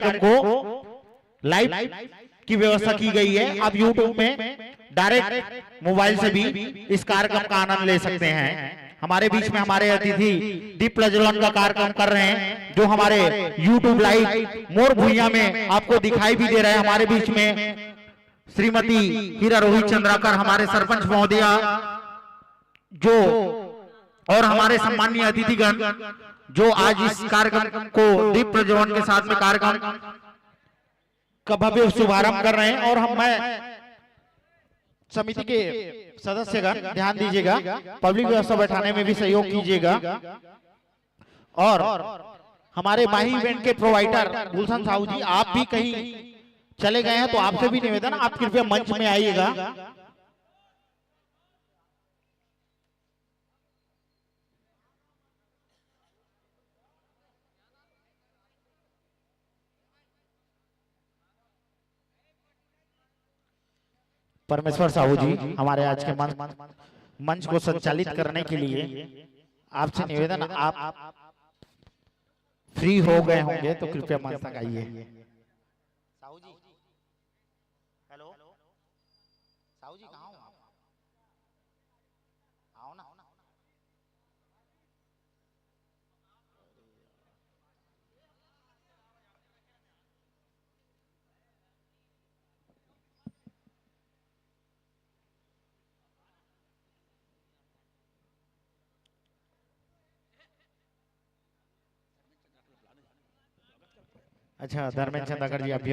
कार्यक्रम को लाइव की व्यवस्था की गई है। आप YouTube में डायरेक्ट मोबाइल से भी इस कार्यक्रम का आनंद ले सकते हैं। हमारे बीच में हमारे अतिथि दीप प्रज्वलन का कार्यक्रम कर रहे हैं, जो हमारे YouTube लाइव मोर भुइया में आपको दिखाई भी दे रहे हैं। हमारे बीच में श्रीमती हीरा रोहित चंद्राकर, हमारे सरपंच महोदया, जो और हमारे सम्मानीय अतिथिगण जो आज इस कार्यक्रम को दीप प्रज्वलन के साथ में कार्यक्रम का भव्य शुभारंभ कर रहे हैं। और मैं समिति के सदस्यगण ध्यान दीजिएगा, पब्लिक व्यवस्था बैठाने में भी सहयोग कीजिएगा। और हमारे माही इवेंट के प्रोवाइडर गुलशन साहू जी, आप भी कहीं चले गए हैं तो आपसे भी निवेदन, आप कृपया मंच में आइएगा। परमेश्वर साहू जी, हमारे आज के मंच को संचालित करने के लिए आपसे निवेदन, आप फ्री हो गए होंगे तो कृपया मंच तक आइए। साहू जी, हेलो साहू जी, कहाँ हो? आओ ना। अच्छा, धर्मेंद्र चंदाकर जी, आप भी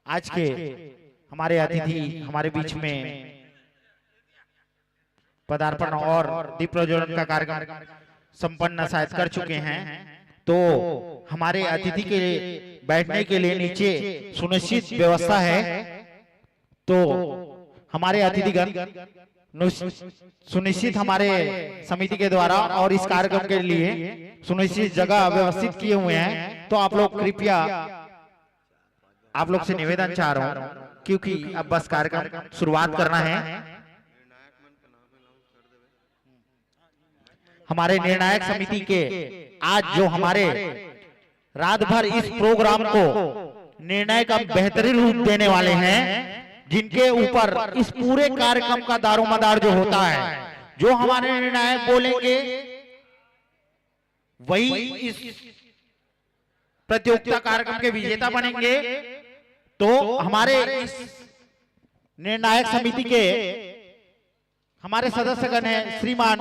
आज के हमारे अतिथि हमारे बीच में पदार्पण और दीप प्रज्वलन का कार्यक्रम संपन्न शायद कर चुके हैं। तो हमारे अतिथि के बैठने के लिए नीचे सुनिश्चित व्यवस्था है। तो हमारे अतिथिगण सुनिश्चित हमारे समिति के द्वारा और इस कार्यक्रम के लिए सुनिश्चित जगह व्यवस्थित किए हुए हैं। तो आप लोग कृपया, आप लोग से निवेदन चाह रहा हूं, क्योंकि अब बस कार्यक्रम शुरुआत करना है। हमारे निर्णायक समिति के आज जो हमारे रात भर इस प्रोग्राम को निर्णय का बेहतरीन रूप देने वाले हैं, जिनके ऊपर इस पूरे कार्यक्रम का दारोमदार जो होता है, जो हमारे निर्णायक बोलेंगे वही इस प्रतियोगिता कार्यक्रम के विजेता बनेंगे। तो हमारे इस निर्णायक समिति के हमारे सदस्यगण हैं श्रीमान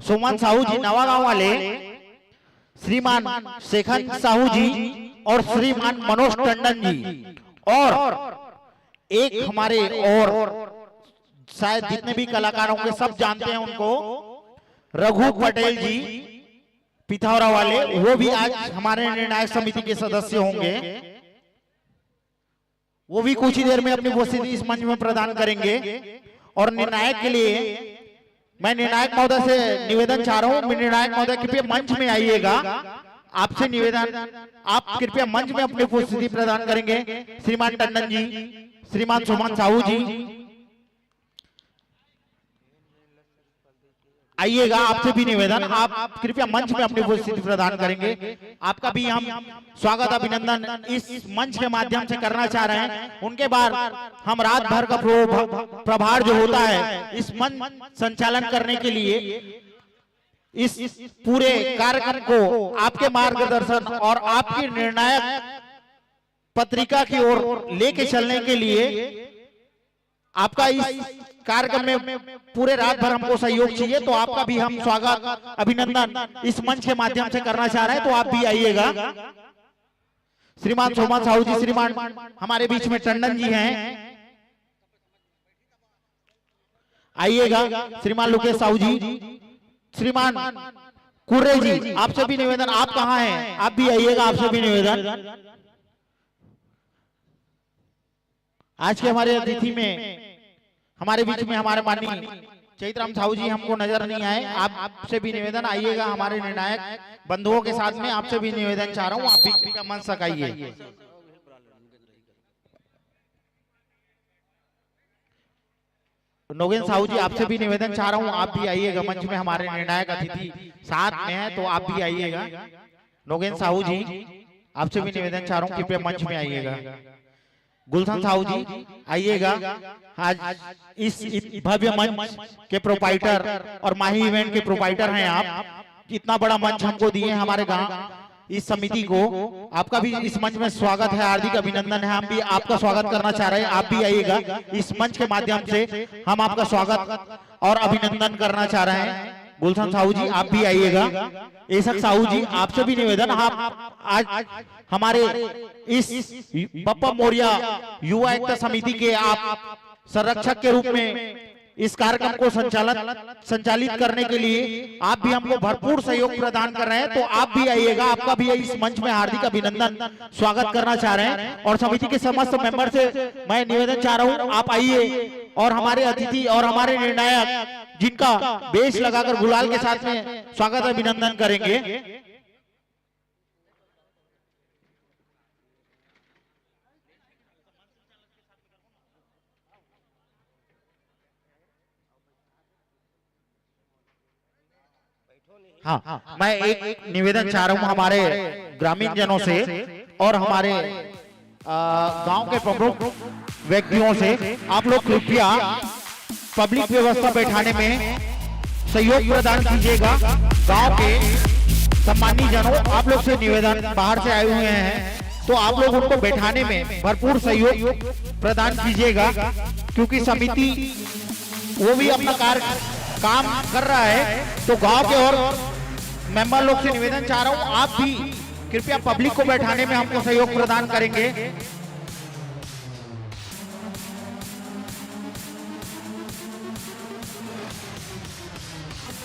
सुमन साहू जी नवागांव वाले, श्रीमान शेखर साहू जी और श्रीमान मनोज टंडन जी, और एक हमारे और शायद जितने भी कलाकारों के सब जानते हैं उनको, रघु पटेल जी पिथौरा वाले, वो भी आज हमारे निर्णायक समिति के सदस्य होंगे। वो भी कुछ ही देर में अपनी उपस्थिति इस मंच में प्रदान करेंगे। और निर्णायक के लिए मैं निर्णायक महोदय से निवेदन चाह रहा हूं, निर्णायक महोदय कृपया मंच में आइएगा। आपसे निवेदन, आप कृपया मंच में अपनी उपस्थिति प्रदान करेंगे। श्रीमान टंडन जी, श्रीमान सुमन साहू जी, आइएगा। आपसे भी निवेदन, आप कृपया मंच में अपनी उपस्थिति प्रदान करेंगे। आपका भी हम स्वागत अभिनंदन इस मंच के माध्यम से करना चाह रहे हैं। उनके बाद हम रात भर का प्रभार जो होता है इस मंच संचालन करने के लिए, इस पूरे कार्यक्रम को आपके मार्गदर्शन और आपकी निर्णायक पत्रिका की ओर लेके चलने के लिए आपका इस कार्यक्रम में पूरे रात भर हमको सहयोग चाहिए। तो आपका भी हम स्वागत अभिनंदन इस मंच के माध्यम से करना चाह रहे हैं। तो आप भी आइएगा। श्रीमान सोमन साहू जी, श्रीमान हमारे बीच में टंडन जी हैं, आइएगा। श्रीमान लोकेश साहू जी, श्रीमान कुर्रे जी, आपसे भी निवेदन, आप कहाँ हैं? आप भी आइएगा, आपसे भी निवेदन। आज के हमारे अतिथि में हमारे बीच में हमारे माननीय चैतराम साहू जी हमको नजर नहीं आए। आपसे भी निवेदन, आइएगा हमारे निर्णायक बंधुओं के साथ में। आपसे भी निवेदन चाह रहा हूँ, आप भी मंच तक आइए। नोगेन साहू जी आपसे भी निवेदन चाह रहा हूँ, आप भी आइएगा मंच में। हमारे निर्णायक अतिथि साथ में हैं तो आप भी आइएगा। नोगेन साहू जी आपसे भी निवेदन चाह रहा हूँ, कृपया मंच में आइएगा। गुलशन साहू जी आइएगा। आज इस भव्य मंच के प्रोपाइटर और माही इवेंट के प्रोपाइटर हैं आप। इतना बड़ा मंच हमको दिए हमारे गांव इस समिति को। आपका भी इस मंच में स्वागत है, हार्दिक अभिनंदन है। हम भी आपका स्वागत करना चाह रहे हैं, आप भी आइएगा। इस मंच के माध्यम से हम आपका स्वागत और अभिनंदन करना चाह रहे हैं। गुलशन साहू जी आप भी आइएगा। ऐसक साहू जी आपसे भी निवेदन, आप आज हमारे इस पप्पा मौर्य युवा एकता समिति के आप संरक्षक के रूप में इस कार्यक्रम को संचालित करने के लिए आप भी हमको भरपूर सहयोग प्रदान कर रहे हैं, तो आप भी आइएगा। आपका भी इस मंच में हार्दिक अभिनंदन स्वागत करना चाह रहे हैं। और समिति के समस्त मेंबर से मैं निवेदन चाह रहा हूं, आप आइए और हमारे अतिथि और हमारे निर्णायक जिनका बेस लगाकर गुलाल के साथ में स्वागत अभिनंदन करेंगे। हाँ, मैं एक निवेदन चाह रहा हूँ हमारे ग्रामीण जनों से और हमारे गांव के प्रमुख व्यक्तियों से। आप लोग कृपया पब्लिक व्यवस्था बैठाने में सहयोग प्रदान कीजिएगा। गांव के सम्मानित जनों, आप लोग से निवेदन, बाहर से आए हुए हैं तो आप लोग उनको बैठाने में भरपूर सहयोग प्रदान कीजिएगा, क्योंकि समिति वो भी अपना काम कर रहा है। तो गांव के और मेंबर लोग से निवेदन चाह रहा हूं, आप भी कृपया पब्लिक को बैठाने में हमको सहयोग प्रदान करेंगे।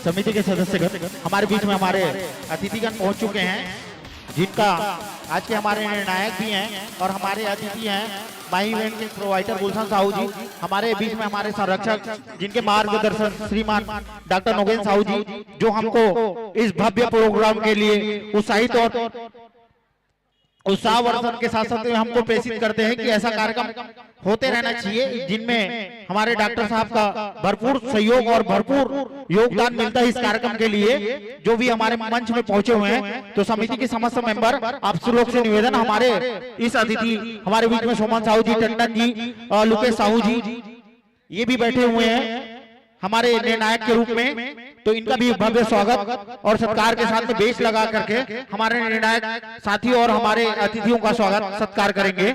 समिति के सदस्यगण हमारे बीच में हमारे अतिथिगण पहुंच चुके हैं, जिनका आज के हमारे निर्णायक भी हैं और हमारे अतिथि हैं माही इवेंट के प्रोवाइडर गुलशन साहू जी। हमारे बीच में हमारे संरक्षक जिनके मार्गदर्शन श्रीमान डॉक्टर नोगेन साहू जी, जो हमको इस भव्य प्रोग्राम के लिए उत्साहित और उत्साहवर्धन के साथ साथ हमको प्रेषित करते हैं कि ऐसा कार्यक्रम होते रहना चाहिए, जिनमें हमारे डॉक्टर साहब का भरपूर सहयोग और भरपूर योगदान मिलता है इस कार्यक्रम के लिए, जो भी हमारे मंच में पहुंचे हुए हैं। तो समिति के समस्त मेंबर, आप लोग से निवेदन, हमारे इस अतिथि हमारे बीच में सोमन साहू जी, टंडन जी, लुकेश साहू जी, ये भी बैठे हुए हैं हमारे निर्णायक के रूप में। तो इनका भी भव्य स्वागत और सत्कार के साथ में बेस लगा करके हमारे निर्णायक साथी और हमारे अतिथियों का स्वागत सत्कार करेंगे।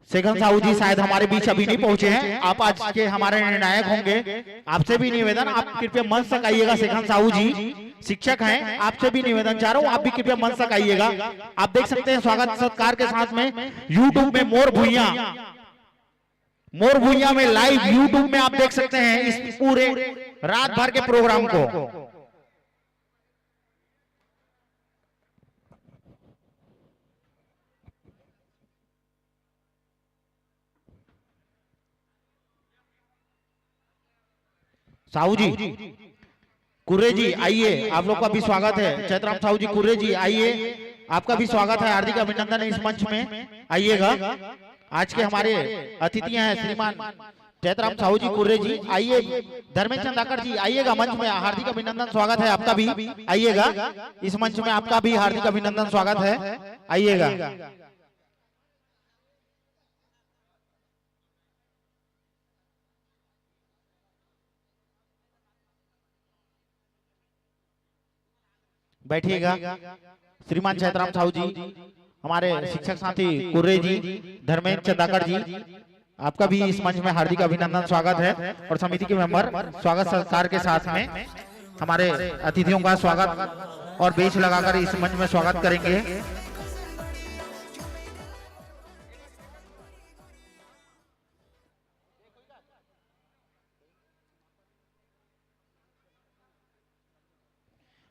शेखन साहू जी शायद हमारे बीच अभी नहीं पहुंचे हैं, आप आज के हमारे निर्णायक होंगे। आपसे भी निवेदन, आप कृपया मंच तक आइएगा। शेखन साहू जी शिक्षक हैं, आपसे भी निवेदन चाह रहा हूं, आप भी कृपया मंच तक आइएगा। आप देख सकते हैं स्वागत सत्कार के साथ में यूट्यूब में मोर भुइया में लाइव यूट्यूब में आप देख सकते हैं इस पूरे रात भर के प्रोग्राम को। साहू जी कुर्रे जी आइए, आप लोग का भी स्वागत है। चैतराम साहू जी कुर्रे जी आइए, आपका भी स्वागत है, हार्दिक अभिनंदन इस मंच में आइएगा। आज के हमारे अतिथि हैं श्रीमान चैतराम साहू जी कुर्रे जी, आइए। धर्मेंद्र चंदाकर जी आइएगा मंच में, हार्दिक अभिनंदन स्वागत है आपका भी, आइएगा इस मंच में, आपका भी हार्दिक अभिनंदन स्वागत है, आइएगा। बैठिएगा। श्रीमान चैतराम साहू जी, हमारे शिक्षक साथी कुर्रे जी, धर्मेंद्र चंदाकर जी, आपका भी इस मंच में हार्दिक अभिनंदन स्वागत है। और समिति के मेंबर स्वागत सत्कार के साथ में हमारे अतिथियों का स्वागत और बेच लगाकर इस मंच में स्वागत करेंगे।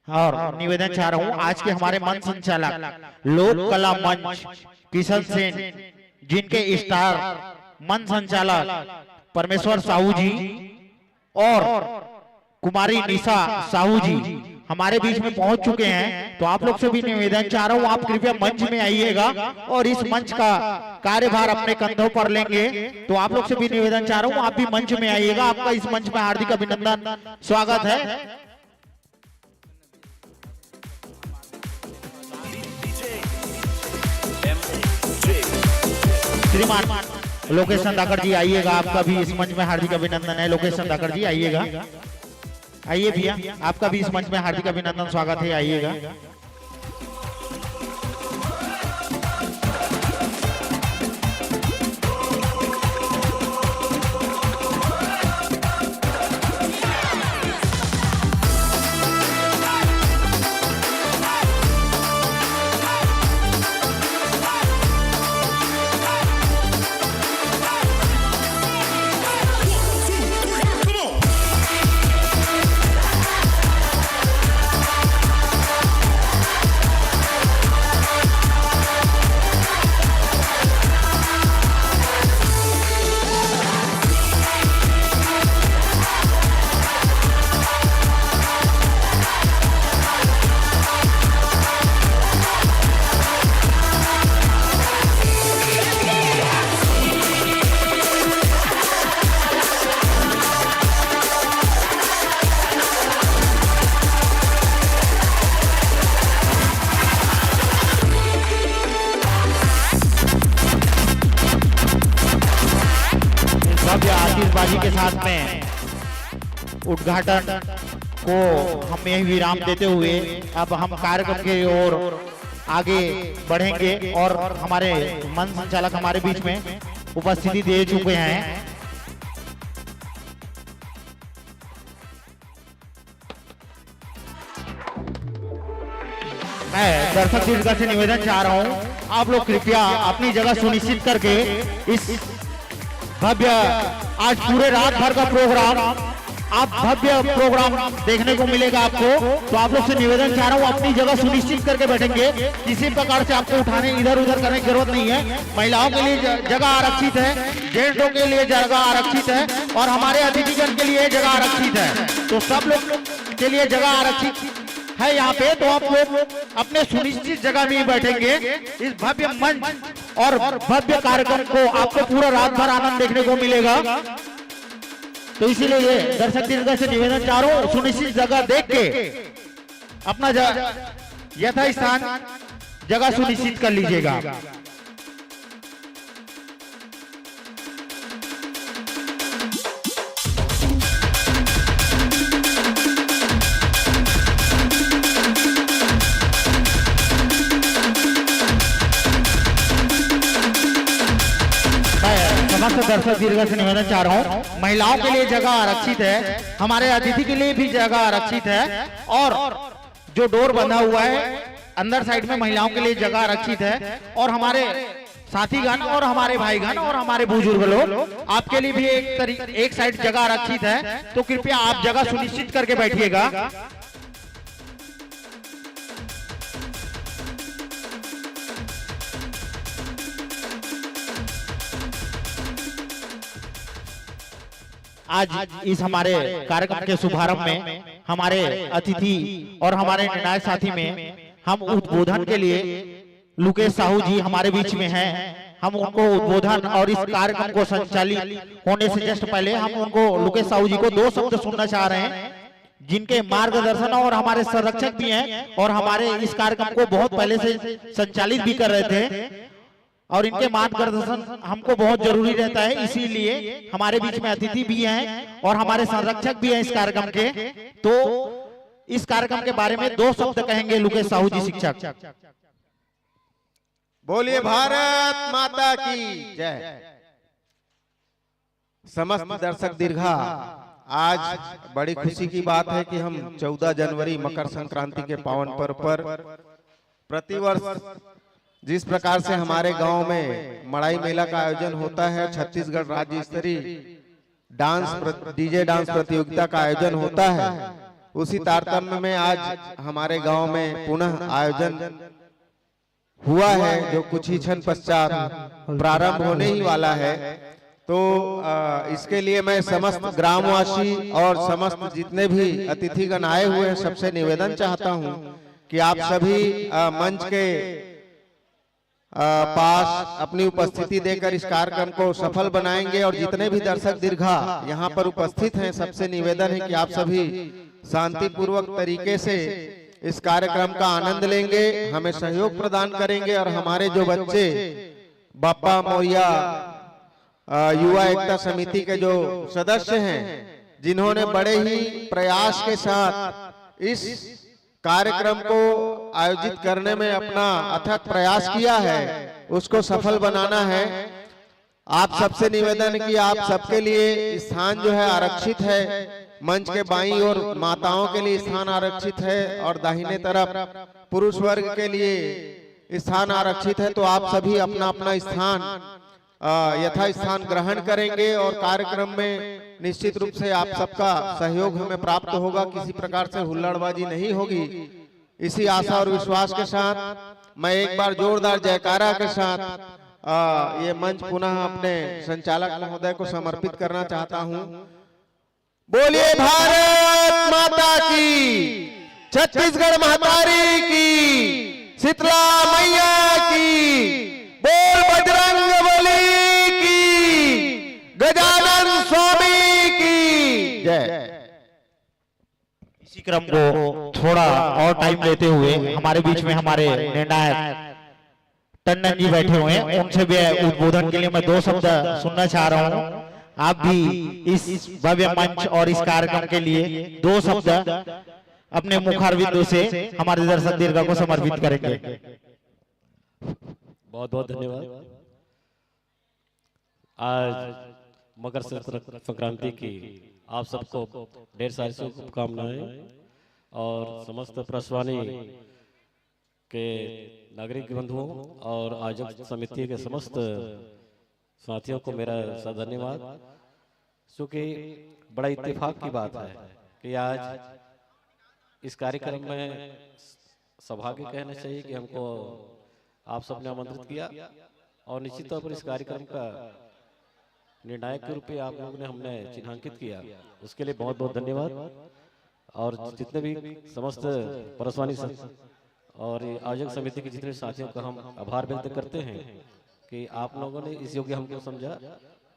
और निवेदन चाह रहा हूं आज के हमारे मंच संचालक लोक कला मंच किशन सेन, जिनके स्टार मंच संचालक परमेश्वर साहू जी और कुमारी निशा साहू जी हमारे बीच में पहुंच चुके हैं। तो आप लोग से भी निवेदन चाह रहा हूं, आप कृपया मंच में आइएगा और इस मंच का कार्यभार अपने कंधों पर लेंगे। तो आप लोग से भी निवेदन चाह रहा हूं, आप भी मंच में आइएगा। आपका इस मंच में हार्दिक अभिनंदन, स्वागत है। श्रीमान लोकेश संदाकर जी आइएगा, आपका भी इस मंच में हार्दिक अभिनंदन है। लोकेश संदाकर जी आइएगा, आइए भैया, आपका भी इस मंच में हार्दिक अभिनंदन, स्वागत है, आइएगा। आतिशबाजी के साथ में उद्घाटन को हम यही विराम देते हुए अब हम कार्यक्रम की ओर आगे बढ़ेंगे और हमारे मंच संचालक हमारे बीच में उपस्थिति दे चुके हैं। मैं दर्शक दीर्घा से निवेदन चाह रहा हूं, आप लोग कृपया अपनी जगह सुनिश्चित करके इस भव्य आज पूरे रात भर का प्रोग्राम, आप भव्य प्रोग्राम देखने को मिलेगा आपको। तो आप लोग से निवेदन चाह रहा हूँ, अपनी जगह सुनिश्चित करके बैठेंगे, किसी प्रकार से आपको उठाने इधर उधर करने की जरूरत नहीं है। महिलाओं के लिए जगह आरक्षित है, जेंट्सों के लिए जगह आरक्षित है और हमारे अतिथिगण के लिए जगह आरक्षित है। तो सब लोग के लिए जगह आरक्षित है यहाँ पे। तो आप लोग अपने सुनिश्चित जगह में बैठेंगे। इस भव्य मंच और भव्य कार्यक्रम को आपको पूरा रात भर आनंद देखने को मिलेगा। तो इसीलिए दर्शक दीर्घा से निवेदन चाह रहा हूं, सुनिश्चित जगह देख के अपना यथा स्थान जगह सुनिश्चित कर लीजिएगा। समस्त दर्शक दीर्घा से निवेदन चाह रहा हूँ, महिलाओं के लिए जगह आरक्षित है, हमारे अतिथि के लिए भी जगह आरक्षित है और जो डोर बंधा हुआ है अंदर साइड में महिलाओं के लिए जगह आरक्षित है और हमारे साथीगण और हमारे भाईगण और हमारे बुजुर्ग लोग आपके लिए भी एक साइड जगह आरक्षित है। तो कृपया आप जगह सुनिश्चित करके बैठिएगा। आज इस हमारे कार्यक्रम के शुभारंभ में हमारे अतिथि और हमारे निर्णायक साथी में हम उद्बोधन के लिए लोकेश साहू जी हमारे बीच में हैं। हम उनको उद्बोधन और इस कार्यक्रम को संचालित होने से जस्ट पहले हम उनको लोकेश साहू जी को 2 शब्द सुनना चाह रहे हैं, जिनके मार्गदर्शन और हमारे संरक्षक भी हैं और हमारे इस कार्यक्रम को बहुत पहले से संचालित भी कर रहे थे और इनके मार्गदर्शन हमको बहुत जरूरी रहता है। इसीलिए हमारे बीच में अतिथि भी हैं और हमारे संरक्षक भी हैं इस कार्यक्रम के। तो इस कार्यक्रम के बारे में 2 शब्द कहेंगे लोकेश साहू जी शिक्षक। बोलिए भारत माता की जय। समस्त दर्शक दीर्घा, आज बड़ी खुशी की बात है कि हम 14 जनवरी मकर संक्रांति के पावन पर्व पर प्रतिवर्ष जिस प्रकार से हमारे गांव में मड़ाई मेला का आयोजन होता है, छत्तीसगढ़ राज्य स्तरीय डीजे डांस प्रतियोगिता का आयोजन होता है, उसी तारतम्य में आज हमारे गांव में पुनः आयोजन हुआ है, जो कुछ ही क्षण पश्चात प्रारंभ होने ही वाला है। तो इसके लिए मैं समस्त ग्रामवासी और समस्त जितने भी अतिथिगण आए हुए हैं सबसे निवेदन चाहता हूं कि आप सभी मंच के पास अपनी उपस्थिति देकर इस कार्यक्रम को सफल बनाएंगे। और जितने भी दर्शक दीर्घा यहाँ पर उपस्थित हैं सबसे निवेदन है कि आप सभी शांतिपूर्वक तरीके से इस कार्यक्रम का आनंद लेंगे, हमें सहयोग प्रदान करेंगे और हमारे जो बच्चे बापा मोरिया युवा एकता समिति के जो सदस्य हैं, जिन्होंने बड़े ही प्रयास के साथ इस कार्यक्रम को आयोजित करने में अपना अथक प्रयास किया है, उसको सफल बनाना है। आप सबसे निवेदन कि आप सबके लिए स्थान जो है आरक्षित है। मंच के बाईं ओर माताओं के लिए स्थान आरक्षित है और दाहिने तरफ पुरुष वर्ग के लिए स्थान आरक्षित है। तो आप सभी अपना अपना स्थान यथा स्थान ग्रहण करेंगे और कार्यक्रम में निश्चित रूप से आप सबका सहयोग हमें प्राप्त होगा, किसी प्रकार से हुल्लड़बाजी नहीं होगी। इसी आशा और विश्वास के साथ मैं एक बार जोरदार जयकारा के साथ ये मंच पुनः अपने संचालक महोदय को समर्पित करना चाहता हूं। बोलिए भारत माता की, छत्तीसगढ़ महतारी की, शीतला मैया की, बोल बजरंग बली की, गजानन स्वामी की जय। इसी क्रम को थोड़ा और टाइम लेते हुए हमारे बीच में हमारे निर्णायक टंडन जी बैठे हुए हैं, उनसे भी उद्बोधन के लिए मैं 2 शब्द सुनना चाह रहा हूं। आप भी इस भव्य मंच और इस कार्यक्रम के लिए 2 शब्द अपने मुखारविंदों से हमारे दर्शक दीर्घा को समर्पित करेंगे। बहुत बहुत धन्यवाद। आज मकर संक्रांति की आप सबको ढेर सारी शुभकामनाएं और समस्त प्रसवानी के नागरिक बंधुओं और आयोजक समिति के समस्त साथियों को मेरा धन्यवाद। क्योंकि बड़ा इत्तेफाक की बात है कि आज इस कार्यक्रम में सौभाग्य कहना चाहिए कि हमको आप सबने आमंत्रित किया और निश्चित तौर पर इस कार्यक्रम का निर्णायक के रूप में आप लोगों ने हमने चिन्हांकित किया, उसके लिए बहुत बहुत धन्यवाद। और जितने भी समस्त परसवानी और आयोजक समिति के जितने साथियों का हम आभार व्यक्त करते हैं कि आप लोगों ने इस योग्य हमको समझा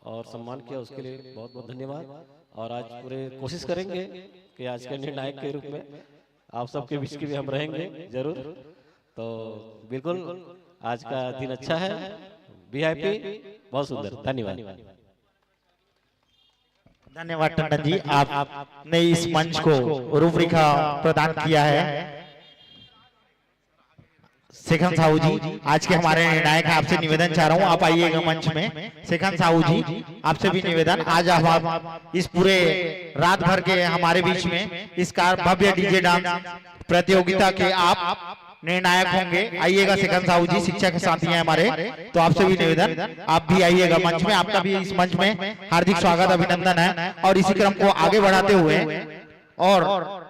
और सम्मान किया, उसके लिए बहुत बहुत धन्यवाद। और आज पूरे कोशिश करेंगे कि आज के निर्णायक के रूप में आप सबके बीच के भी हम रहेंगे जरूर। तो बिल्कुल आज का दिन अच्छा है, वीआईपी बहुत सुंदर। धन्यवाद। धन्यवाद टंडन जी, आपने इस मंच को रूपरेखा प्रदान किया है। शेखन साहू जी आज के हमारे निर्णायक हैं, आपसे निवेदन चाह रहा हूं आप आइएगा मंच में। शेखन साहू जी आपसे भी निवेदन, आज आप इस पूरे रात भर के हमारे बीच में इस भव्य डीजे डांस प्रतियोगिता के आप निर्णायक होंगे। आइएगा शेखन साहू जी, शिक्षा के साथी हैं हमारे, तो आपसे भी निवेदन आप भी आइएगा मंच में। आपका भी इस मंच में हार्दिक स्वागत अभिनंदन है। और इसी क्रम को आगे बढ़ाते हुए और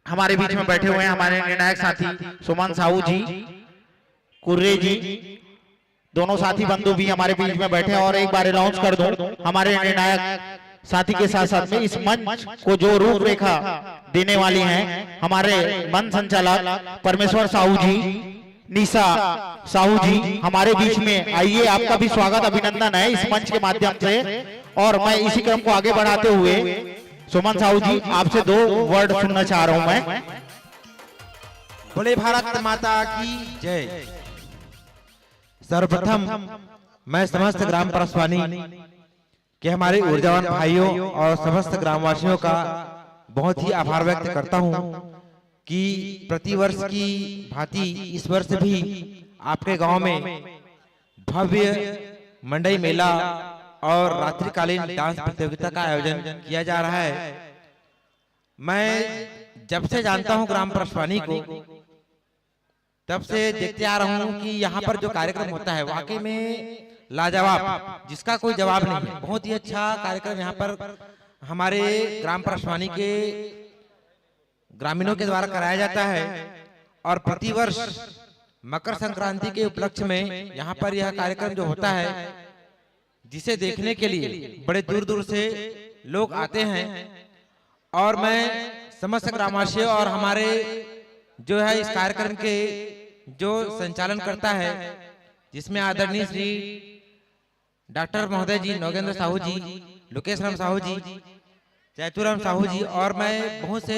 हमारे बीच में बैठे हुए हैं हमारे निर्णायक साथी सुमन साहू जी, कुर्रे जी, दोनों साथी बंधु भी हमारे बीच में बैठे हैं। और एक बार अनाउंस कर दूं हमारे निर्णायक साथी के साथ साथ में इस मंच को जो रूपरेखा देने वाली हैं हमारे मंच संचालक परमेश्वर साहू जी, निशा साहू जी हमारे बीच में आइए, आपका भी स्वागत अभिनंदन है इस मंच के माध्यम से। और मैं इसी क्रम को आगे बढ़ाते हुए सुमन साहू जी आपसे 2 वर्ड सुनना चाह रहा हूं मैं। बोले भारत माता की जय। सर्वप्रथम मैं समस्त ग्राम परसवानी के हमारे ऊर्जावान भाइयों और समस्त ग्रामवासियों का बहुत ही आभार व्यक्त करता हूं कि प्रतिवर्ष की भांति इस वर्ष भी आपके गांव में भव्य मंडई मेला और रात्रिकालीन डांस प्रतियोगिता का आयोजन किया जा रहा है। मैं जब से जानता हूं ग्राम परसवानी को, तब से देखते आ रहा हूं कि यहाँ पर जो कार्यक्रम होता है वाकई में लाजवाब, जिसका कोई जवाब नहीं है। बहुत ही अच्छा कार्यक्रम यहाँ पर हमारे ग्राम परसवानी के ग्रामीणों के द्वारा कराया जाता है और प्रतिवर्ष मकर संक्रांति के उपलक्ष्य में यहाँ पर यह कार्यक्रम जो होता है, जिसे देखने के लिए बड़े दूर दूर से लोग आते हैं। और मैं समस्त ग्रामवासियों और हमारे जो है इस कार्यक्रम के जो संचालन करता है, जिसमें आदरणीय श्री डॉक्टर महोदय जी, नोगेंद्र साहू जी, लोकेश राम साहू जी, जयतुराम साहू जी, और मैं बहुत से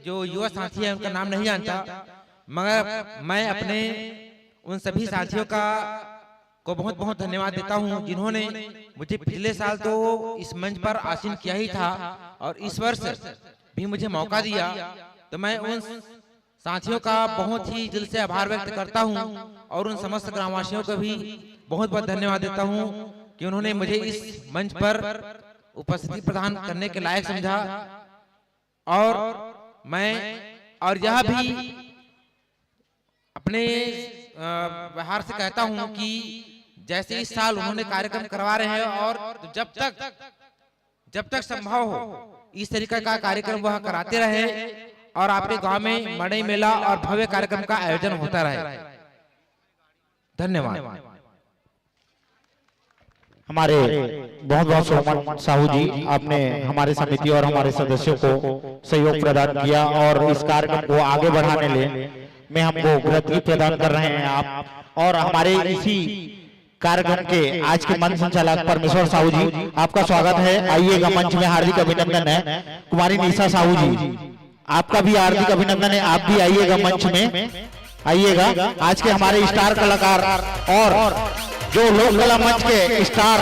जो युवा साथी हैं उनका नाम नहीं जानता, मगर मैं अपने उन सभी साथियों को बहुत बहुत धन्यवाद देता हूं, जिन्होंने मुझे पिछले साल तो इस मंच पर आसीन किया ही था और इस वर्ष भी मुझे मौका दिया। तो मैं उन साथियों का बहुत ही दिल से आभार व्यक्त करता हूं और उन समस्त ग्रामवासियों को भी बहुत बहुत धन्यवाद देता हूं कि उन्होंने मुझे इस मंच पर उपस्थिति प्रदान करने के लायक समझा। और मैं और यह भी अपने व्यवहार से कहता हूं कि जैसे इस साल उन्होंने कार्यक्रम करवा रहे हैं और जब तक संभव हो इस तरीके का कार्यक्रम वह कराते रहे और आपके गांव में मड़ई मेला और भव्य कार्यक्रम का आयोजन होता रहे। धन्यवाद। हमारे बहुत बहुत सोमन साहू जी, आपने हमारे समिति और हमारे सदस्यों को सहयोग प्रदान किया और इस कार्यक्रम को आगे बढ़ाने में हमको गति प्रदान कर रहे हैं आप। और हमारे इसी कार्यक्रम के आज के मंच संचालक परमेश्वर साहू जी, आपका स्वागत है। आइएगा, मंच में हार्दिक अभिनंदन है। कुमारी निशा साहू जी, आपका भी हार्दिक अभिनंदन है, आप भी आइएगा, मंच में आइएगा। आज के हमारे स्टार कलाकार और जो लोक कला मंच के स्टार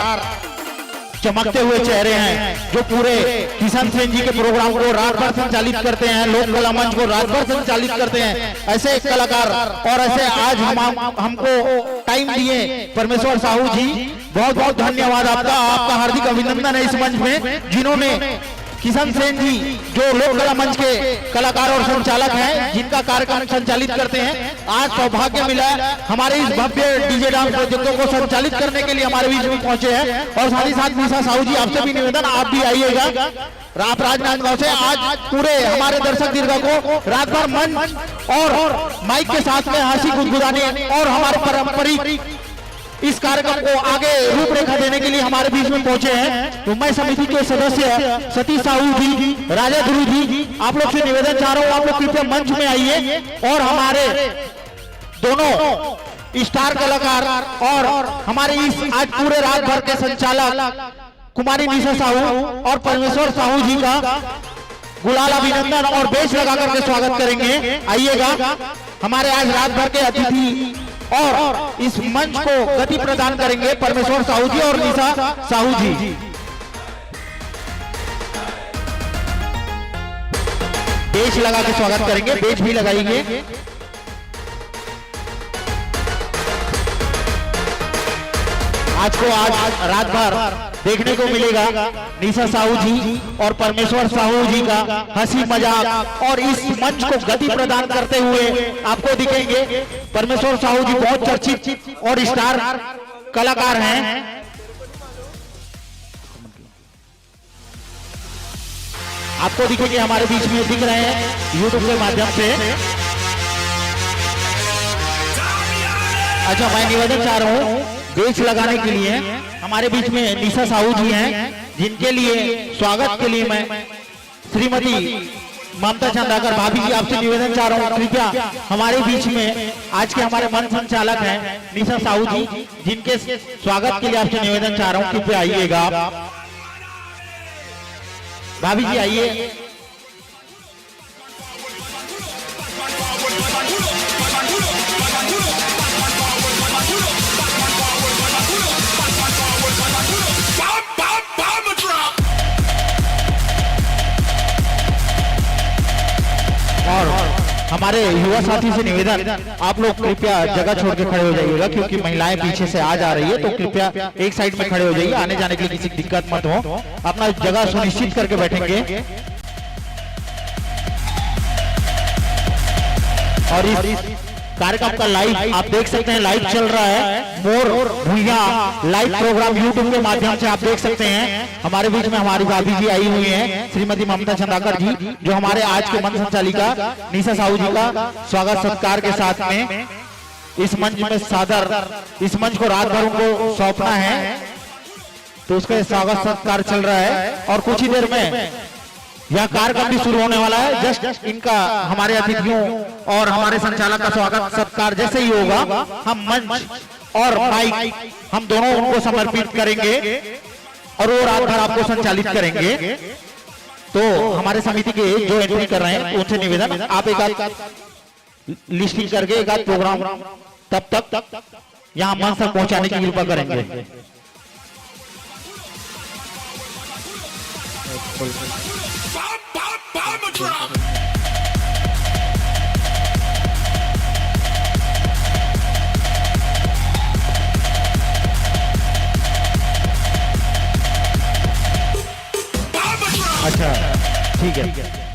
चमकते हुए चेहरे हैं, जो पूरे किशन सेन जी के प्रोग्राम को रात भर संचालित करते हैं, लोक कला मंच को रात भर संचालित करते हैं, ऐसे कलाकार और ऐसे आज हमको टाइम दिए परमेश्वर साहू जी, बहुत बहुत धन्यवाद आपका। आपका हार्दिक अभिनंदन है इस मंच में, जिन्होंने किशन सेन जी जो लोक कला मंच के कलाकार और संचालक हैं, जिनका कार्यक्रम संचालित करते हैं, आज सौभाग्य मिला हमारे इस भव्य डीजे डांस प्रोजेक्टों को संचालित करने के लिए हमारे बीच में पहुंचे हैं। और साथ ही साथ निशा साहू जी, आपसे भी निवेदन, आप भी आइएगा। आप राजनांदगांव से आज पूरे हमारे दर्शक दीर्घा को रात भर मंच और माइक के साथ में हंसी गुदगुदाने और हमारे पारंपरिक इस कार्यक्रम को आगे रूपरेखा देने के लिए हमारे बीच में पहुंचे हैं। तो मैं समिति के सदस्य सतीश साहू जी, राजा ध्रुव जी, आप लोग से निवेदन चाह रहा हूं, आप लोग कृपया मंच में आइए और हमारे दोनों स्टार कलाकार और हमारे इस आज पूरे रात भर के संचालक कुमारी निशा साहू और परमेश्वर साहू जी का गुलाल अभिनंदन और बेच लगा करके स्वागत करेंगे। आइएगा, हमारे आज रात भर के अतिथि और इस मंच को गति प्रदान करेंगे परमेश्वर साहू जी और निशा साहू जी। बेच लगा के स्वागत करेंगे, बेच भी लगाएंगे। आज रात भर देखने को मिलेगा निशा साहू जी और परमेश्वर साहू जी का हंसी मजाक, और इस मंच को गति प्रदान करते हुए आपको दिखेंगे। परमेश्वर साहू जी बहुत चर्चित और स्टार कलाकार हैं। आपको दिखेंगे, हमारे बीच में दिख रहे हैं यूट्यूब के माध्यम से। अच्छा, मैं निवेदन चाह रहा हूँ, बेच लगाने के लिए हमारे बीच में निशा साहू जी हैं, जिनके लिए स्वागत के लिए मैं श्रीमती ममता चंद्राकर भाभी जी, आपसे निवेदन चाह रहा हूँ, कृपया हमारे बीच में आज के हमारे मंच संचालक हैं निशा साहू जी, जिनके स्वागत के लिए आपसे निवेदन चाह रहा हूँ, कृपया आइएगा। भाभी जी आइए। और हमारे युवा साथी से निवेदन, आप लोग कृपया जगह छोड़ के खड़े हो जाइएगा, क्योंकि महिलाएं पीछे से आ जा रही है, तो कृपया एक साइड में खड़े हो जाइए, आने जाने के लिए किसी दिक्कत मत हो, अपना जगह सुनिश्चित करके बैठेंगे। और इस कार्यक्रम का लाइव आप देख सकते हैं, लाइव चल रहा है। मोर भूया लाइव प्रोग्राम यूट्यूब के माध्यम से आप देख सकते हैं। हमारे बीच में हमारी भाभी जी आई हुई हैं, श्रीमती ममता चंदाकर जी, जो हमारे आज के मंच संचालिका निशा साहू जी का स्वागत सत्कार के साथ में इस मंच में सादर, इस मंच को रात भर उनको सौंपना है, तो उसका स्वागत सत्कार चल रहा है। और कुछ ही देर में यह कार्यक्रम भी शुरू होने वाला है। जस्ट इनका हमारे अतिथियों और हमारे संचालक का स्वागत सत्कार जैसे ही होगा, हम मंच और माइक हम दोनों उनको समर्पित करेंगे और वो रात भर आपको संचालित करेंगे। तो हमारे समिति के जो एंट्री कर रहे हैं उनसे निवेदन, आप एक आध लिस्टिंग करके एक आध प्रोग्राम तब तक यहाँ मंच तक पहुंचाने की कृपा करेंगे। अच्छा ठीक है,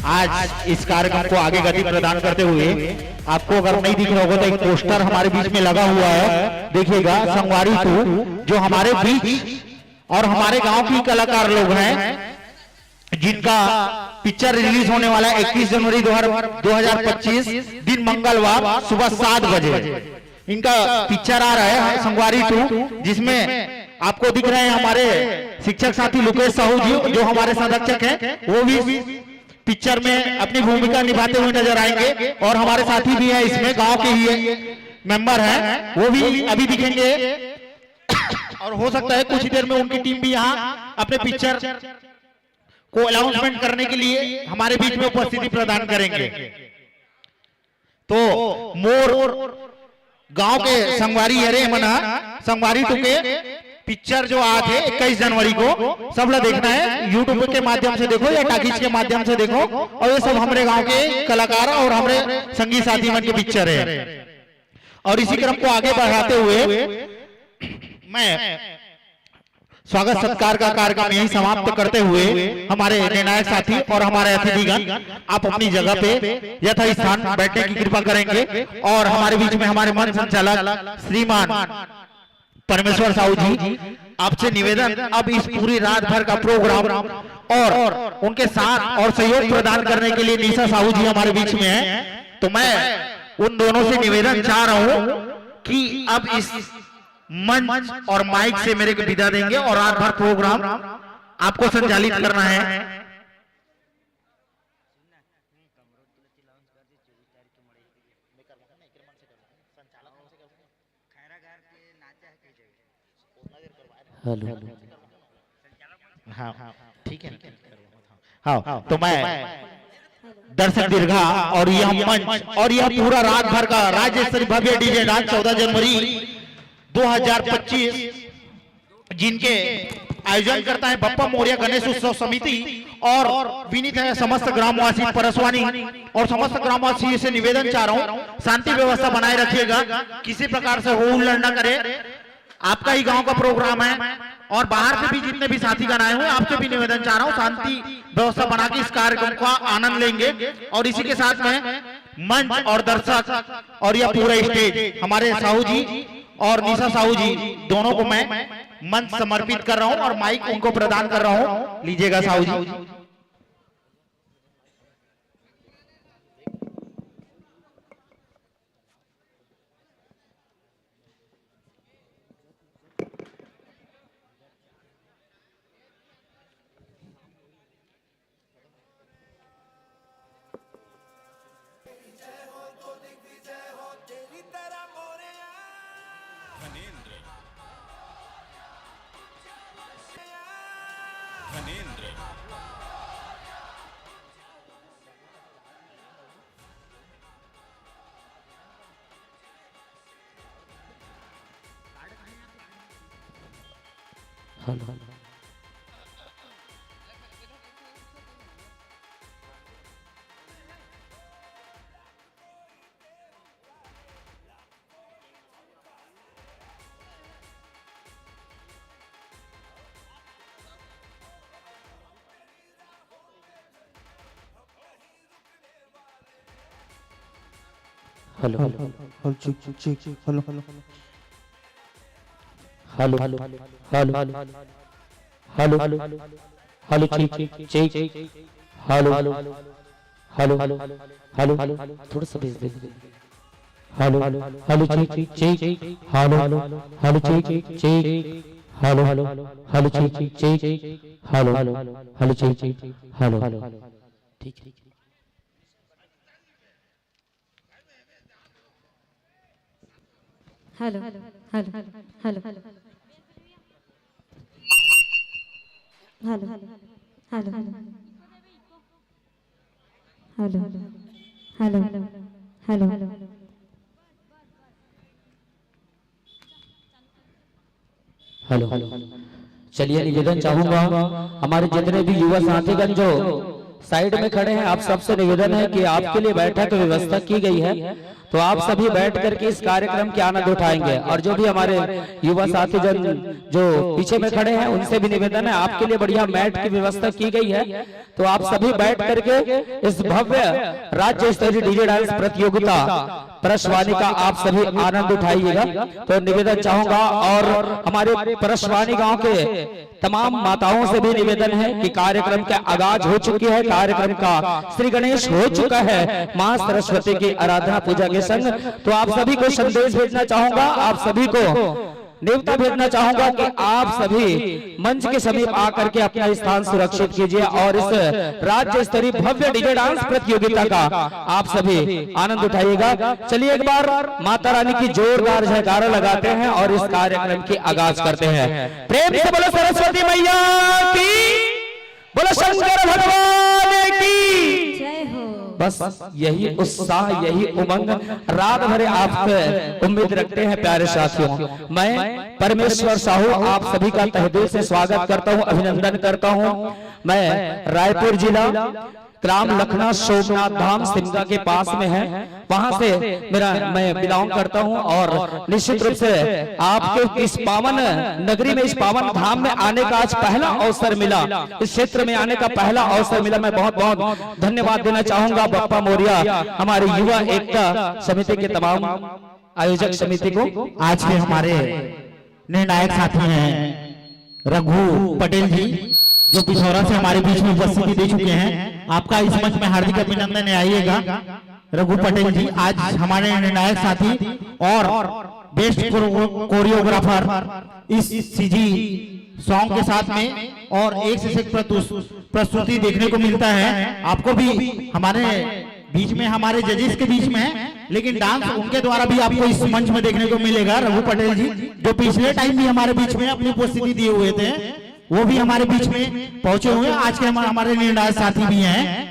आज इस कार्यक्रम को आगे गति प्रदान करते हुए आपको अगर नहीं दिख रहा होगा तो एक पोस्टर हमारे बीच में लगा हुआ है, देखिएगा। संगवारी 2 जो हमारे बीच और हमारे गांव की कलाकार लोग हैं, जिनका पिक्चर रिलीज होने वाला है 21 जनवरी 2025 दिन मंगलवार सुबह 7 बजे। इनका पिक्चर आ रहा है संगवारी 2, जिसमें आपको दिख रहे हैं हमारे शिक्षक साथी लोकेश साहू जी, जो हमारे संरक्षक हैं, वो भी पिक्चर में अपनी भूमिका निभाते हुए नजर आएंगे। और हमारे साथी भी हैं इसमें, गांव के ही मेंबर हैं, वो भी अभी दिखेंगे। और हो सकता है कुछ ही देर में उनकी टीम भी यहाँ अपने पिक्चर को अनाउंसमेंट करने के लिए हमारे बीच में उपस्थिति प्रदान करेंगे। तो मोर गांव के संगवारी हरे मना संगवारी 2 के पिक्चर जो आज है 21 जनवरी को, सब लोग देखना है। यूट्यूब के माध्यम से देखो या टाकीज के माध्यम से देखो, और ये सब हमारे गांव के कलाकार और हमारे संगीत साथी मन के पिक्चर है। और इसी क्रम को आगे बढ़ाते हुए मैं स्वागत सत्कार का कार्यक्रम यही समाप्त करते हुए हमारे निर्णायक साथी और हमारे अतिथिगण आप अपनी जगह पे यथा स्थान बैठने की कृपा करेंगे। और हमारे बीच में हमारे मंच संचालक श्रीमान परमेश्वर साहू जी, आपसे निवेदन, अब इस पूरी रात भर का प्रोग्राम और उनके साथ और सहयोग प्रदान करने के लिए निशा साहू जी हमारे बीच में हैं। तो मैं उन दोनों से निवेदन चाह रहा हूं कि अब इस मंच और माइक से मेरे को विदा देंगे और रात भर प्रोग्राम आपको संचालित करना है। हेलो, हाँ ठीक है। हाँ तो मैं दर्शक दीर्घा और यह मंच और यह पूरा रात भर का राज्य स्तरीय भव्य डीजे डांस 14 जनवरी 2025 जिनके आयोजन करता है बप्पा मोरिया गणेश उत्सव समिति, और विनीत है समस्त ग्रामवासी परसवानी और समस्त ग्रामवासी से निवेदन चाह रहा हूं, शांति व्यवस्था बनाए रखिएगा, किसी प्रकार से हो हुल्लड़ न करे। आपका ही गांव का प्रोग्राम है और बाहर से भी जितने भी साथीगण आए हुए आपसे भी निवेदन चाह रहा हूं, शांति व्यवस्था बना के इस कार्यक्रम का आनंद लेंगे। और इसी के साथ में मंच और दर्शक और यह पूरा स्टेज हमारे साहू जी और निशा साहू जी दोनों को मैं मंच समर्पित कर रहा हूं और माइक उनको प्रदान कर रहा हूं। लीजिएगा Sahu ji. Hello, hello hello hello hello hello hello hello check hello hello hello hello hello थोड़ा सा भेज दे hello hello check hello hello check hello hello check hello hello check hello ठीक है hello hello hello hello hello hello hello hello hello hello चलिए निवेदन चाहूंगा हमारे जितने भी युवा साथीगण जो साइड में खड़े हैं, आप सबसे निवेदन है कि आपके लिए बैठक व्यवस्था की गई है, तो आप सभी बैठ करके इस कार्यक्रम के आनंद उठाएंगे। और जो भी हमारे युवा साथी जन जो पीछे में खड़े हैं उनसे भी निवेदन है, आपके लिए बढ़िया मैट की व्यवस्था की गई है, तो आप सभी बैठ करके इस भव्य राज्य स्तरीय डीजे डांस प्रतियोगिता परशवानी का आप सभी आनंद उठाइएगा। तो निवेदन चाहूंगा और हमारे परशवानी गांव के तमाम माताओं से भी निवेदन है कि कार्यक्रम का आगाज हो चुकी है, कार्यक्रम का श्री गणेश हो चुका है मां सरस्वती की आराधना पूजा के संग। तो आप सभी को संदेश भेजना चाहूंगा, आप सभी को न्योता भेजना चाहूंगा कि आप सभी मंच के समीप आकर के अपना स्थान सुरक्षित कीजिए और इस राज्य स्तरीय भव्य डीजे डांस प्रतियोगिता का आप सभी आनंद उठाइएगा। चलिए एक बार माता रानी की जोरदार जयकारा लगाते हैं और इस कार्यक्रम की आगाज करते हैं। प्रेम से बोलो सरस्वती मैया की, बोलो शंकर भगवान की जय हो। बस यही उत्साह यही उमंग रात भर आपसे उम्मीद रखते हैं प्यारे साथियों। मैं परमेश्वर साहू आप सभी का तहे दिल से स्वागत करता हूं, अभिनंदन करता हूं। मैं रायपुर जिला ग्राम लखना सोमनाथ धाम सिमगा के पास में है, वहां से मैं बिलोंग करता हूं और निश्चित रूप से आपके इस पावन नगरी में इस पावन धाम में आने का आज पहला अवसर मिला, इस क्षेत्र में आने का पहला अवसर मिला। मैं बहुत बहुत धन्यवाद देना चाहूंगा बप्पा मोरिया हमारे युवा एकता समिति के तमाम आयोजक समिति को। आज के हमारे निर्णायक साथी हैं रघु पटेल जी जो पिछौरा से हमारे बीच में उपस्थिति दे चुके हैं। आपका इस मंच में हार्दिक अभिनंदन है। आइएगा रघु पटेल जी, आज हमारे निर्णायक साथी और बेस्ट कोरियोग्राफर इस सीजी सॉन्ग के साथ में और एक से एक प्रस्तुति देखने को मिलता है। आपको भी हमारे बीच में हमारे जजेस के बीच में है, लेकिन डांस उनके द्वारा भी आपको इस मंच में देखने को मिलेगा। रघु पटेल जी जो पिछले टाइम भी हमारे बीच में अपनी उपस्थिति दिए हुए थे, वो भी हमारे बीच में पहुंचे हुए हैं। आज के हमारे निर्णायक साथी भी हैं।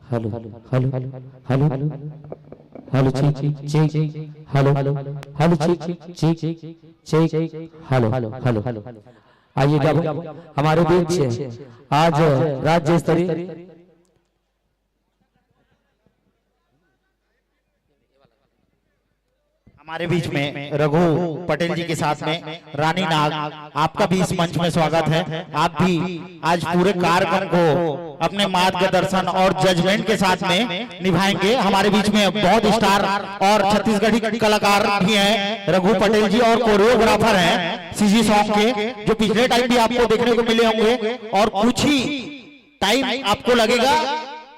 Hello hello hello hello check hello hello check hello hello आइएगा हमारे बीच आज राज्य स्तरीय हमारे बीच में रघु पटेल जी के साथ में रानी नाग, आपका भी इस मंच में स्वागत है। आप भी आज पूरे कार्यक्रम को अपने मार्गदर्शन और जजमेंट के साथ में निभाएंगे। हमारे बीच में बहुत स्टार और छत्तीसगढ़ी कलाकार भी हैं रघु पटेल जी और कोरियोग्राफर हैं सीजी सॉन्ग के, जो पिछले टाइम भी आपको देखने को मिले होंगे और कुछ ही टाइम आपको लगेगा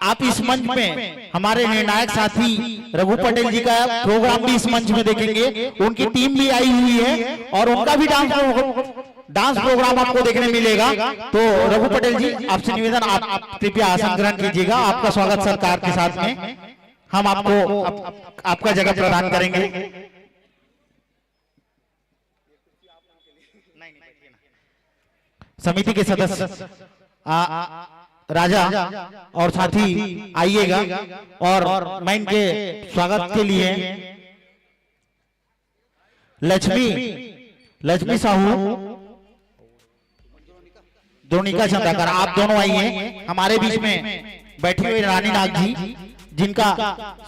आप इस मंच में हमारे निर्णायक साथी रघु पटेल जी का प्रोग्राम भी इस मंच में देखेंगे। उनकी टीम भी आई हुई है और उनका भी डांस प्रोग्राम आपको देखने मिलेगा। तो रघु पटेल जी आपसे निवेदन, आप कृपया आसन ग्रहण कीजिएगा। आपका स्वागत सरकार के साथ में हम आपको आपका जगह प्रदान करेंगे। समिति के सदस्य राजा और साथी आइएगा और मैं इनके स्वागत के लिए लक्ष्मी साहू, द्रोणिका चंदाकर, आप दोनों आइए। हमारे बीच में बैठी हुई रानी नाग जी, जिनका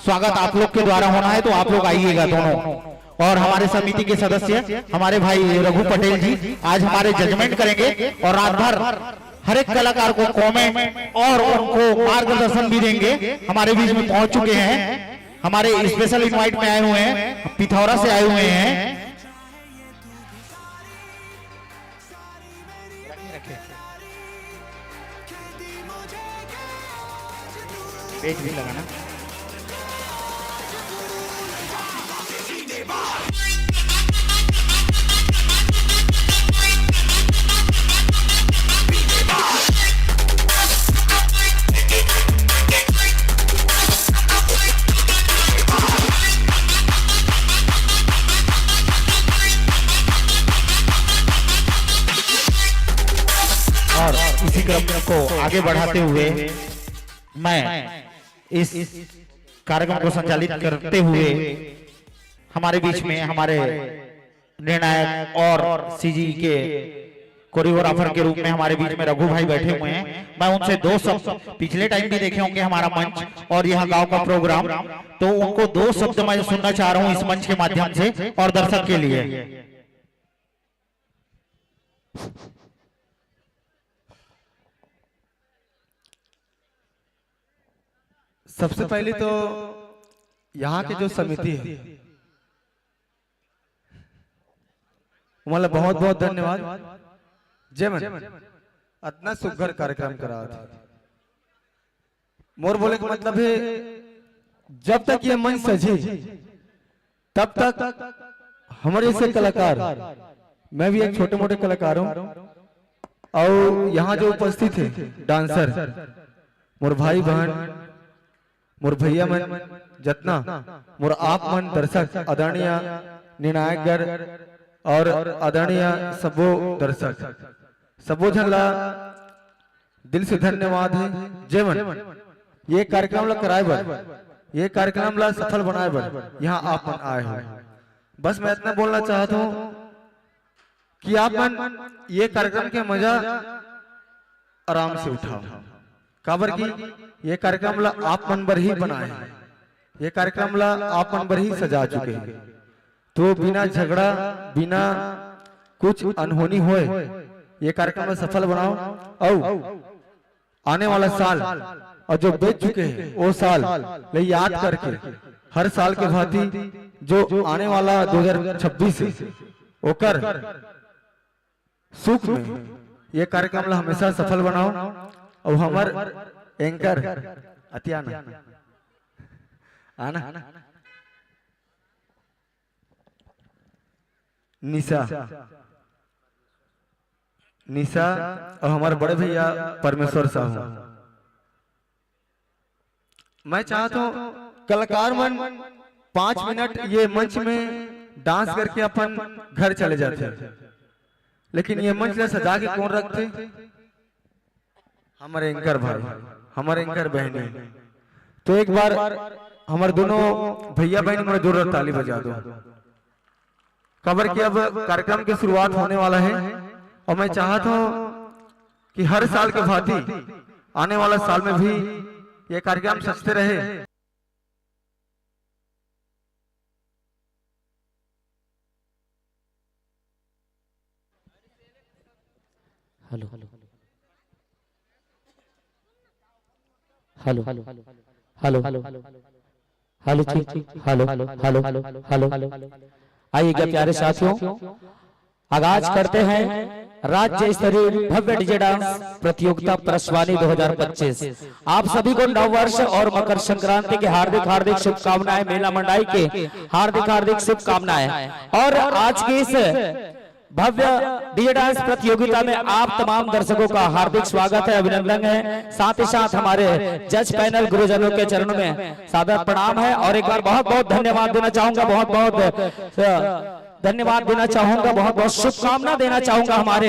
स्वागत आप लोग के द्वारा होना है, तो आप लोग आइएगा दोनों। और हमारे समिति के सदस्य हमारे भाई रघु पटेल जी आज हमारे जजमेंट करेंगे और रात भर हर एक कलाकार को कमेंट और उनको मार्गदर्शन भी देंगे। हमारे बीच में पहुंच चुके हैं, हमारे स्पेशल इनवाइट में आए हुए हैं, पिथौरा से आए हुए हैं। पेज भी लगाना। और इसी क्रम को आगे बढ़ाते हुए मैं इस कार्यक्रम को संचालित करते हुए हमारे बीच में हमारे निर्णायक और सीजी के कोरियोग्राफर के रूप में हमारे बीच में रघु भाई बैठे हुए हैं। मैं उनसे दो शब्द, पिछले टाइम भी देखे होंगे हमारा मंच और यह गांव का प्रोग्राम, तो उनको दो शब्द मैं सुनना चाह रहा हूं इस मंच के माध्यम से और दर्शक के लिए। सबसे पहले तो यहाँ के जो समिति है, मतलब बहुत बहुत धन्यवाद। जय मन, इतना सुघर कार्यक्रम करा था। मोर बोले का मतलब है, जब तक ये मंच सजे तब तक हमारे से कलाकार, मैं भी एक छोटे मोटे कलाकार हूँ, और यहाँ जो उपस्थित है डांसर, मोर भाई बहन, मोर भैया मन, जतना मोर आप मन दर्शक, आदरणीय निर्णायकगण और आदरणीय सबो दर्शक, सबो झगड़ा दिल से धन्यवाद है। जय मन, ये कार्यक्रम ला कराए बर, ये कार्यक्रम ला सफल बनाए बर यहाँ आप मन आए हो। बस मैं इतना बोलना चाहता हूँ कि आप मन ये कार्यक्रम के मजा आराम से उठाओ, काबर की ये कार्यक्रम ला आप मन बर ही बनाए हैं, ये कार्यक्रम ला आप मन बर ही सजा चुके हैं। तो बिना झगड़ा, बिना कुछ अनहोनी होए ये कार्यक्रम सफल बनाओ, और आने वाला साल और जो बीत चुके हैं वो साल ले याद करके हर साल के भांति जो आने वाला 2026 है ओकर सुख में ये कार्यक्रम ला हमेशा सफल बनाओ। और हमार एंकर अतियाना आना निशा और हमारे बड़े भैया परमेश्वर साहू, मैं चाहता हूँ कलाकार मन 5 मिनट ये मंच में डांस करके अपन घर चले जाते हैं, लेकिन ये मंच सजा के कौन रखते? हमारे एंकर भाई, हमारे एंकर बहने। तो एक बार हमारे दोनों भैया बहन मेरे जोरदार ताली बजा दो, खबर कि अब कार्यक्रम की शुरुआत होने वाला है। और मैं चाहता हूँ कि हर साल के भांति आने वाला साल में भी ये कार्यक्रम सजते रहे। Hello hello hello hello hello hello hello hello hello hello hello आइएगा प्यारे साथियों, आगाज करते हैं राज्य स्तरीय भव्य डीजे डांस प्रतियोगिता परसवानी 2025। आप सभी को नव वर्ष और मकर संक्रांति के हार्दिक हार्दिक शुभकामनाएं, मेला मंडाई के हार्दिक हार्दिक शुभकामनाएं। और आज की इस भव्य डीजे डांस प्रतियोगिता में आप तमाम दर्शकों का हार्दिक स्वागत है, अभिनंदन है। साथ ही साथ हमारे जज पैनल गुरुजनों के चरणों में सादर प्रणाम है। और एक बार बहुत बहुत धन्यवाद देना चाहूंगा, बहुत बहुत धन्यवाद देना चाहूंगा, बहुत बहुत शुभकामना देना चाहूंगा हमारे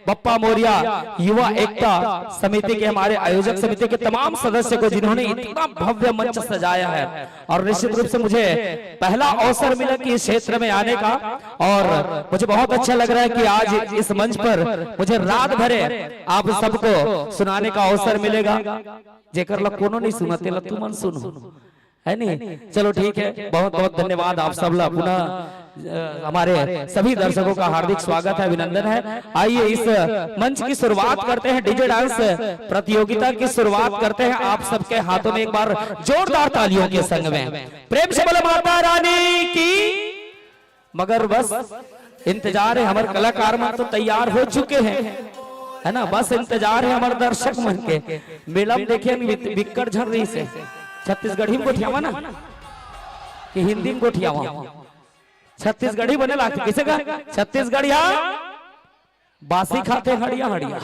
बप्पा मौर्या युवा एकता समिति के, हमारे आयोजक समिति के तमाम सदस्य को, जिन्होंने इतना भव्य मंच सजाया है। और निश्चित रूप से मुझे पहला अवसर मिला कि इस क्षेत्र में आने का, और मुझे बहुत अच्छा लग रहा है कि आज इस मंच पर मुझे रात भरे आप सबको सुनाने का अवसर मिलेगा। जेकर ला कोनो नहीं सुनाते ला तू मन सुनो, है नहीं? चलो ठीक है, बहुत बहुत धन्यवाद आप सब ला। पुनः हमारे सभी दर्शकों का हार्दिक स्वागत है, अभिनंदन है। आइए इस मंच की शुरुआत करते हैं, डीजे डांस प्रतियोगिता की शुरुआत करते हैं। आप सबके हाथों में एक बार जोरदार तालियों के संग में प्रेम से बोलो माता रानी की। मगर बस इंतजार है, हमारे कलाकार मन तो तैयार हो चुके हैं, है ना? बस इंतजार है हमारे दर्शक मन के। मेला में देखिए बिक्कड़ झड़ रही से छत्तीसगढ़ी में गोठियावा ना कि हिंदी में गोठियावा, छत्तीसगढ़ी बने लागते किसे का छत्तीसगढ़िया बासी खाते हड़िया हड़िया।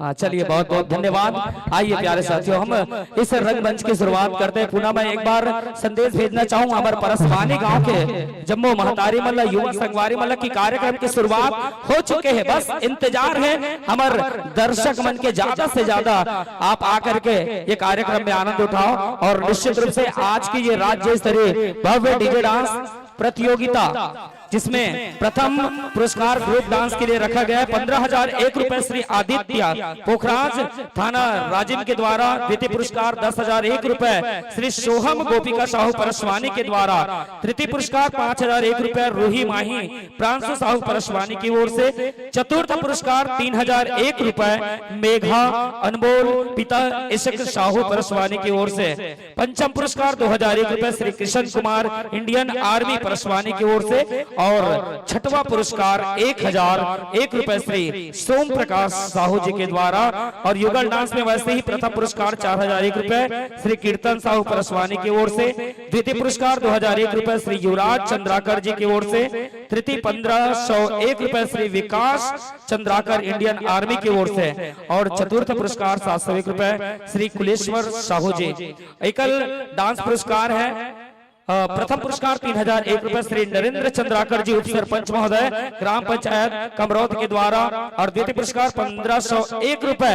हाँ चलिए, बहुत बहुत धन्यवाद। आइए प्यारे साथियों, हम इस रंगमंच की शुरुआत करते हैं। पुनः मैं एक बार संदेश भेजना चाहूँ हमारे परसवानी गांव के जम्मू महतारी मल्ला युवा संगवारी मल्ला की कार्यक्रम की शुरुआत हो चुके हैं। बस इंतजार है हमारे दर्शक मन के, ज्यादा से ज्यादा आप आकर के ये कार्यक्रम में आनंद उठाओ। और निश्चित रूप से आज की ये राज्य स्तरीय भव्य डीजे डांस प्रतियोगिता, जिसमें प्रथम पुरस्कार ग्रुप डांस के लिए रखा गया है 15,001 रुपए श्री आदित्य पोखराज थाना राजिम के द्वारा। द्वितीय पुरस्कार 10,001 रुपए श्री सोहम गोपिका साहू परसवानी के द्वारा। तृतीय पुरस्कार 5,001 रुपए रूही माही प्रांशु साहू परसवानी की ओर से। चतुर्थ पुरस्कार 3,001 रुपए मेघा अनमोल पिता इशक साहू परसवानी की ओर से। पंचम पुरस्कार 2,001 रुपए श्री कृष्ण कुमार इंडियन आर्मी परसवानी की ओर से। और छठवां पुरस्कार 1,001 रुपए श्री सोम प्रकाश साहू जी के द्वारा। और युगल डांस में वैसे ही प्रथम पुरस्कार 4,001 रुपए श्री कीर्तन साहू परसवानी की ओर से। द्वितीय पुरस्कार 2,001 रुपए श्री युवराज चंद्राकर जी की ओर से। तृतीय 1,501 रुपए श्री विकास चंद्राकर इंडियन आर्मी की ओर से। और चतुर्थ पुरस्कार 701 रुपए श्री कुलेश्वर साहू जी। एकल डांस पुरस्कार है। प्रथम पुरस्कार 3,001 रुपए श्री नरेंद्र चंद्राकर जी उप सरपंच महोदय ग्राम पंचायत कमरौद के द्वारा। और द्वितीय पुरस्कार 1,501 रुपए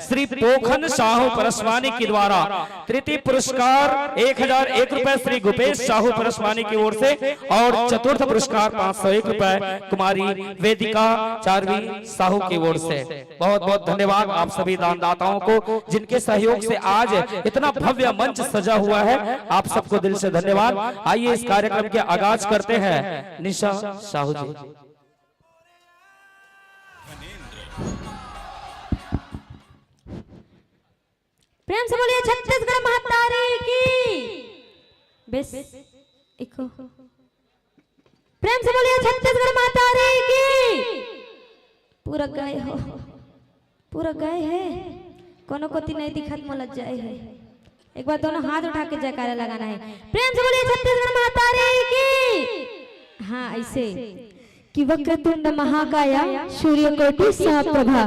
श्री पोखन साहू परसवानी के द्वारा। तृतीय पुरस्कार 1,001 रुपए श्री गुपेश साहू परसवानी की ओर से। और चतुर्थ पुरस्कार 501 रुपए कुमारी वेदिका चारवी साहू की ओर से। बहुत बहुत धन्यवाद आप सभी दानदाताओं को, जिनके सहयोग से आज इतना भव्य मंच सजा हुआ है। आप सबको दिल से धन्यवाद। आइए इस कार्यक्रम के आगाज करते हैं निशा साहू जी। प्रेम से बोलिए छत्तीसगढ़ महतारी की। बेस इको प्रेम से बोलिए छत्तीसगढ़ महतारी की। पूरा गाय हो, पूरा गाय है, कोनो कोती नहीं दिखत मोला जाए है। एक बार दोनों हाथ उठा के जयकारा लगाना है। प्रेम से बोलिए छत्तीसगढ़ महतारी की। हाँ ऐसे कि वक्रतुंड महाकाय सूर्यकोटि समप्रभा,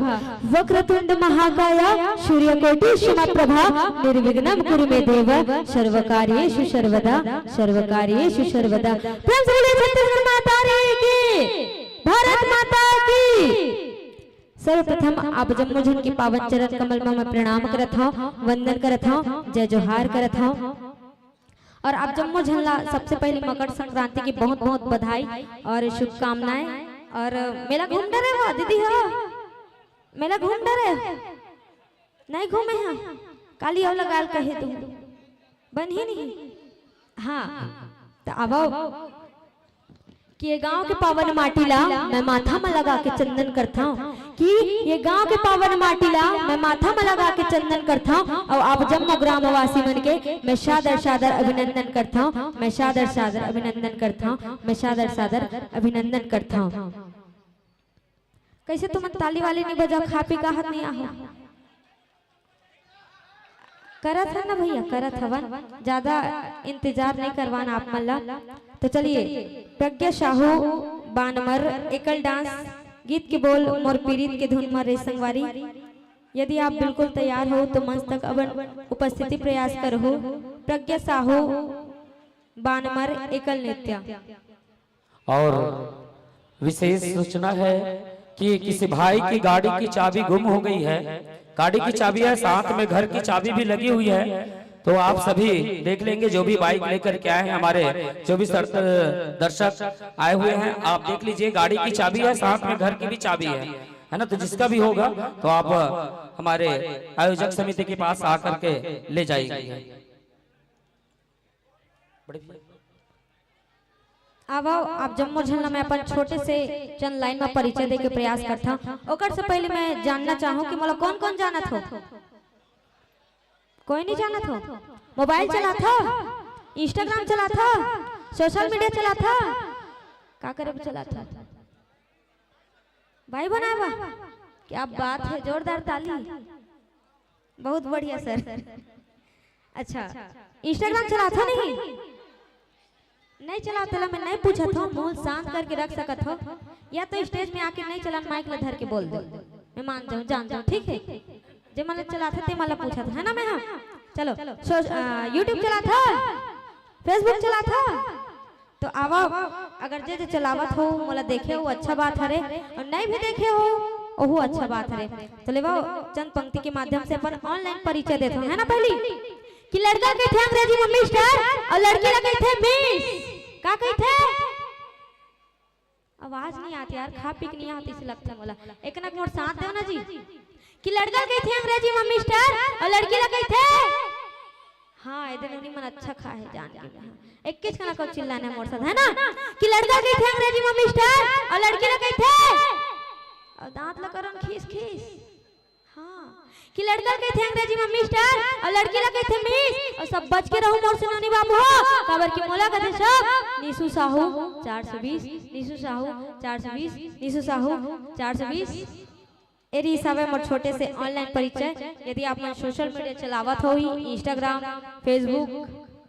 वक्रतुंड महाकाय सूर्यकोटि समप्रभा, निर्विघ्नं कुरु मे देव सर्वकार्येषु सर्वदा, सर्वकार्येषु सर्वदा। प्रेम से बोलिए छत्तीसगढ़ महतारी की, भारत माता की। सर्वप्रथम आप जम्मूझन की पावन चरण कमल में मैं प्रणाम करत हूँ, वंदन करत हूँ, जय जोहार करत हूँ। और आप जम्मूझन ला सबसे पहले मकर संक्रांति की बहुत बहुत बधाई और शुभकामनाएं। और मेला घूम डरे हो दीदी हो, मेला घूम डरे नहीं घूमे हैं काली हो लगाल कहे तुम बन ही नहीं। हाँ तो अब कि ये गांव के पावन माटीला मैं माथा में लगा के चंदन करता हूँ, कि ये गांव के पावन माटीला मैं माथा में लगा के चंदन करता हूँ। और आप जम्मू ग्रामवासी मन के मैं सादर सादर अभिनंदन करता हूँ, मैं सादर सादर अभिनंदन करता हूँ, मैं सादर सादर अभिनंदन करता हूँ। कैसे तुम ताली वाली नहीं बजाओ, खा पी का हाथ नहीं आहो करत है ना भैया, करत हवन, ज्यादा इंतजार नहीं करवाना आप मल्ला। तो चलिए प्रज्ञा साहू बानमर एकल डांस गीत के बोल मोर पीरीत के धुन में रे संगवारी। यदि आप बिल्कुल तैयार हो तो मंच तक अब उपस्थिति प्रयास करो। प्रज्ञा साहू बानमर एकल नृत्य। और विशेष सूचना है कि किसी भाई की गाड़ी की चाबी गुम हो गई है। गाड़ी की चाबी है, साथ में घर की चाबी भी लगी हुई है। तो आप सभी देख लेंगे, जो भी बाइक लेकर के आए हैं, हमारे जो भी दर्शक आए हुए हैं, आप देख लीजिए गाड़ी की चाबी है, साथ में घर की भी चाबी है ना। तो जिसका भी होगा तो आप हमारे आयोजक समिति के पास आकर के ले जाइए। अब आओ आप जम्मू झलना में अपन छोटे से चंद लाइन में परिचय दे के प्रयास करता हूँ। ओकर से पहले मैं जानना चाहूँ कि मतलब कौन कौन जाना था? कोई नहीं जाना था? मोबाइल चला था, इंस्टाग्राम चला था, सोशल मीडिया चला था, क्या करे चला था? भाई बनावा, क्या बात है, जोरदार ताली, बहुत बढ़िया सर। अच्छा, इंस्टाग्राम चला था? नहीं चला था, मैं नहीं पूछा था, मुंह शांत करके रख सकत हो, या तो स्टेज में आके नहीं चला, माइक में धर के बोल दो, मैं मान जाऊं, जान जाऊं, ठीक है? जे मतलब चला था ते मतलब पूछा था, है ना? मैं हाँ चलो, यूट्यूब चला था, फेसबुक चला था, तो आवा अगर जे चलावत हो मतलब देखे हो अच्छा बात है, और नहीं भी देखे हो ओहो अच्छा बात है। तो ले चंद पंक्ति के माध्यम से अपन ऑनलाइन परिचय देते हैं, है ना? पहली कि लड़का के थे अंग्रेजी में मिस्टर और लड़की लगे थे मिस, का कही थे? आवाज नहीं आती यार, खा पी नहीं आती से लगता बोला, एक ना मोर साथ दो ना जी। कि लड़का के थे अंग्रेजी में मिस्टर और लड़की लगे थे, हाँ इधर नहीं मन अच्छा खा है जान के, एक किस का ना चिल्लाना मोर साथ, है ना? कि लड़का के थे अंग्रेजी में मिस्टर और लड़की लगे थे, और दांत लकरन खीस खीस, हाँ कि लड़का के थे अंग्रेजी में मिस्टर और लड़की लगे थे मिस, और सब बच के रहूं मोर से नोनी बाबू हो, खबर की मोला कहते सब नीसू साहू 420, नीसू साहू 420, नीसू साहू 420। एरी हिसाब है मोर छोटे से ऑनलाइन परिचय। यदि आप मन सोशल मीडिया चलावत हो ही, इंस्टाग्राम, फेसबुक,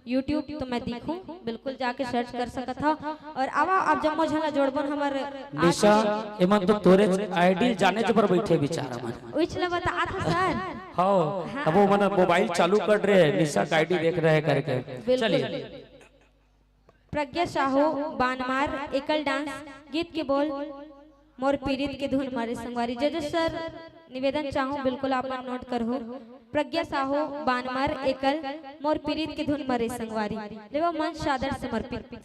यूट्यूब, तो मैं दिखूं बिल्कुल जाके सर्च कर सकत हो। और आवा आप जम्मू झला जोड़बन हमर निशा एमन तो तोरे आईडी जाने जबर बैठे बेचारा मन उछला बता था सर। हां अब वो मन मोबाइल चालू कर रहे हैं, निशा का आईडी देख रहे हैं करके। चलिए प्रज्ञा साहू बानमार एकल डांस गीत के बोल मोर पीड़ित के धुन मारे संगवारी। जज सर निवेदन चाहूं बिल्कुल आप नोट करो। प्रज्ञा साहू बानमार एकल मोर पीड़ित के धुन मारे संगवारी, लेवा मंच सादर समर्पित।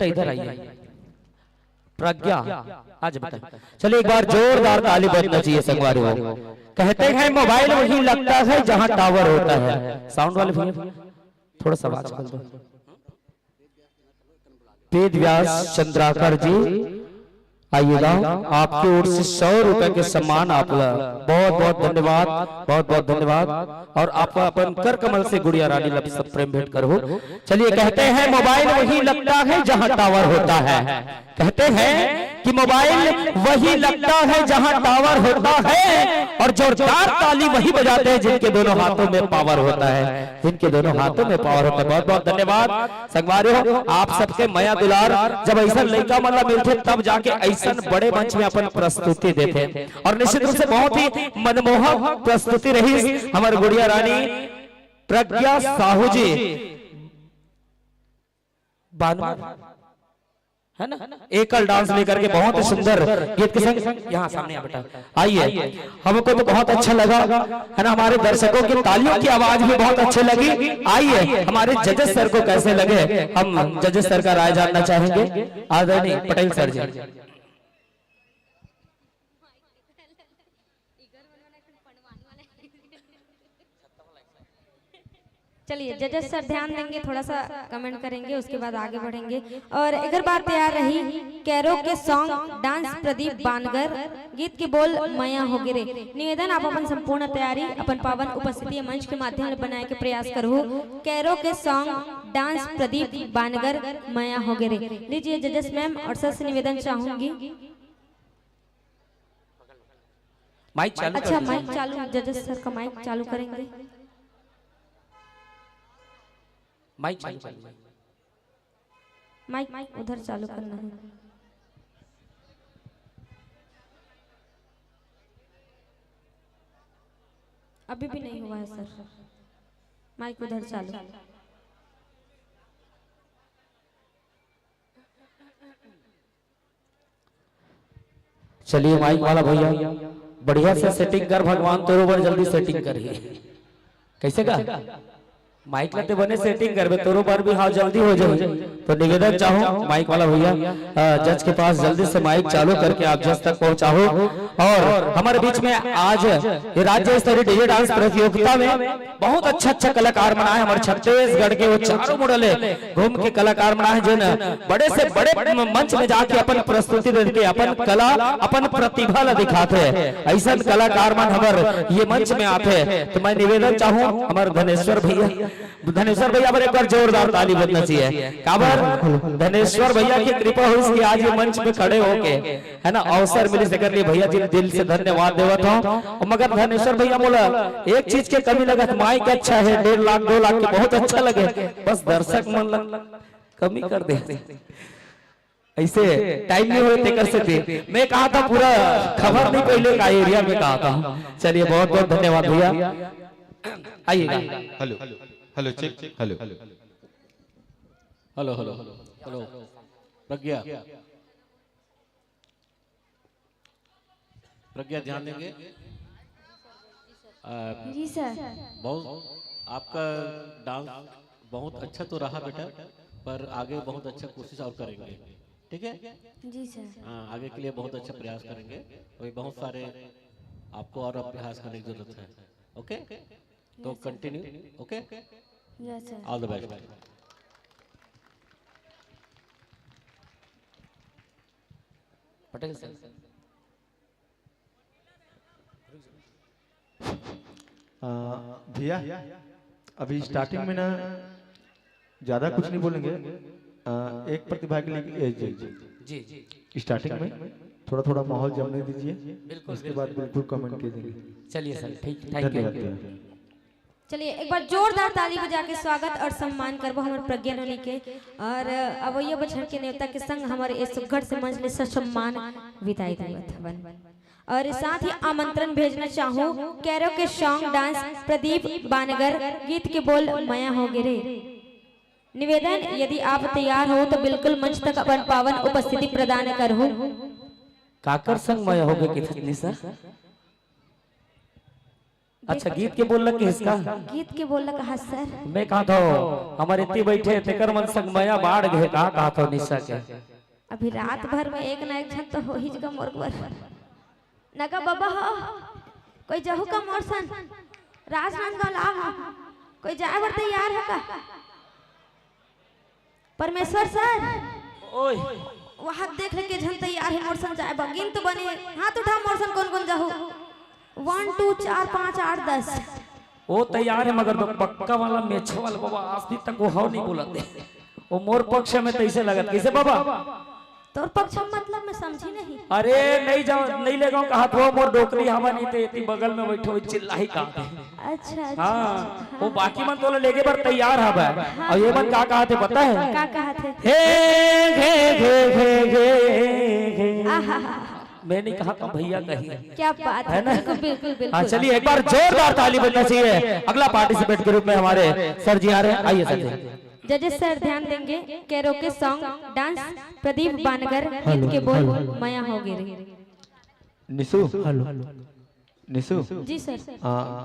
बेटा इधर आइए। प्रज्ञा आज बता। चलिए एक बार जोरदार ताली बजना चाहिए संगवारी हो। कहते हैं मोबाइल वही लगता है जहां टावर होता है। साउंड वाले भैया थोड़ा सा आवाज खोल दो। वेद व्यास चंद्राकर जी आइएगा, आपकी ओर से 100 रुपए के सम्मान आप बहुत बहुत धन्यवाद, बहुत बहुत धन्यवाद। और आप अपन कर कमल से गुड़िया रानी लब सब प्रेम भेंट करो। चलिए कहते हैं मोबाइल वही लगता है जहां टावर होता है। कहते हैं कि मोबाइल वही लगता है जहां टावर होता है, और जोरदार ताली वही बजाते हैं जिनके दोनों हाथों में पावर होता है, जिनके दोनों हाथों में पावर होता है। बहुत बहुत धन्यवाद संगवारियों, आप सबके माया दुलार। जब ऐसा लड़का मतलब मिलते तब जाके ऐसा बड़े मंच में अपन प्रस्तुति देते, और निश्चित रूप से बहुत ही मनमोहक प्रस्तुति रही हमारे गुड़िया रानी प्रज्ञा साहू जी है ना, एकल डांस लेकर के बहुत सुंदर गीत के संग यहाँ सामने आ बेटा आइए। हमको तो बहुत अच्छा लगा है ना, हमारे दर्शकों की तालियों की आवाज भी बहुत अच्छी लगी। आइए हमारे जजेस सर को कैसे लगे, हम जजेस सर का राय जानना चाहेंगे। आदरणीय पटेल सर जी। चलिए जजेस सर ध्यान देंगे, थोड़ा सा कमेंट करेंगे, उसके बाद आगे बढ़ेंगे। और एक बार तैयार रही कैरो के सॉन्ग डांस प्रदीप बानगर, गीत के बोल माया हो गिरे। निवेदन आप अपन संपूर्ण तैयारी अपन पावन उपस्थिति मंच के माध्यम से बनाए के प्रयास करो। कैरो के सॉन्ग डांस प्रदीप बानगर माया हो गिरे। लीजिए जजेस मैम और सर से निवेदन चाहूंगी। माइक चालू। अच्छा माइक चालू, जजेस सर का माइक चालू करेंगे। माइक चालू कर। माइक उधर चालू करना है। अभी भी नहीं हुआ है सर, माइक उधर चालू। चलिए माइक वाला भैया बढ़िया से सेटिंग कर, भगवान तोरो बर जल्दी सेटिंग करिए। कैसे का माइक लते बने सेटिंग करबे तोरो बार भी हाँ जल्दी हो जाए। तो निवेदन चाहूँ माइक वाला भैया जज के पास जल्दी से माइक चालू करके आप जज तक पहुंचाओ। और हमारे बीच में आज ये राज्य स्तरीय डीजे डांस प्रतियोगिता में बहुत अच्छा कलाकार बना है हमारे छत्तीसगढ़ के। वो चारों मुड़ले घूम के कलाकार बना है, जिन बड़े से बड़े मंच में जाके अपन प्रस्तुति देते, अपन कला अपन प्रतिभा ला दिखाते हैं। ऐसा कलाकार मन हमारे ये मंच में आते। तो मैं निवेदन चाहूँ हमारे धनेश्वर भैया, धनेश्वर भैया पर एक बार जोरदार ताली बजना चाहिए। काबर धनेश्वर भैया की कृपा हुई इसकी आज ये मंच पे खड़े होके है ना अवसर मिली से कर लिए। भैया जी दिल से धन्यवाद देवत हूँ। मगर धनेश्वर भैया बोला एक चीज के कमी लगा, माइक अच्छा है 1.5 लाख 2 लाख के बहुत अच्छा लगे, बस दर्शक मन कमी कर दे। ऐसे टाइम नहीं होते कर सकते। मैं कहा था पूरा खबर नहीं पहले का एरिया में कहा था। चलिए बहुत बहुत धन्यवाद भैया। आइएगा। Hello hello check hello hello hello hello Pragya Pragya ध्यान देंगे। जी सर। बहुत आपका डांस बहुत अच्छा तो रहा बेटा, पर आगे बहुत अच्छा कोशिश और करेंगे, ठीक है? जी सर। हाँ आगे के लिए बहुत अच्छा प्रयास करेंगे। अभी बहुत सारे आपको और अभ्यास करने की जरूरत है। ओके तो continue. Okay yes sir. All the best. Patel sir. भैया अभी स्टार्टिंग में ना ज्यादा कुछ नहीं बोलेंगे। एक प्रतिभा के लिए जी जी स्टार्टिंग में थोड़ा थोड़ा माहौल जमने दीजिए, उसके बाद बिल्कुल कमेंट कीजिए। चलिए सर ठीक, थैंक यू। चलिए एक बार जोरदार ताली बजा के स्वागत और सम्मान करबो हमारे प्रज्ञा रानी के। और अब ये बछड़ के नेता के संग हमारे इस सुघड़ से मंच ले सम्मान विदाई देवत हवन। और साथ ही आमंत्रण भेजना चाहूँ कैरो के सॉन्ग डांस प्रदीप बानगर, गीत के बोल माया हो गिरे। निवेदन यदि आप तैयार हो तो बिल्कुल मंच तक अपन पावन उपस्थिति प्रदान करो। काकर संग माया हो गए कितनी सर? अच्छा गीत के बोल लग इसका गीत के बोल कहा सर। मैं कहा था हमारे इतनी बैठे तेकर मन संग मया बाढ़ गए कहा था निशा के अभी रात भर में एक ना एक छत तो हो ही जगह मोर नगा बाबा हो कोई जहू का मोरसन राजनांदगांव ला हो कोई जाए बर तैयार है का परमेश्वर सर ओए वहां देख ले के झन तैयार है मोरसन जाए बगिन तो बने हाथ उठा मोरसन कौन कौन जाहू 1 2 4 5 8 10 वो तैयार है मगर तो पक्का वाला मेछे वाला बाबा आज भी तक वो हव नहीं बोलते वो मोर पक्ष में तैसे लगत कैसे बाबा तोर पक्ष मतलब मैं समझी नहीं। अरे नहीं जाओ नहीं ले जाओ कहा तो मोर डोकरी हवा नहीं थे इतनी बगल में बैठो चिल्लाई का अच्छा अच्छा हाँ वो बाकी मन तो लेके पर तैयार हवा और ये मन का कहा थे पता है का कहा थे हे घे घे आहा मैं नहीं कहा था भैया कही क्या बात है ना? बिल्कुल बिल्कुल बिल्कुल। हाँ चलिए एक बार जोरदार ताली बजना चाहिए। अगला पार्टिसिपेट के रूप में हमारे सर जी आ रहे हैं आइए सर जी। जजेस सर ध्यान देंगे कैरोके सॉन्ग डांस प्रदीप बानगर गीत के बोल माया हो गिरी। निशु निशु जी सर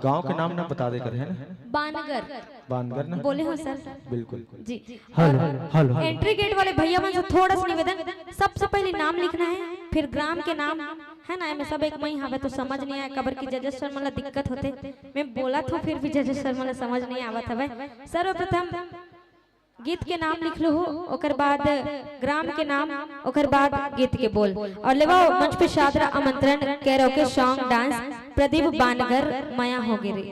गांव के नाम ना बता दे कर है ना बानगर बानगर ना बोले हो सर बिल्कुल जी। और एंट्री गेट वाले भैया मन से थोड़ा सा निवेदन सबसे पहले नाम लिखना है फिर ग्राम के नाम है ना में सब एक मई हवे तो समझ नहीं आया कबर की जजेस सर मला दिक्कत होते मैं बोला था फिर भी जजेस सर मला समझ नहीं आवत हवे। सर्वप्रथम गीत के नाम लिख लो ओकर बाद ग्राम के नाम ओकर बाद गीत के बोल और लेवा मंच पे शादरा आमंत्रण कैरोके सॉन्ग डांस प्रदीप बानगर माया हो गिरी।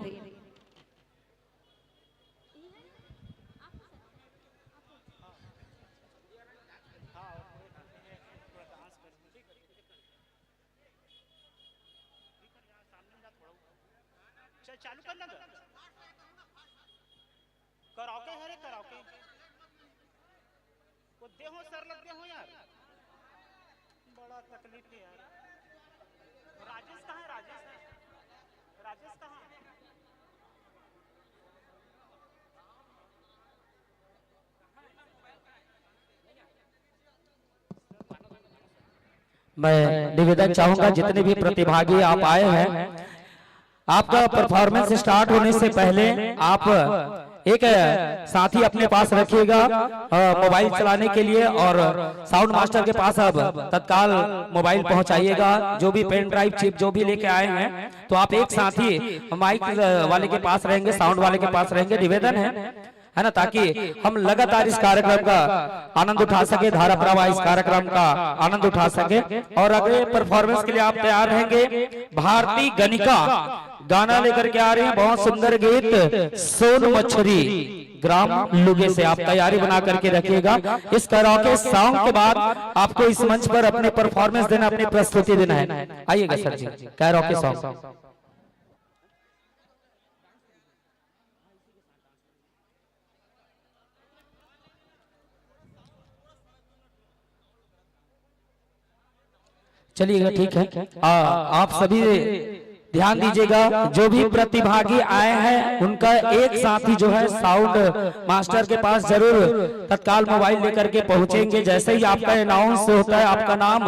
चालू करना कराओके है रे कराओके को दे हो सर लग दे हो यार बड़ा तकलीफ है यार। राजेश कहाँ है राजेश कहाँ है? मैं निवेदन चाहूंगा जितने भी प्रतिभागी आप आए हैं आपका परफॉर्मेंस स्टार्ट होने से पहले आप एक साथी अपने पास रखिएगा मोबाइल चलाने के लिए और साउंड मास्टर के पास अब तत्काल मोबाइल पहुंचाइएगा। जो भी पेन ड्राइव चिप जो भी लेके आए हैं तो आप एक साथी माइक वाले के पास रहेंगे साउंड वाले के पास रहेंगे। निवेदन है ना ताकि हम लगातार इस कार्यक्रम का आनंद उठा सके धारा प्रवाह इस कार्यक्रम का आनंद उठा सके। और अगले परफॉर्मेंस के लिए आप तैयार रहेंगे। भारती गणिका गाना लेकर के आ रहे हैं बहुत सुंदर गीत सोन मछली ग्राम लुगे से आप तैयारी बना करके रखिएगा। इस कराओके सॉन्ग के बाद आपको इस मंच पर अपने परफॉर्मेंस देना अपनी प्रस्तुति देना है। आइएगा सर जी कराओके सॉन्ग। चलिएगा ठीक है आप सभी ध्यान दीजिएगा। जो भी प्रतिभागी आए हैं उनका एक साथी जो है साउंड मास्टर के पास जरूर तत्काल मोबाइल लेकर के पहुंचेंगे। जैसे ही आपका अनाउंस होता है आपका नाम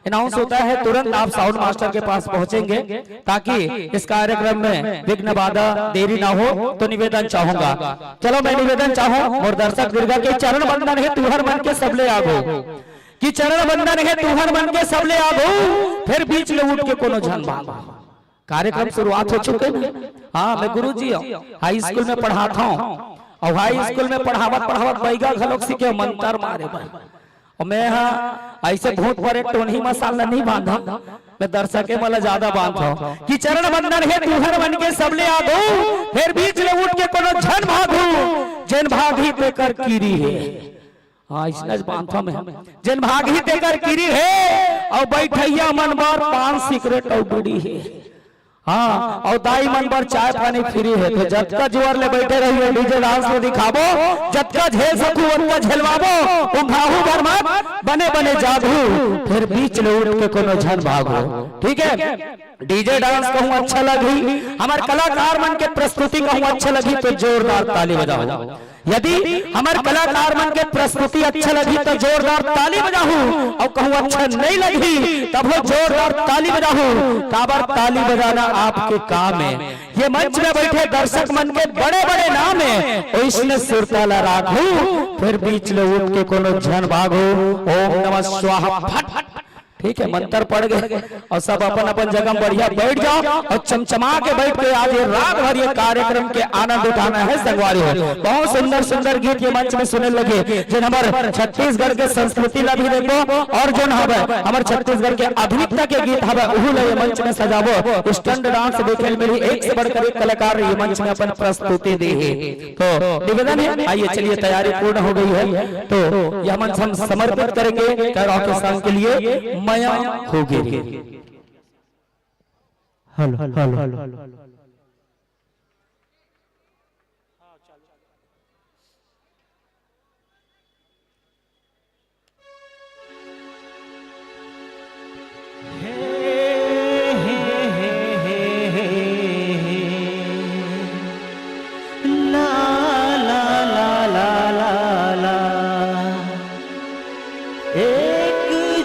अनाउंस होता है तुरंत आप साउंड मास्टर के पास पहुंचेंगे ताकि इस कार्यक्रम में विघ्न बाधा देरी ना हो। तो निवेदन चाहूंगा चलो मैं निवेदन चाहूँ और दर्शक दीर्घा के चरण बंदन है तुहर मन के सबले आगो कि चरण बंदन है तुहर मन के सबले आगो फिर बीच में उठ के कोनो झन भागो। कार्यक्रम शुरुआत हो चुके हैं। हाँ मैं गुरुजी हाई स्कूल में पढ़ाता हूँ और हाई स्कूल में पढ़ावत बैगा घलोक सीखे मंत्र मारे और मैं हाँ ऐसे भूत पर एक टोनी मसाला नहीं बांधा मैं दर्शके वाला ज्यादा बांधता हूँ कि चरण बंदन है तुहर मन के सबले आगो फिर बीच में उठ के कोनो झन भागो जन भागी पे कर कीरी है। हाँ इसने बांधता मैं जन भागी ते कर कीरी है और बैठैया मन बार 5 सिगरेट और बीड़ी है। हाँ और दाई मन पर चाय पानी फ्री है। तो जब का जोर ले बैठे रहिए डीजे डांस में दिखाबो जब का झेल सकू उनका झेलवाबो उंघाहू भर मत बने बने जादू फिर बीच ले उठ के कोनो झन भागो। ठीक है डीजे डांस कहूँ अच्छा लगी हमारे कलाकार मन के प्रस्तुति कहूँ अच्छा लगी तो जोरदार ताली बजाओ। यदि हमारे कलाकार मन के प्रस्तुति अच्छा लगी तो जोरदार ताली बजाहू, और कहूँ अच्छा नहीं लगी तब वो जोरदार ताली बजाहू। काबर ताली बजाना आपके काम है। ये मंच में बैठे दर्शक मन के बड़े बड़े नाम है, इसने सुरताला राखू फिर बीच में उठ के कोनो झन भागो। ओम नमः स्वाहा फट। ठीक है, मंत्र पड़ गए और सब अपन अपन जगह बढ़िया बैठ जाओ और चमचमा के बैठ के आज ये रात भर ये कार्यक्रम के आनंद उठाना है संगवारी हो। बहुत सुंदर सुंदर गीत ये मंच में सुनने लगे जिन हमारे छत्तीसगढ़ के संस्कृति ला भी देखो, और जो हमारे छत्तीसगढ़ के आधुनिकता के गीत हवे उहू ला ये मंच में सजावो। स्टंट डांस देखे मिली एक से बढ़कर एक कलाकार ये मंच में अपन प्रस्तुति दे। तो निवेदन है, आइए चलिए तैयारी पूर्ण हो गई है तो यह मंच हम समर्पित करेंगे कैरोके संघ के लिए माया होगी। हेलो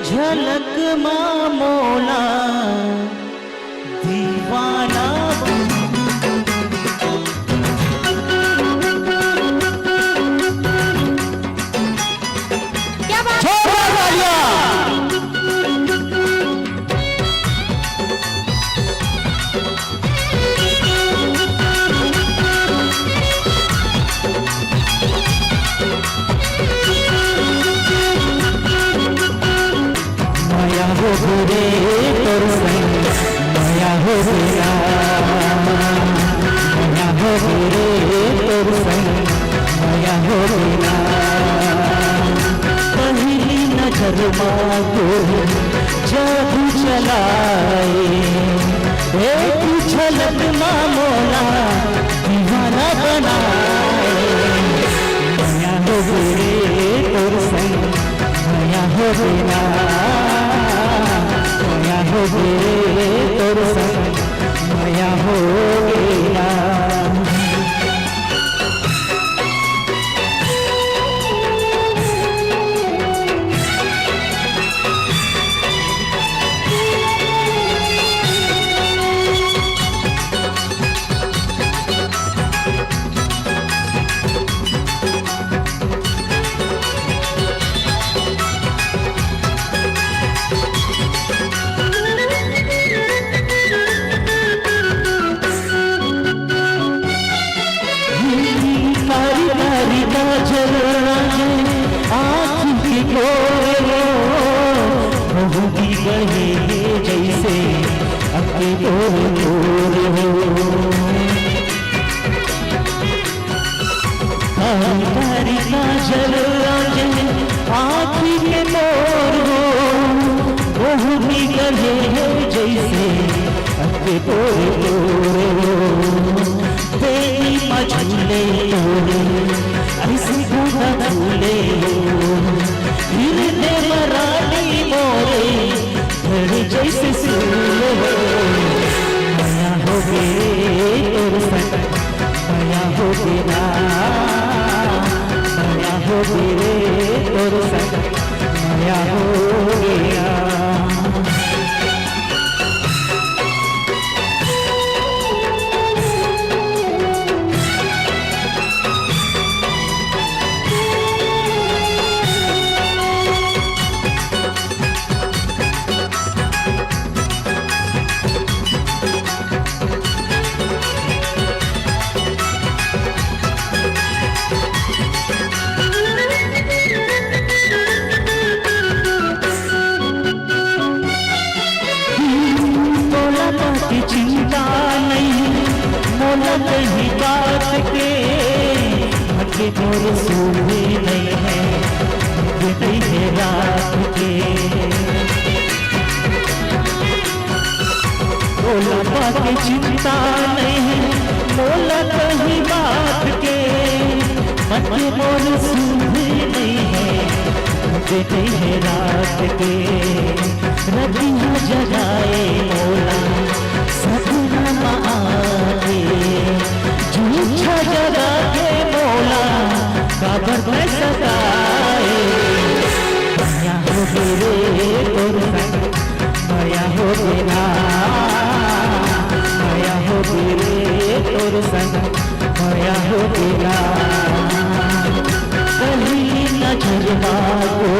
झलक मामोला दीवाना क्या बात माया हो रे तोर संग माया हो तेरा, माया हो रे तोर संग माया हो तेरा। पहली नजर मांगो जादू चलाए, एक झलक मामोला दीवाना बनाए। माया हो रे तोर संग माया हो तेरा, माया हो रे तोर संग माया हो गया। जैसे अपने तारी का जल आँखी के मोर हो, बहु भी गले जैसे अपने तेरी मझूले तोड़े ऐसी गुना झूले हिरने मरानी मोरे धड़े जैसे सूले। माया हो गए तोर संग माया हो तेरा, माया हो गए तोर संग माया हो गया। चिंता नहीं मोला कहीं बात के, भटके मोर सूहे नहीं है भटके नहीं है रात के। मोला बात चिंता नहीं मोला कहीं बात के, भटके मोर सूहे नहीं है भटके नहीं है रात के। रबिया जगाए मोला सपना आए, झूठा जगा के मोला रे तोर संग माया हो गेला माया हो रे तोर संग माया हो गेला कहीं नजरवा को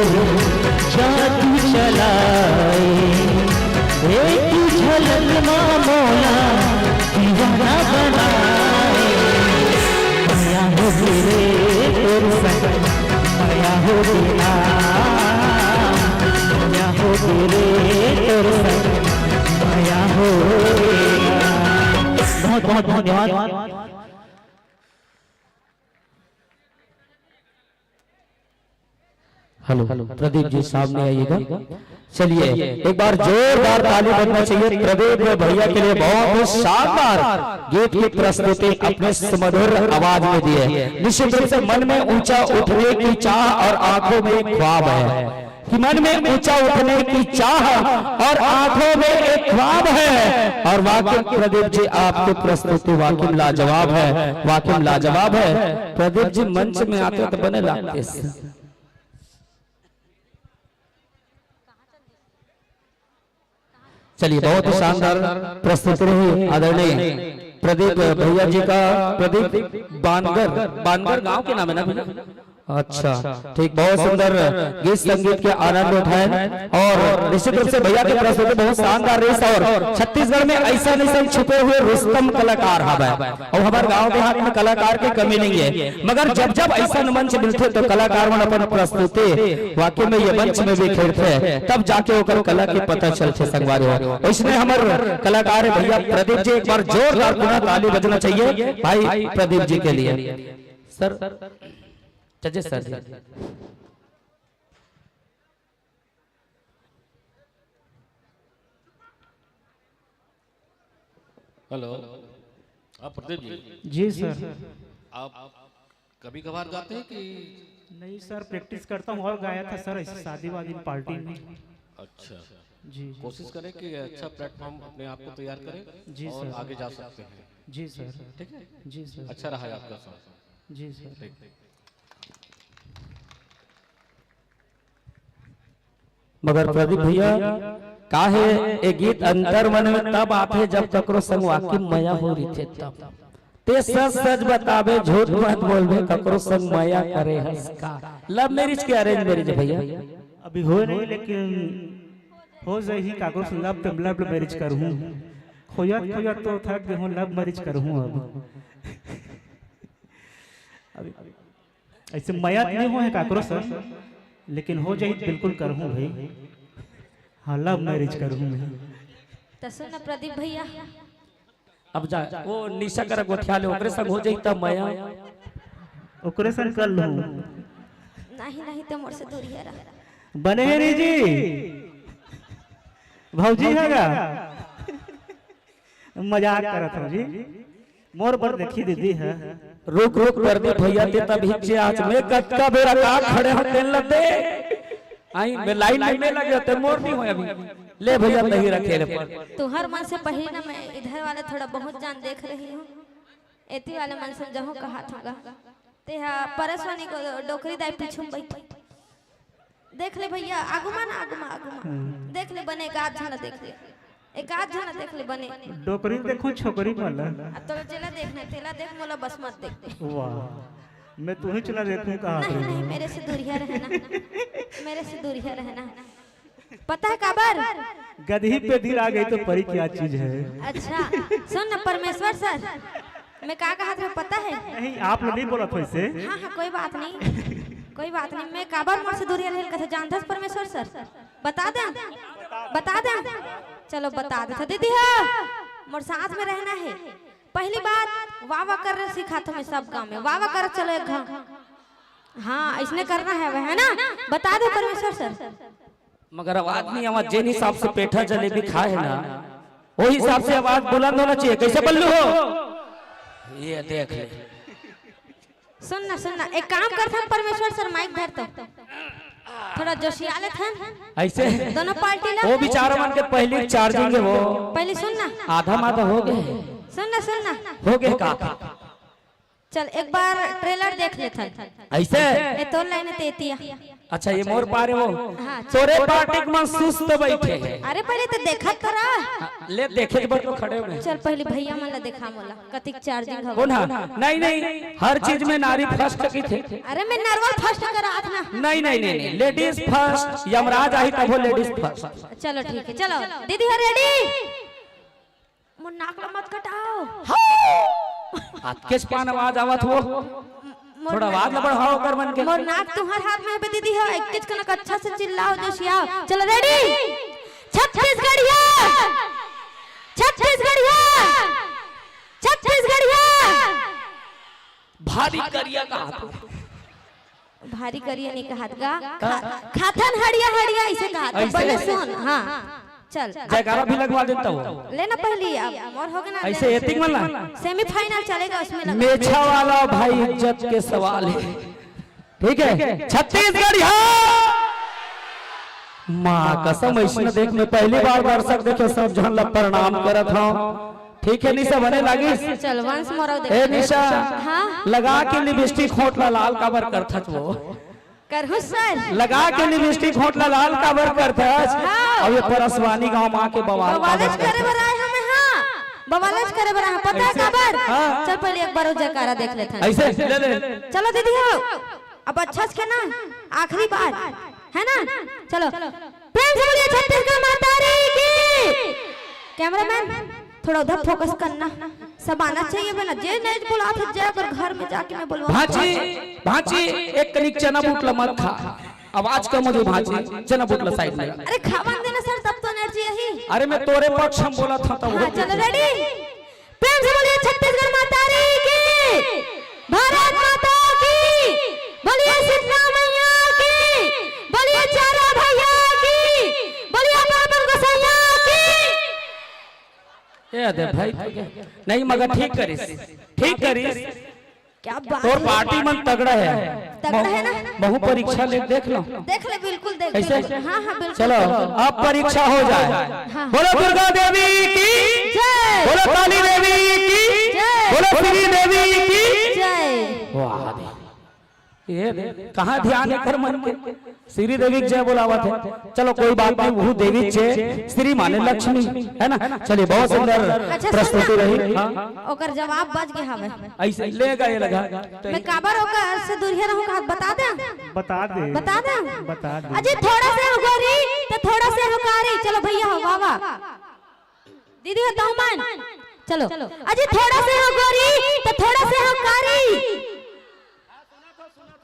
जादू चलाए एक झलक में मोला दीवाना बनाए माया हो रे तोर संग माया हो गेला माया हो रे तोर संग माया हो गेला। बहुत बहुत धन्यवाद। हेलो प्रदीप जी सामने आइएगा। चलिए एक बार जोरदार ताली बजना चाहिए प्रदीप भैया के लिए। बहुत ही शानदार गीत की प्रस्तुति अपने सुमधुर आवाज में दी है। निश्चित रूप से मन में ऊंचा उठने की चाह और आंखों में एक ख्वाब है कि मन में ऊंचा उठने की चाह और आंखों में एक ख्वाब है। और वाकई प्रदीप जी आपकी प्रस्तुति वाकई लाजवाब है, वाकई लाजवाब है। प्रदीप जी मंच में आते तो बने लगते। चलिए बहुत ही शानदार प्रस्तुति रही आदरणीय प्रदीप भैया जी का। प्रदीप बानगर गांव के नाम है ना भैया? अच्छा ठीक, बहुत सुंदर गीत संगीत के आनंद उठाए और निश्चित रूप से भैया की प्रस्तुति बहुत शानदार रही। और छत्तीसगढ़ में ऐसा नहीं छुपे हुए रुस्तम कलाकार हवा और हमारे गांव देहात में कलाकार की कमी नहीं है, मगर जब जब ऐसा मंच मिलते तो कलाकार मन अपन प्रस्तुति वाकई में ये मंच में भी खेलते हैं, तब जाके ओकर कला के पता चलते संगवारी हो। इसमें हमारे कलाकार भैया प्रदीप जी, एक बार जोरदार पुनः ताली बजना चाहिए भाई प्रदीप जी के लिए। सर जजेस सर जी। हेलो, आप प्रदीप जी? जी सर। आप कभी कभार गाते हैं कि नहीं सर, प्रैक्टिस करता हूँ और गाया था सर ऐसी शादी वादी पार्टी में। अच्छा जी कोशिश करें कि अच्छा प्लेटफॉर्म अपने आप को तैयार करें जी और सर। आगे जा सकते हैं। जी सर। ठीक है, जी सर। अच्छा रहा है आपका साथ। जी सर। ठीक। मगर प्रदीप भैया काहे ए गीत अंतर मन में तब आते जब ककरो संग वाकई माया हो रही थे तब ते सच सच बतावे, झूठ मत बोलबे, ककरो संग माया करे हंसका। लव मैरिज के अरेंज मैरिज भैया? अभी हो नहीं, लेकिन हो जाही काको से लव मैरिज करहूँ। खोयत तो था कि हूँ लव मैरिज करहूँ। अब ऐसे माया नहीं हो है काकरो सर, लेकिन हो जाए बिल्कुल करहूँ भाई। हाँ लव मैरिज करहूँ मैं। तो सुन प्रदीप भैया, अब जा वो निशा कर गोठिया ले ओकरे संग हो जाई तब माया ओकरे संग कर लूँ। नहीं तो मोर से दूरिया रह। बने हैं रे जी, भौजी हैगा मजाक करत हो जी। मोर पर देखी दीदी है। रुक प्रदीप भैया ते तभी जे आज में कटका बेरा का खड़े होते लते आई मैं लाइन में लगे ते मोर नहीं होय अभी। ले भैया नहीं रखे रे पर तुहर मन से पहले ना मैं इधर वाला थोड़ा बहुत जान देख रही हूँ। एती वाले मन से जहाँ कहा था ते परसवानी को डोकरी दाई पीछू बैठी देख ले भैया। आगुमा देख ले बने एक आध झाना देख ले, एक आध झाना देख ले बने। डोकरी देखो छोकरी वाला। अब तो चला देखना, तेला देख मोला बस मत देख। वाह, मैं तू ही चला देखूं कहाँ पे। नहीं मेरे से दूरिया रहना, मेरे से दूरिया रहना। पता है काबर गधी पे दिल आ गई तो परी क्या चीज है। अच्छा सुन ना परमेश्वर सर, मैं क्या कहा था पता है? नहीं आप लोग नहीं बोला वैसे। हाँ कोई बात नहीं, कोई बात नहीं। मैं काबर मोर से दूरिया रहल कथा जानता परमेश्वर सर? बता दे चलो बता दे दीदी। हाँ मोर साथ में रहना है। पहली बात वावा कर सिखा था मैं सब गाँव में। वावा कर चलो एक घंटा। हाँ इसने करना है ना? बता दो परमेश्वर सर। मगर आवाज नहीं, आवाज जिन हिसाब से पेठा जलेबी खाए है ना वो हिसाब से आवाज बुलंद होना चाहिए। कैसे बल्लू हो ये देख ले। सुनना एक काम करता परमेश्वर सर, माइक धर तो थोड़ा जोशियाले था ऐसे दोनों पार्टी ला। वो बेचारा मन के पहली चार्जिंग है वो पहले सुनना आधा माधा हो गए। सुनना हो गए का? चल एक बार ट्रेलर देख ले था। ऐसे ए तो लाइन तेतिया अच्छा ये मोर पारे वो हाँ, तोरे पार्टी में सुस्त बैठे है। अरे पहले तो देखा करा। ले देखे के बाद तो खड़े हुए चल पहले भैया मन ला देखा मोला कतिक चार्जिंग कौन हवा। है? नहीं नहीं हर चीज में नारी फर्स्ट की थे। अरे मैं नर्वल फर्स्ट करात ना। नहीं नहीं नहीं लेडीज फर्स्ट, यमराज आई तब वो लेडीज फर्स्ट। चलो ठीक है, चलो दीदी है रेडी। मुन नाक ला मत कटाओ। किस पान आवाज आवत हो, थोड़ा आवाज ला बढ़ाओ कर मन के। मोर नाक तुम्हार हाथ में है बे दीदी है, एक किच कनक अच्छा से चिल्लाओ जोशियाओ। चलो रेडी। छत्तीसगढ़िया छत्तीसगढ़िया छत्तीसगढ़िया। भारी करिया का हाथ, भारी करिया नहीं कहा गा, खाथन हड़िया हड़िया ऐसे कहा। पहले सुन। हाँ चल जयकारा भी लगवा देता हूँ। लेना पहले अब और हो गया ना। ऐसे एतिक वाला सेमीफाइनल चलेगा उसमें लगा। मेछा वाला भाई इज्जत के सवाल है, ठीक है। छत्तीसगढ़ माँ कसम ऐसा देख में पहली बार दर्शक देखे सब जन ला प्रणाम करत हूँ, ठीक है। निशा बने लगी। चल वंश मोरा देख। ए निशा हाँ लगा के लिपस्टिक होटला लाल कवर करथत वो, करहु सर। लगा के लिपस्टिक होटला लाल कवर करथत। अब ये परसवानी गांव मां के बवाल बवालच करे बराए हमें। हाँ बवालच करे बराए पता है खबर। चल पहले एक बार जयकारा देख लेते हैं। ऐसे ले ले। चलो दीदी हो अब अच्छा से ना आखिरी बार है ना। चलो प्रेम से बोलिए छत्तीसगढ़ माता की। कैमरामैन थोड़ा उधर फोकस करना, सब आना चाहिए बना। जे नहीं बुला था जाकर घर में जाके मैं बोलवा। भांची भांची एक कनिक चना बूटला मत खा, आवाज कम हो गई। भांची चना बूटला साइड में। अरे खावन देना सर तब तो एनर्जी यही। अरे मैं तोरे पक्ष हम बोला था तब। हाँ चलो रेडी। प्रेम से बोलिए छत्तीसगढ़ माता की, भारत माता की, बोलिए शीतला मैया की, बोलिए चारा भैया की, बोलिए बाबा गोसैया की। ये दे भाई नहीं मगर ठीक करिस, ठीक करिस। क्या बात तोर है। पार्टी मन तगड़ा है, तगड़ा है ना। बहु परीक्षा ले देख लो। देख ले बिल्कुल देख ऐसे? ले। हाँ हाँ बिल्कुल। चलो अब परीक्षा हो जाए। हाँ। बोलो दुर्गा देवी की जय। बोलो काली देवी की जय। बोलो श्री देवी की जय। वाह दे। ये कहाँ ध्यान है कर मन के। श्री देवी जय बोलावत है। चलो कोई बात नहीं, वो देवी जय श्री माने लक्ष्मी है ना। चलिए बहुत सुंदर अच्छा, प्रस्तुति सुन रही। ना। हाँ ओकर जवाब बच गया हवे। ऐसे ले गए लगा। मैं काबर ओकर से दूरिया रहूं का बता दे। बता दे बता दे। बता दे। अजी थोड़ा से होकारी तो थोड़ा से होकारी। चलो भैया हो वाह वाह। दीदी हो दामन। चलो अजी थोड़ा से होकारी तो थोड़ा से होकारी।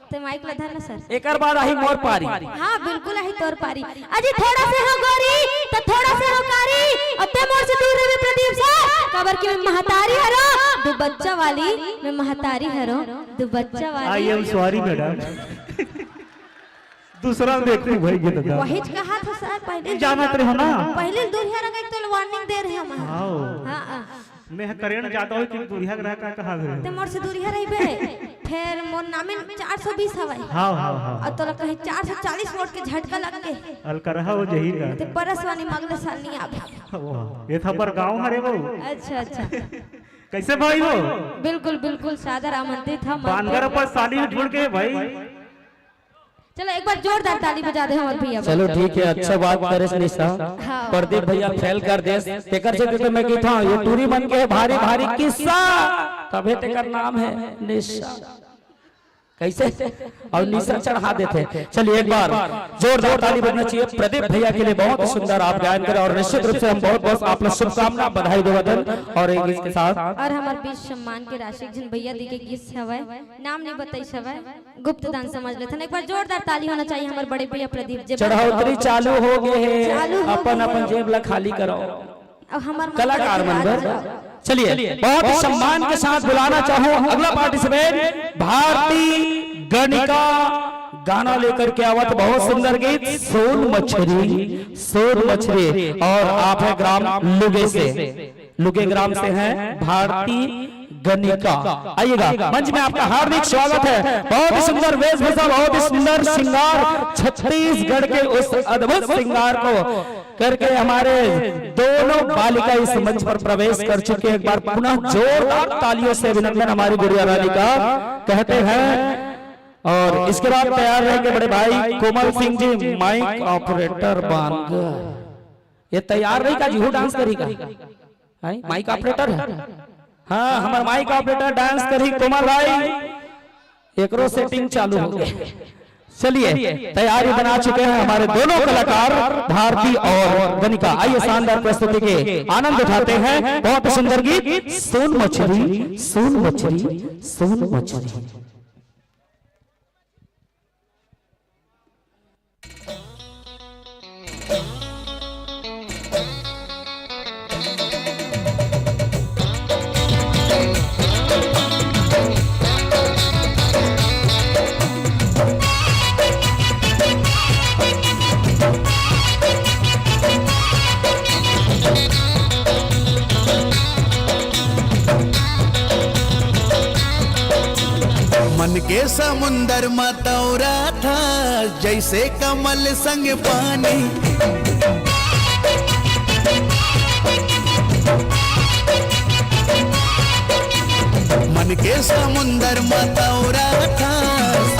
ते माइक ला धरना सर। एक बाद आई मोर पारी। हाँ बिल्कुल है तोर पारी। अजी थोड़ा से हो गोरी तो थोड़ा से हो कारी। अब ते मोर से दूर रहे प्रदीप से। कबर की मैं महतारी हरो दो बच्चा वाली। मैं महतारी हरो दो बच्चा वाली। I am sorry madam. दूसरा देखते भाई ये दादा। वही कहा था सर पहले। जानत रहे हो ना। पहले दूरिया रंग तो वार्निंग दे रहे हम। आओ हां मैं करेण जाता हूं कि दूरिया ग्रह का कहा गए। ते मोर से दूरिया रहिबे। फिर मोर नामे 420 हवाई। हां हां हां और तो कहीं 440 वोट के झटका लग के। अलकरहा हो जही का। ते परसवानी मगले साल नहीं आवे। ये थबर गांव हरे वो। अच्छा अच्छा कैसे भाई हो। बिल्कुल बिल्कुल सादर आमंत्रित हम। बानगर पर साली जुड़ के भाई। चलो एक बार जोरदार ताली बजा दे हमारे भैया। चलो ठीक है, अच्छा बात करे निशा। हाँ। प्रदीप भैया फेल कर दे। तेकर से तो मैं कहता हूँ ये टूरी बन के भारी भारी किस्सा तबे तेकर नाम है निशा। कैसे और निशा चढ़ा देते। चलिए एक बार जोरदार ताली बजना चाहिए प्रदीप भैया के लिए। बहुत सुंदर आप गायन करें और निश्चित रूप से हम बहुत बहुत आप लोग शुभकामना बधाई देवतन। और एक इसके साथ और हमारे बीच सम्मान के राशि जन भैया दी के किस हवे नाम नहीं बताई हवे गुप्त दान समझ लेते। एक बार जोरदार ताली होना चाहिए हमारे बड़े भैया प्रदीप जी। चढ़ौतरी चालू हो गए चालू हैं, हो अपन गए अपन हैं। जेब ला खाली करो। अब हमारे कलाकार मनबर। चलिए बहुत ही सम्मान के साथ बुलाना चाहूँ अगला पार्टिसिपेंट भारती गणिका गाना लेकर के आवत। बहुत सुंदर गीत सोन मछली सोन मछली। और आप है ग्राम लुगे से, लुगे ग्राम से हैं भारती गणिका। आइएगा मंच में आपका हार्दिक स्वागत है। बहुत ही सुंदर वेशभूषा, बहुत ही सुंदर श्रृंगार, छत्तीसगढ़ के उस अद्भुत श्रृंगार को करके हमारे दोनों बालिका इस मंच पर प्रवेश कर चुके। एक बार पुनः जोरदार तालियों से अभिनंदन हमारी गुड़िया रानी का। कहते हैं और इसके बाद तैयार रहेंगे बड़े भाई कोमल सिंह जी माइक ऑपरेटर बानगर। ये तैयार रही का जी, डांस करी का माइक ऑपरेटर है। हाँ हमारे माइक ऑपरेटर डांस करी कोमल भाई, एकरो सेटिंग चालू हो गई। चलिए तैयारी बना चुके हैं हमारे दोनों कलाकार भारती और गनिका। आइए शानदार प्रस्तुति के आनंद उठाते हैं। बहुत सुंदर गीत सोन मछली सोन मछली सोन मछली। मन के समुंदर मतौरा था जैसे कमल संग पानी, मन के समुंदर मतौरा था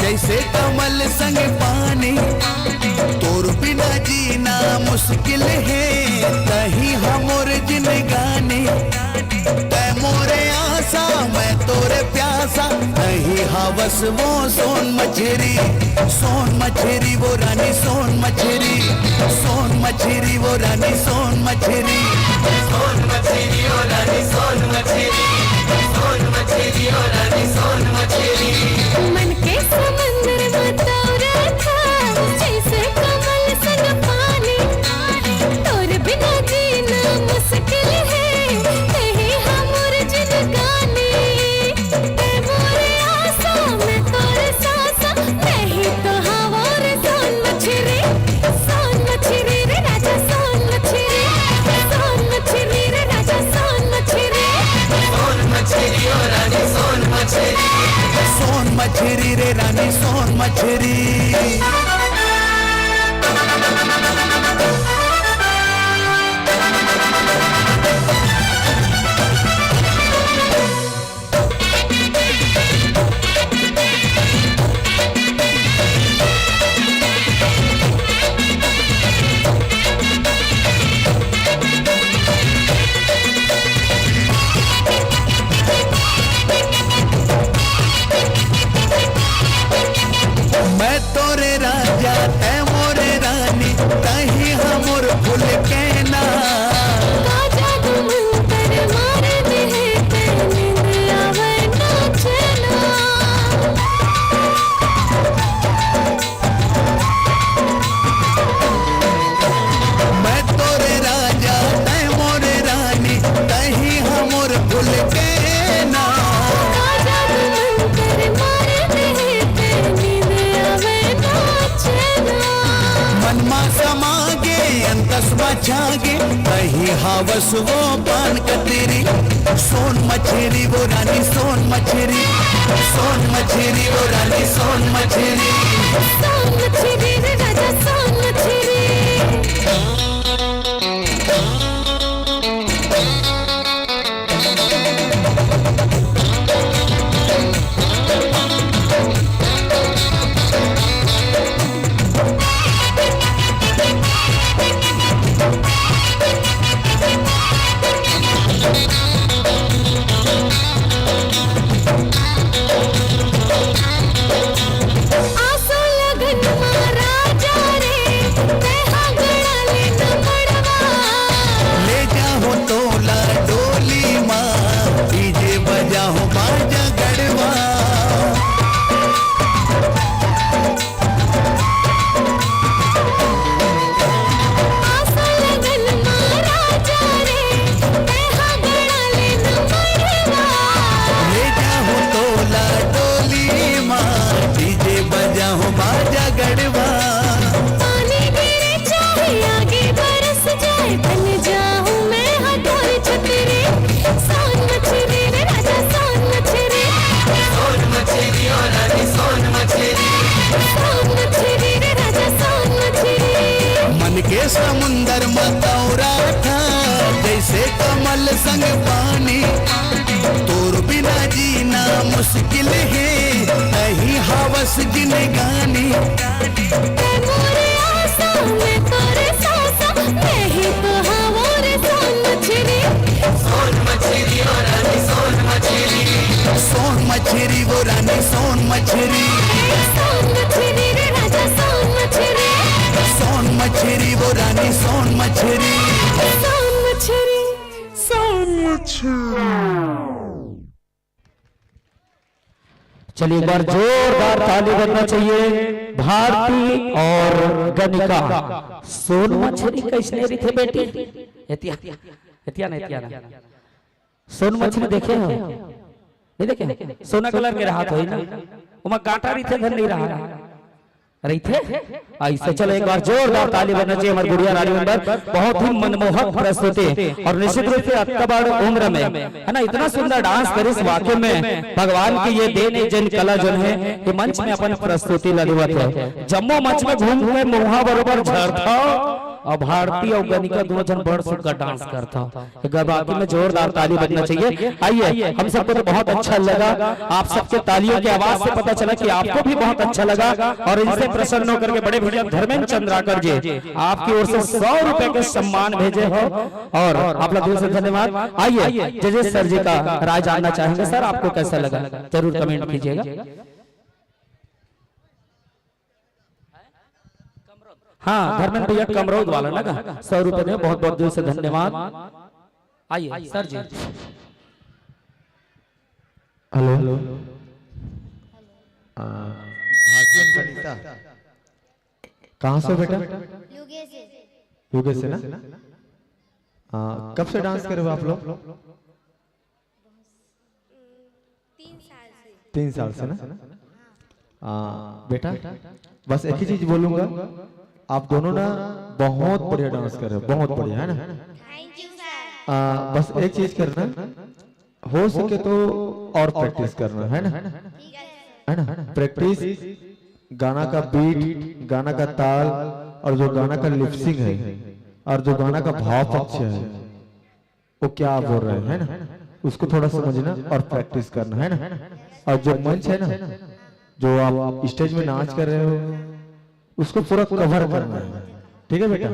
जैसे कमल संग पानी। तोर बिना जीना मुश्किल है कहीं हमोर जिंदगानी। तै मोरे आशा मैं तोरे प्यासा नहीं हवस वो सोन मछरी वो रानी सोन मछरी वो रानी सोन मछरी वो रानी सोन मछरी। मन के समंदर मतौरा था जैसे कमल संग पानी। तोर बिना जीना मुश्किल है कहीं हमोर जिंदगानी। ते मोरे आशा मैं तोरे सासा नहीं तो हवार सोन मछली रे राजा सोन मछली रे राजा सोन मछली। ओ रानी सोन मछरी रे रानी सोन मछरी। मैं तोरे राजा तै मोरे रानी कहीं हमोर भूल के ना। जादू मंतर मारे दे ते नींद आवे ना चला। मैं तोरे राजा तै मोरे रानी कहीं हमोर भूल के ना। जादू मंतर मारे दे ते नींद आवे ना चला। मनमा समागे अंतस्मा छागे कहीं हवस वो पान कतेरी। सोन मछरी वो रानी सोन मछरी वो रानी सोन मछरी रे राजा सोन मछली। आसो लगन महाराजा रे तेहा गड़ा ले न पड़वा। ले जाओ तोला डोली माँ डीजे बजाओ बाजा गड़वा। आसो लगन महाराजा रे तेहा गड़ा ले न पड़वा। ले जाओ तोला डोली माँ डीजे बजाओ बाजा गड़वा। पानी गिरे चाहे आगे बरस जाए बन जाऊं मैं हथौर छतरी। सोन मछली रे राजा सोन मछली ओ रानी सोन मछली रे राजा सोन मछली। मन के समुंदर मतौरा था जैसे कमल संग पानी। तोर बिना जीना मुश्किल है नहीं हवस सांस गिने गानी मोरे आसा मैं तोरे सासा मैं ही तो हाँ मोरे सोन मछली सोन मछली वो रानी सोन मछली सोन मछली वो रानी सोन मछली सोन मछली रे राजा सोन मछली सोन मछली वो रानी सोन मछली सोन मछली सोन चलिए एक बार जोरदार ताली बजना चाहिए भारती और गनिका। सोन मछली कैसने रही थे बेटी? एतिया ना सोन मछली देखे हो? नहीं देखे? सोना कलर के रहा था ना, उमा कांटा रही थे, धन नहीं रहा रही थे। ऐसे चलो एक बार जोरदार ताली बजना चाहिए हमारे गुड़िया रानी मेंबर। बहुत ही मनमोहक प्रस्तुति और निश्चित रूप से इतना बड़ा उम्र में है ना इतना सुंदर डांस करे, इस वाक्य में भगवान की ये देन जन कला जो है ये मंच में अपन प्रस्तुति ललिवत है। जम्मू मंच में घूम के मुहा बरोबर झरता और भारती और गनिका दोनों जन बड़ सुंदर डांस करता। एक बाकी में जोरदार ताली बजना चाहिए। आइए, हम सबको तो बहुत अच्छा लगा, आप सबके तालियों की आवाज से पता चला कि आपको भी बहुत अच्छा लगा। और इनसे प्रसन्न होकर के बड़े भैया धर्मेंद्र चंद्राकर जी आपकी ओर से 100 रुपए के सम्मान भेजे हो और आप लोग से धन्यवाद। आइए जजेस सर जी का राय जानना चाहेंगे। सर आपको कैसा लगा जरूर कमेंट कीजिएगा। हाँ धर्मेंद्र भैया कमरौद वाला लगा 100 रुपए में बहुत बहुत दिल से धन्यवाद। आइए सर जी। हेलो भारतीय गणिता कहाँ से बेटा? योगेश से ना? कब से डांस करे हो आप लोग? 3 साल से ना? बेटा बस एक ही चीज बोलूंगा, आप दोनों ना बहुत बढ़िया डांस कर रहे हो, बहुत बढ़िया है ना? Thank you sir. बस एक चीज करना, हो सके तो और प्रैक्टिस करना है ना? प्रैक्टिस, गाना का बीट, गाना का ताल और जो गाना का लिपसिंग है और जो गाना का भाव पक्ष है वो क्या बोल रहे हैं ना, उसको थोड़ा समझना और प्रैक्टिस करना है ना। और जो मंच है ना, जो आप स्टेज में नाच कर रहे हो उसको पूरा कवर करना है, ठीक है बेटा?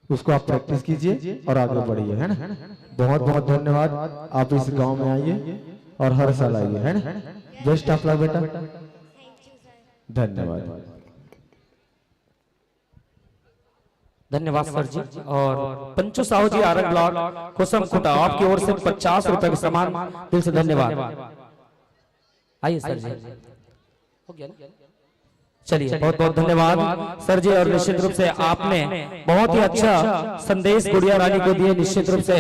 उसको आप प्रैक्टिस कीजिए और आगे बढ़िए, है ना? बहुत बहुत धन्यवाद, आप इस गांव में आइए और हर साल आइए, है ना? बेस्ट ऑफ लक बेटा, धन्यवाद। धन्यवाद सर जी। और पंचू साहू जी आरग ब्लॉक कुसुम कुटा आपकी ओर से 50 रुपए के सामान दिल से धन्यवाद। आइए सर जी, हो गया ना? चलिए बहुत बहुत धन्यवाद सर जी। और निश्चित रूप से आपने बहुत ही अच्छा संदेश गुड़िया रानी को दिए। निश्चित रूप से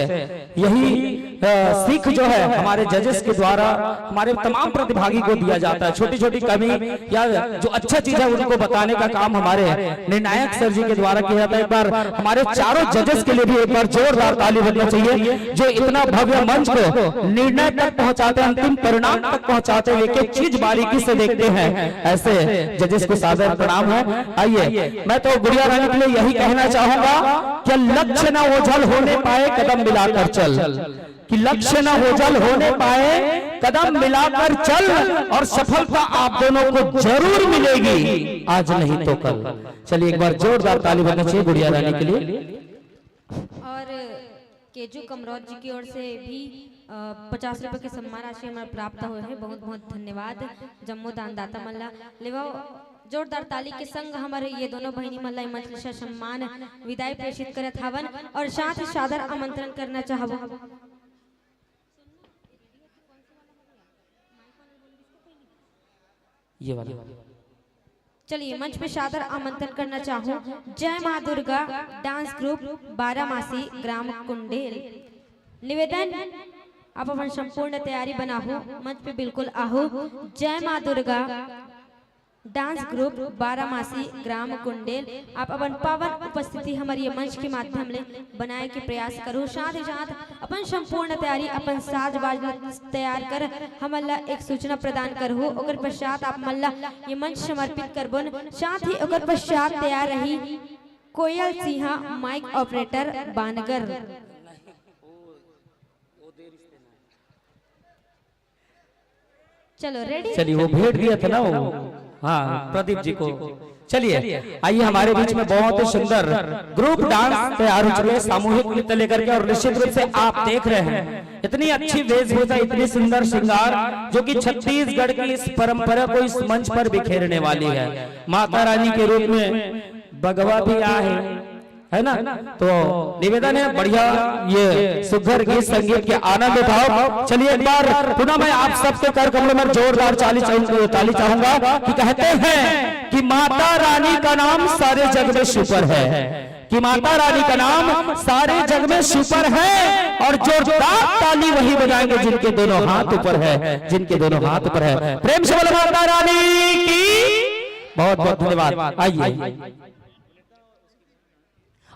यही सीख जो है हमारे जजेस के द्वारा हमारे तमाम प्रतिभागी को दिया जाता है। छोटी छोटी कमी या जो अच्छा चीज है उनको बताने का काम हमारे निर्णायक सर जी के द्वारा किया जाता है। एक बार हमारे चारों जजेस के लिए भी एक बार जोरदार ताली बजना चाहिए, जो इतना भव्य मंच को निर्णय तक पहुंचाते हैं, अंतिम परिणाम तक पहुंचाते हैं, एक एक चीज बारीकी से देखते हैं। ऐसे जजेस को सादर प्रणाम है। आइए, मैं तो गुड़िया रानी के लिए यही कहना चाहूंगा कि लक्ष्य न ओझल होने पाए कदम मिलाकर चल, कि लक्ष्य न ओझल होने पाए कदम मिलाकर चल, और सफलता आप दोनों को जरूर मिलेगी, आज नहीं तो कल। चलिए एक बार जोरदार ताली बजना चाहिए गुड़िया रानी के लिए। और केजू कमरौद जी की ओर से भी 50 रुपए के सम्मान राशि हमारा प्राप्त हुए हैं। बहुत बहुत धन्यवाद जम्मू दानदाता मल्ला लेवा। जोरदार ताली के संग हमारे ये दोनों बहनी मल्ला मंच से सम्मान विदाई प्रेषित करत हवन और साथ ही सादर आमंत्रण करना चाहबो। ये वाला चलिए मंच पे सादर आमंत्रण करना चाहूँ जय माँ दुर्गा डांस ग्रुप 12 मासी ग्राम कुंडेल। निवेदन, आप अपन संपूर्ण तैयारी बनाओ, मंच पे बिल्कुल आओ। जय माँ दुर्गा डांस ग्रुप 12 मासी ग्राम कुंडेल, आप अपन पावन उपस्थिति हमारी ये मंच के माध्यम ले बनाए के प्रयास करो। साथ ही साथ अपन संपूर्ण तैयारी अपन साज बाज तैयार कर हम अल्लाह एक सूचना प्रदान करो। ओकर पश्चात आप मल्ला ये मंच समर्पित करबन। साथ ही ओकर पश्चात तैयार रही कोयल सिंहा माइक ऑपरेटर बानगर। चलो रेडी। चलिए वो भेंट दिया था ना वो, हाँ प्रदीप जी को। चलिए आइए, हमारे बीच में बहुत ही सुंदर ग्रुप डांस तैयार हो चुके हैं सामूहिक नृत्य लेकर के, और निश्चित रूप से आप देख रहे हैं इतनी अच्छी वेशभूषा, इतनी सुंदर श्रृंगार जो कि छत्तीसगढ़ की इस परंपरा को इस मंच पर बिखेरने वाली है। माता रानी के रूप में भगवा भी आए है ना, तो निवेदन है बढ़िया ये सुघर गीत संगीत के आनंद उठाओ। चलिए एक बार पुनः मैं आप सबके कर कमलों में जोरदार ताली चाहूंगा कि कहते हैं कि माता रानी का नाम सारे जग में सुपर है, कि माता रानी का नाम सारे जग में सुपर है, और जोरदार ताली वही बजाएंगे जिनके दोनों हाथ ऊपर है, जिनके दोनों हाथ ऊपर है। प्रेम से बोलो माता रानी की। बहुत बहुत धन्यवाद। आइए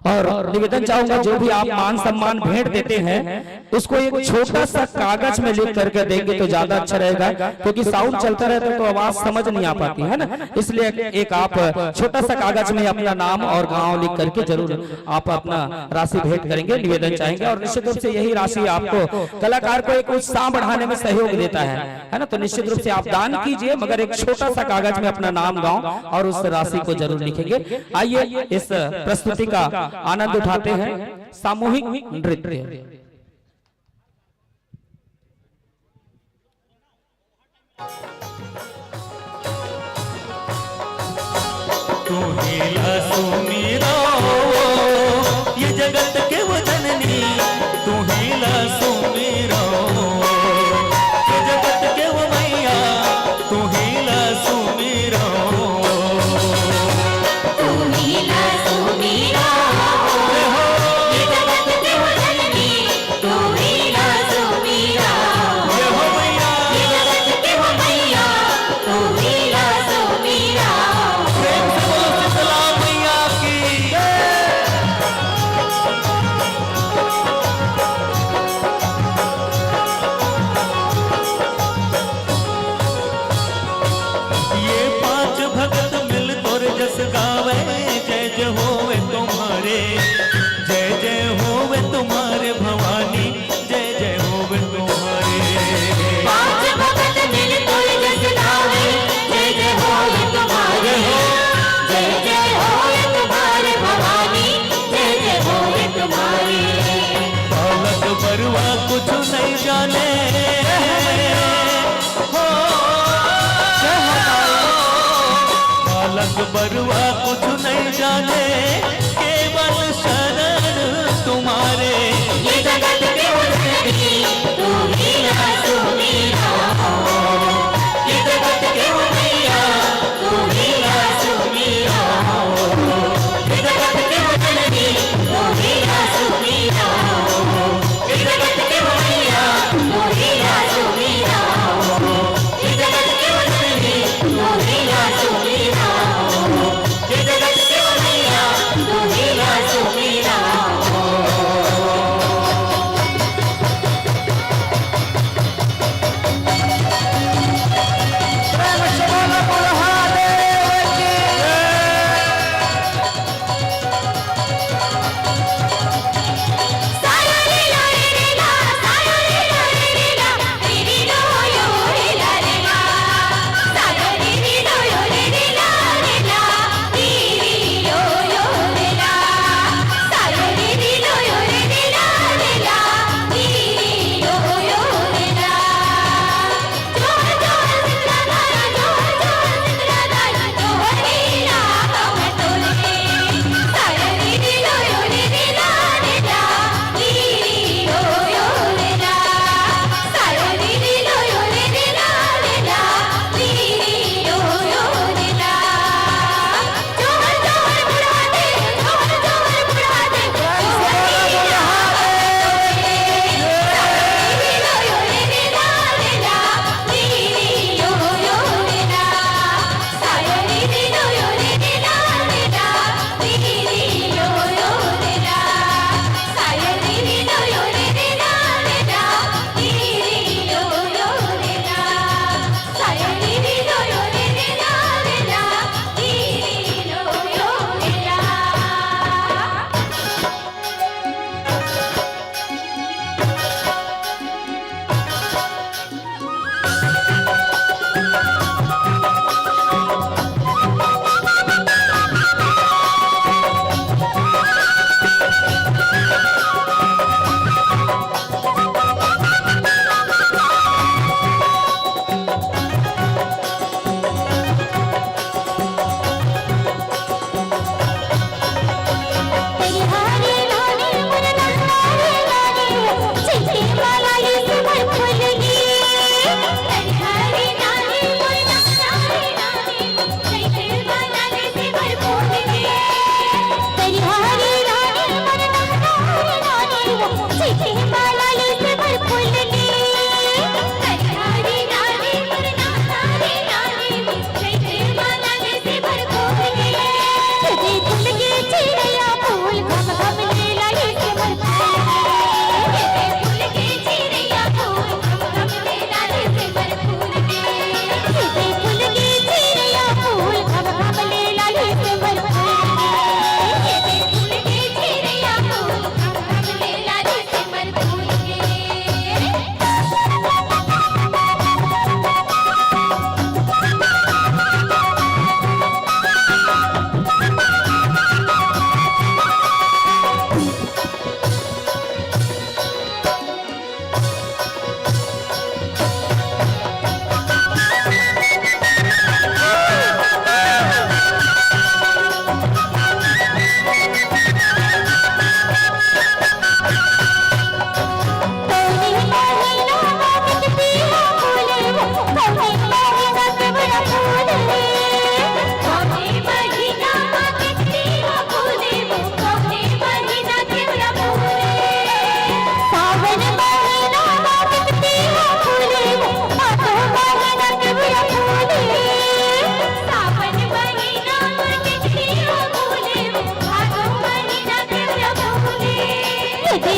और निवेदन चाहूंगा जो भी आप मान सम्मान भेंट देते हैं उसको एक छोटा सा कागज में लिख करके देंगे तो ज्यादा अच्छा रहेगा, क्योंकि साउंड चलता रहता है तो आवाज समझ नहीं आ पाती है ना, इसलिए एक आप छोटा सा कागज में अपना नाम और गांव लिख करके जरूर आप अपना राशि भेंट करेंगे, निवेदन चाहेंगे। और निश्चित रूप से यही राशि आपको कलाकार को एक उत्साह बढ़ाने में सहयोग देता है ना, तो निश्चित रूप से आप दान कीजिए, मगर एक छोटा सा कागज में अपना नाम गांव और उस राशि को जरूर लिखेंगे। आइए इस प्रस्तुति का आनंद उठाते हैं सामूहिक नृत्य। तू हीला सुमीरा ये जगत के वो जननी, तू हीला सुमीरा ये जगत के वो मैया, तू हीला सुमीरा, तू हीला सुमीरा ये जगत के वो जननी, तू हीला सुमीरा ये हो मैया, ये जगत के वो मैया, तू हीला सुमीरा। प्रेम से बोलो शीतला मैया की। ये पांच भगत मिल तोर जस गावे, जय जय होवे तुम्हारे, जय जय होवे तुम्हारे भवानी, जय जय होवे तुम्हारे। पांच भगत मिल तोर जस गावे, जय जय होवे तुम्हारे, जय जय होवे तुम्हारे भवानी, जय जय होवे तुम्हारे। बालक बरुआ कुछ नहीं जाने, बालक बरुआ कुछ नहीं जाने, केवल शरण तुम्हारे। ये जगत के उन्नति तू हीला सुमीरा, ये जगत के मैया तू हीला सुमीरा, ये जगत के उन्नति तू हीला सुमीरा, ये जगत के मैया तू हीला सुमीरा, ये जगत के उन्नति तू हीला सुमीरा, ये जगत के मैया तू हीला सुमीरा।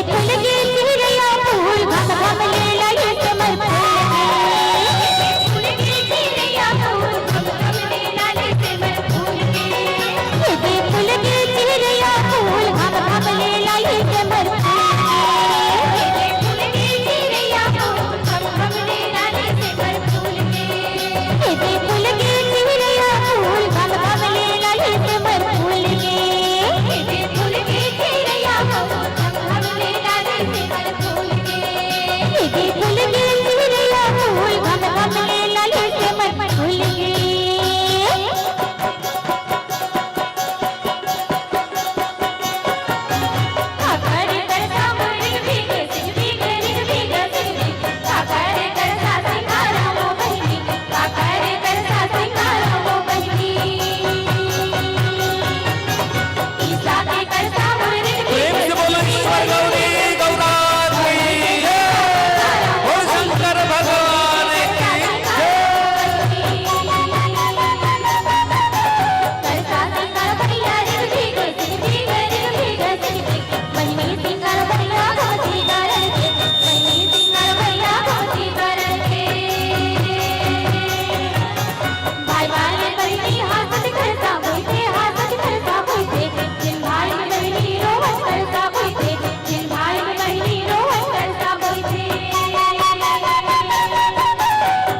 फूल के चिरैया फूल घम घम ले लाई कमर फूल के चिरैया फूल घम घम ले लाई कमर फूल के फूल के चिरैया फूल घम घम ले लाई कमर फूल के फूल के चिरैया फूल घम घम ले लाई कमर फूल के फूल के चिरैया फूल घम घम ले लाई कमर फूल के फूल के चिरैया फूल घम घम ले लाई कमर फूल के फूल के चिरैया फूल घम घम ले लाई कमर फूल के काकर करता मुर्ग भीगे सिंह भीगे रिग भीगा सिंह काकर करता सिंगारा वो बहनी काकर करता सिंगारा वो बहनी ईसा के करता मुर्ग प्रेम से बोलो ईश्वर गौरी गौराज की जय। बोल शंकर भगवान की जय। करता सिंगार बढ़िया रिग भीगे सिंह भीगे रिग भीगा सिंह बहनी सिंगार बढ़िया भगवती गारन के बहनी सिंगार बढ़िया भगवती गारन के भाई वाले बहनी हाथ करता बोलते जिन भाई में बहनी रोहन करता बोलते जिन भाई में बहनी रोहन करता बोलते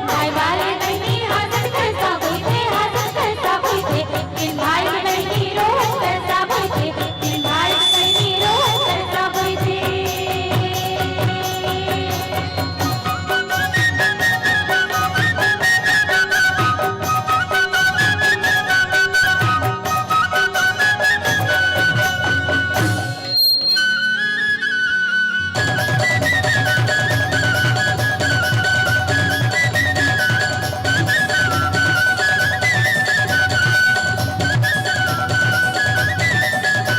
भाई वाले बहनी हाथ करता बोलते जिन भाई में बहनी रोहन करता बोलते जिन भाई में बहनी रोहन करता बोलते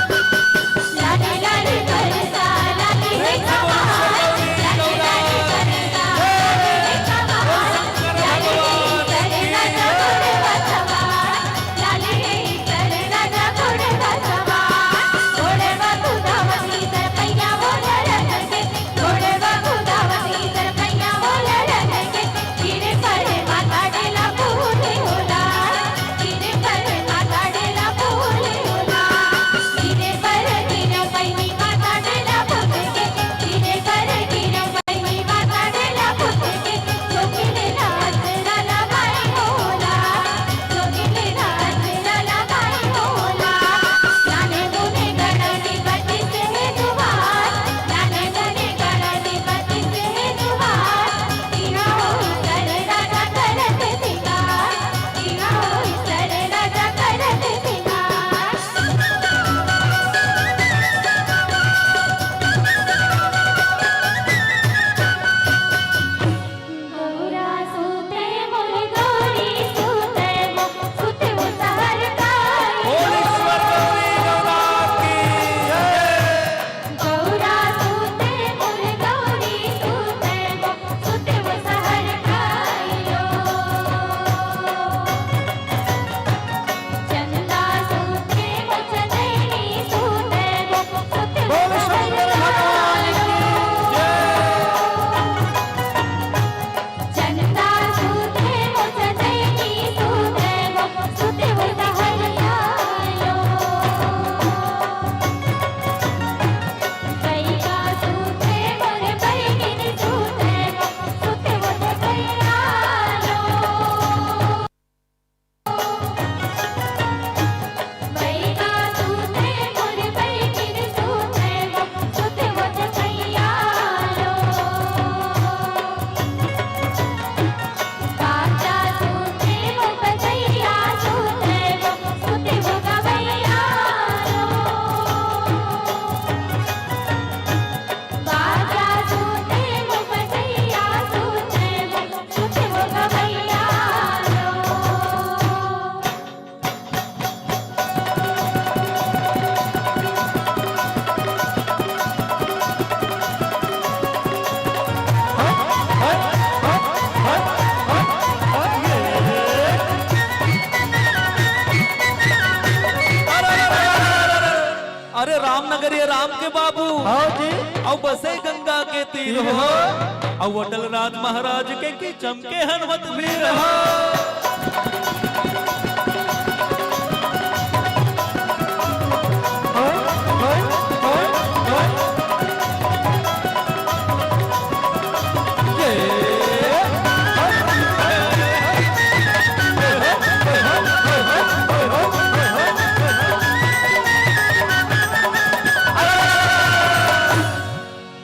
लाले लाले करता लाले हे कमाल लाले लाले करता लाले हे कमाल लाले हे करना जागोड़े बसवार लाले हे करना जागोड़े बसवार घोड़े बाबू दावती सरपैया बोले रंगे घोड़े बाबू दावती सरपैया बोले रंगे गिरे पर माता डेला फूले होला गिरे पर माता डेला फूले होला गिरे पर गिरा पैनी माता डेला फूले के गिरे पर गिरा पैनी माता डेला फूले के जोगिले रात लाला भाई होला जोगिले रात लाला भाई होला जाने मुने गणनी बत्ती से है दुआर जाने मुने गणनी बत्ती से है दुआर तीना हो सर राजा करत सिंगार तीना हो सर राजा करत सिंगार गौरा सूते मोर गौरी सूते वो सहर काई बोल ईश्वर गौरी गौराज की जय। गौरा सूते मोर गौरी सूते वो सहर काइलो चंदा सूते वो चंदेनी सूते वो बोल शंकर भगवान की जय। चंदा सूते वो चंदेनी सूते वो सहर काइलो गैया सूते मोर बहिनी सूते वो गैया लो गैया सूते मोर बहिनी सूते वो गैया लो काचा सूते वो गैया सूते वो गवैया लो बाजा सूते वो बजैया सूते वो गवैया लो अरे रामनगर ये राम के बाबू हाँ जी और बसे गंगा के तीर हो और अटल राज महाराज के की चमके हनुमत वीर हो।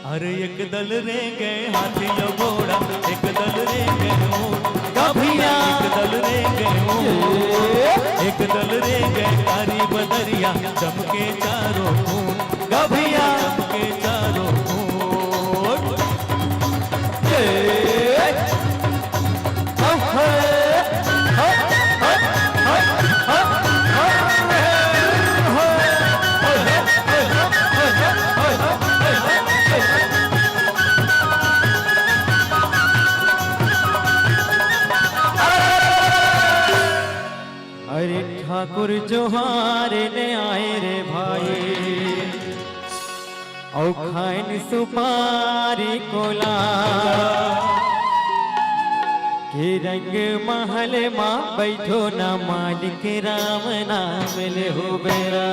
अरे एक दल रे गए हाथी और घोड़ा, एक दल रे गए ऊंट गाभिया, एक दल रे गए ऊंट, एक दल रे गए कारी बदरिया, चमके चारों खून गाभिया, चमके चारों खून। अरे ठाकुर जोहार ने आए रे भाई, औ खाइन सुपारी कोला के रंग महल माँ बैठो ना मालिक राम नाम ले हो बेरा।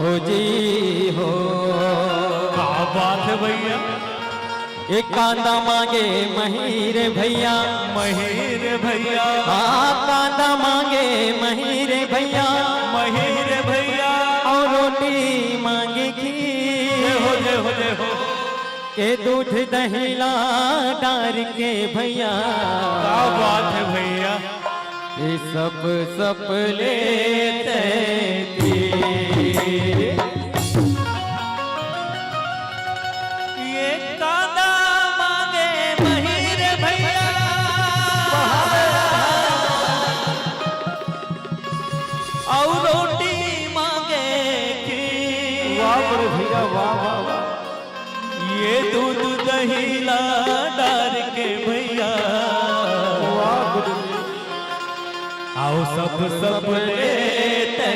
हो जी हो क्या बात है भैया। एक कांदा मांगे महीर भैया, महीर भैया, कांदा मांगे महीर भैया, महीर भैया, और रोटी मांगे जय हो जय हो जय हो। के दूध दहीला डार के भैया, क्या बात है भैया। ये सब लेते ये कांदा मांगे महीर भैया, और रोटी मांगे खीर। वाह भैया वाह वाह वाह। ये दूध दहीला डार के भैया, आओ सब लेते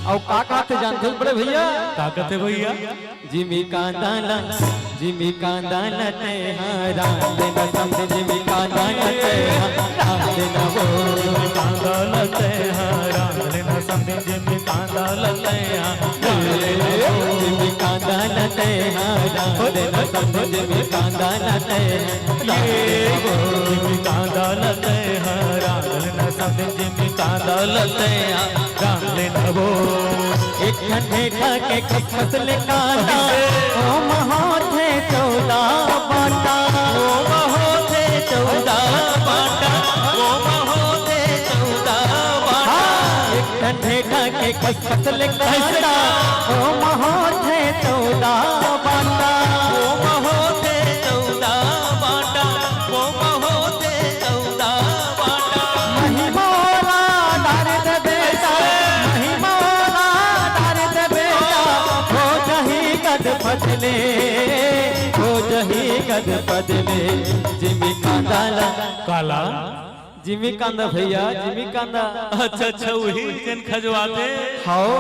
और काका थे जानते बड़े भैया, ताकत है भैया। जिमी कांदा लते हारा लेना समझ, जिमी कांदा लते हारा लेना वो, कांदा लते हारा लेना समझ, जिमी कांदा लते हारा लेना वो, जिमी कांदा लते हारा लेना समझ, जिमी कांदा लते जिमी कांदा लते हारा लेना समझ, जिमी कांदा लते हारा लेना वो। एक ठंडे के खसखस ले कांदा, ओ महोथे 14 बाटा, ओ महोथे 14 बाटा, ओ महोथे 14 बाटा। एक ठंडे के बस फसल काटा ओ महोठे चौदा बाटा वो महोते 14 बाटा, वो महोते 14 बाटा। महिमोला दर्द बेटा, महिमोला दर्द बेटा, हो जही गद फजले, हो जही गद फजले, जिमी कांदा काला, जिमी कांदा भैया, जिमी कांदा, अच्छा अच्छा वही जन खजवाते। हाओ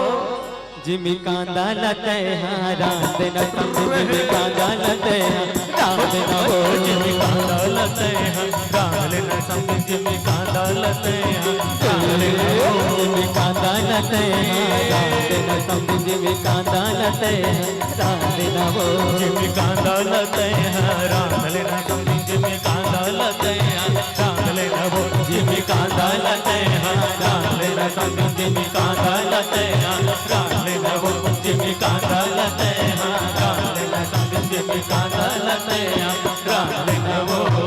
जिमी कांदा लते हाँ रात न समझ, जिमी कांदा लते हाँ रात न हो, जिमी कांदा लते हैं राम लेना समझ, जिमी कांदा लते हैं राम लेना हो। जिमी कांदा लते हाँ रात न समझ, जिमी कांदा लते हाँ रात न हो, जिमी कांदा लते हैं राम लेना समझ, जिमी कांदा लते हैं राम लेना हो। जिमी कांदा लते हैं राम लेना समझ, जिमी कांदा लते हैं राम लेना हो। जिमी कांदा लते हैं राम लेना समझ, जिमी कांदा लते हैं राम लेना हो।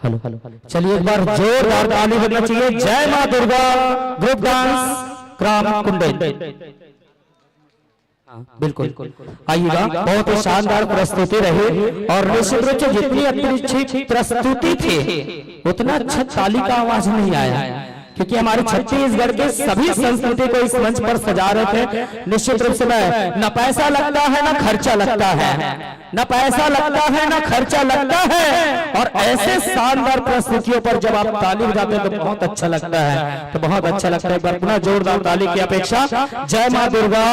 हेलो चलिए एक बार जोरदार ताली बजना चाहिए। जय मां दुर्गा ग्रुप डांस ग्राम कुंडेल। बिल्कुल आइएगा, बहुत ही शानदार प्रस्तुति रही और निश्चित रूप से जितनी अच्छी प्रस्तुति थी उतना अच्छा ताली का आवाज नहीं आया, क्योंकि हमारे छत्तीसगढ़ के सभी संस्कृति को इस मंच पर सजा रहे थे। निश्चित रूप से न पैसा लगता है न खर्चा लगता है, न पैसा लगता है न खर्चा लगता है, और ऐसे शानदार प्रस्तुतियों पर जब आप ताली बजाते हैं तो बहुत अच्छा लगता है, तो बहुत अच्छा लगता है। एक बार पुनः जोरदार ताली की अपेक्षा। जय मां दुर्गा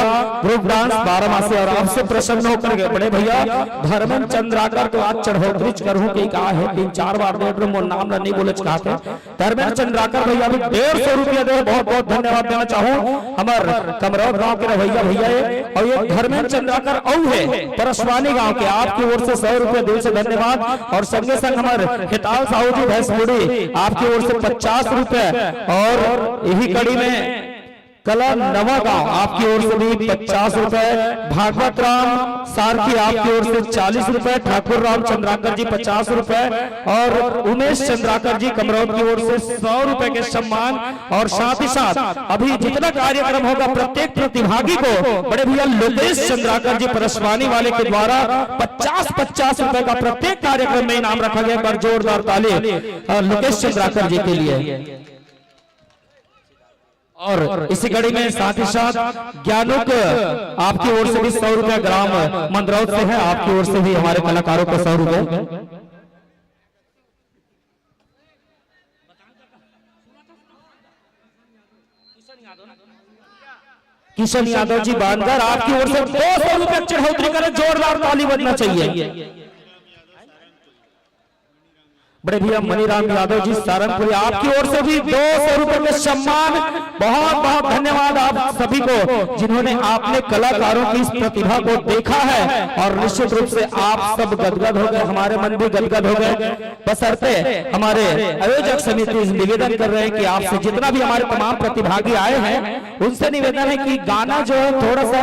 ग्रुप डांस बारामासी। और आपसे प्रसन्न होकर के बड़े भैया धर्मेंद्र चंद्राकर तो आज चढ़ोतरी करूं कि कहा है 3-4 बार देख रहे नाम नहीं बोले चाहते। धर्मेंद्र चंद्राकर भैया भी 150 रुपया दे, बहुत बहुत धन्यवाद देना चाहूँ हमारे कमरौद गांव के रवैया भैया है। और ये धर्मेंद्र चंद्राकर औ है परसवानी गांव के, आपकी ओर से 100 रुपया दिल से धन्यवाद। और संगे संग हमारे हिताल साहू जी भैंसमुड़ी आपकी ओर से 50 रुपए। और यही कड़ी में कला नवा गांव आपकी ओर से भी 50 रुपए। भागवत राम सारखी आपकी ओर से 40 रुपए। ठाकुर राम चंद्राकर जी 50 रुपए और उमेश चंद्राकर जी कमरौद की ओर से 100 रुपए के सम्मान। और साथ ही साथ अभी जितना कार्यक्रम होगा प्रत्येक प्रतिभागी को बड़े भैया लोकेश चंद्राकर जी परसवानी वाले के द्वारा 50-50 रुपए का प्रत्येक कार्यक्रम में इनाम रखा गया। पर जोरदार ताली लोकेश चंद्राकर जी के लिए। और इसी कड़ी में साथ ही साथ ज्ञानुक आपकी ओर से भी 100 रुपया ग्राम मंदरौद से है, आपकी ओर से भी हमारे कलाकारों को 100 रुपए। किशन यादव जी बानगर आपकी ओर से 200 रुपये चढ़ोतरी करें, जोरदार ताली बजना चाहिए। बड़े भैया मनीराम यादव जी सारंगपुरी आपकी ओर से भी 200 रुपए के सम्मान। बहुत बहुत धन्यवाद आप सभी को जिन्होंने आपने कलाकारों की इस प्रतिभा को देखा है। और निश्चित रूप से आप सब गदगद हो गए, हमारे मन भी गदगद हो गए। बशर्ते हमारे आयोजक समिति निवेदन कर रहे हैं कि आपसे जितना भी हमारे तमाम प्रतिभागी आए हैं उनसे निवेदन है कि गाना जो है थोड़ा सा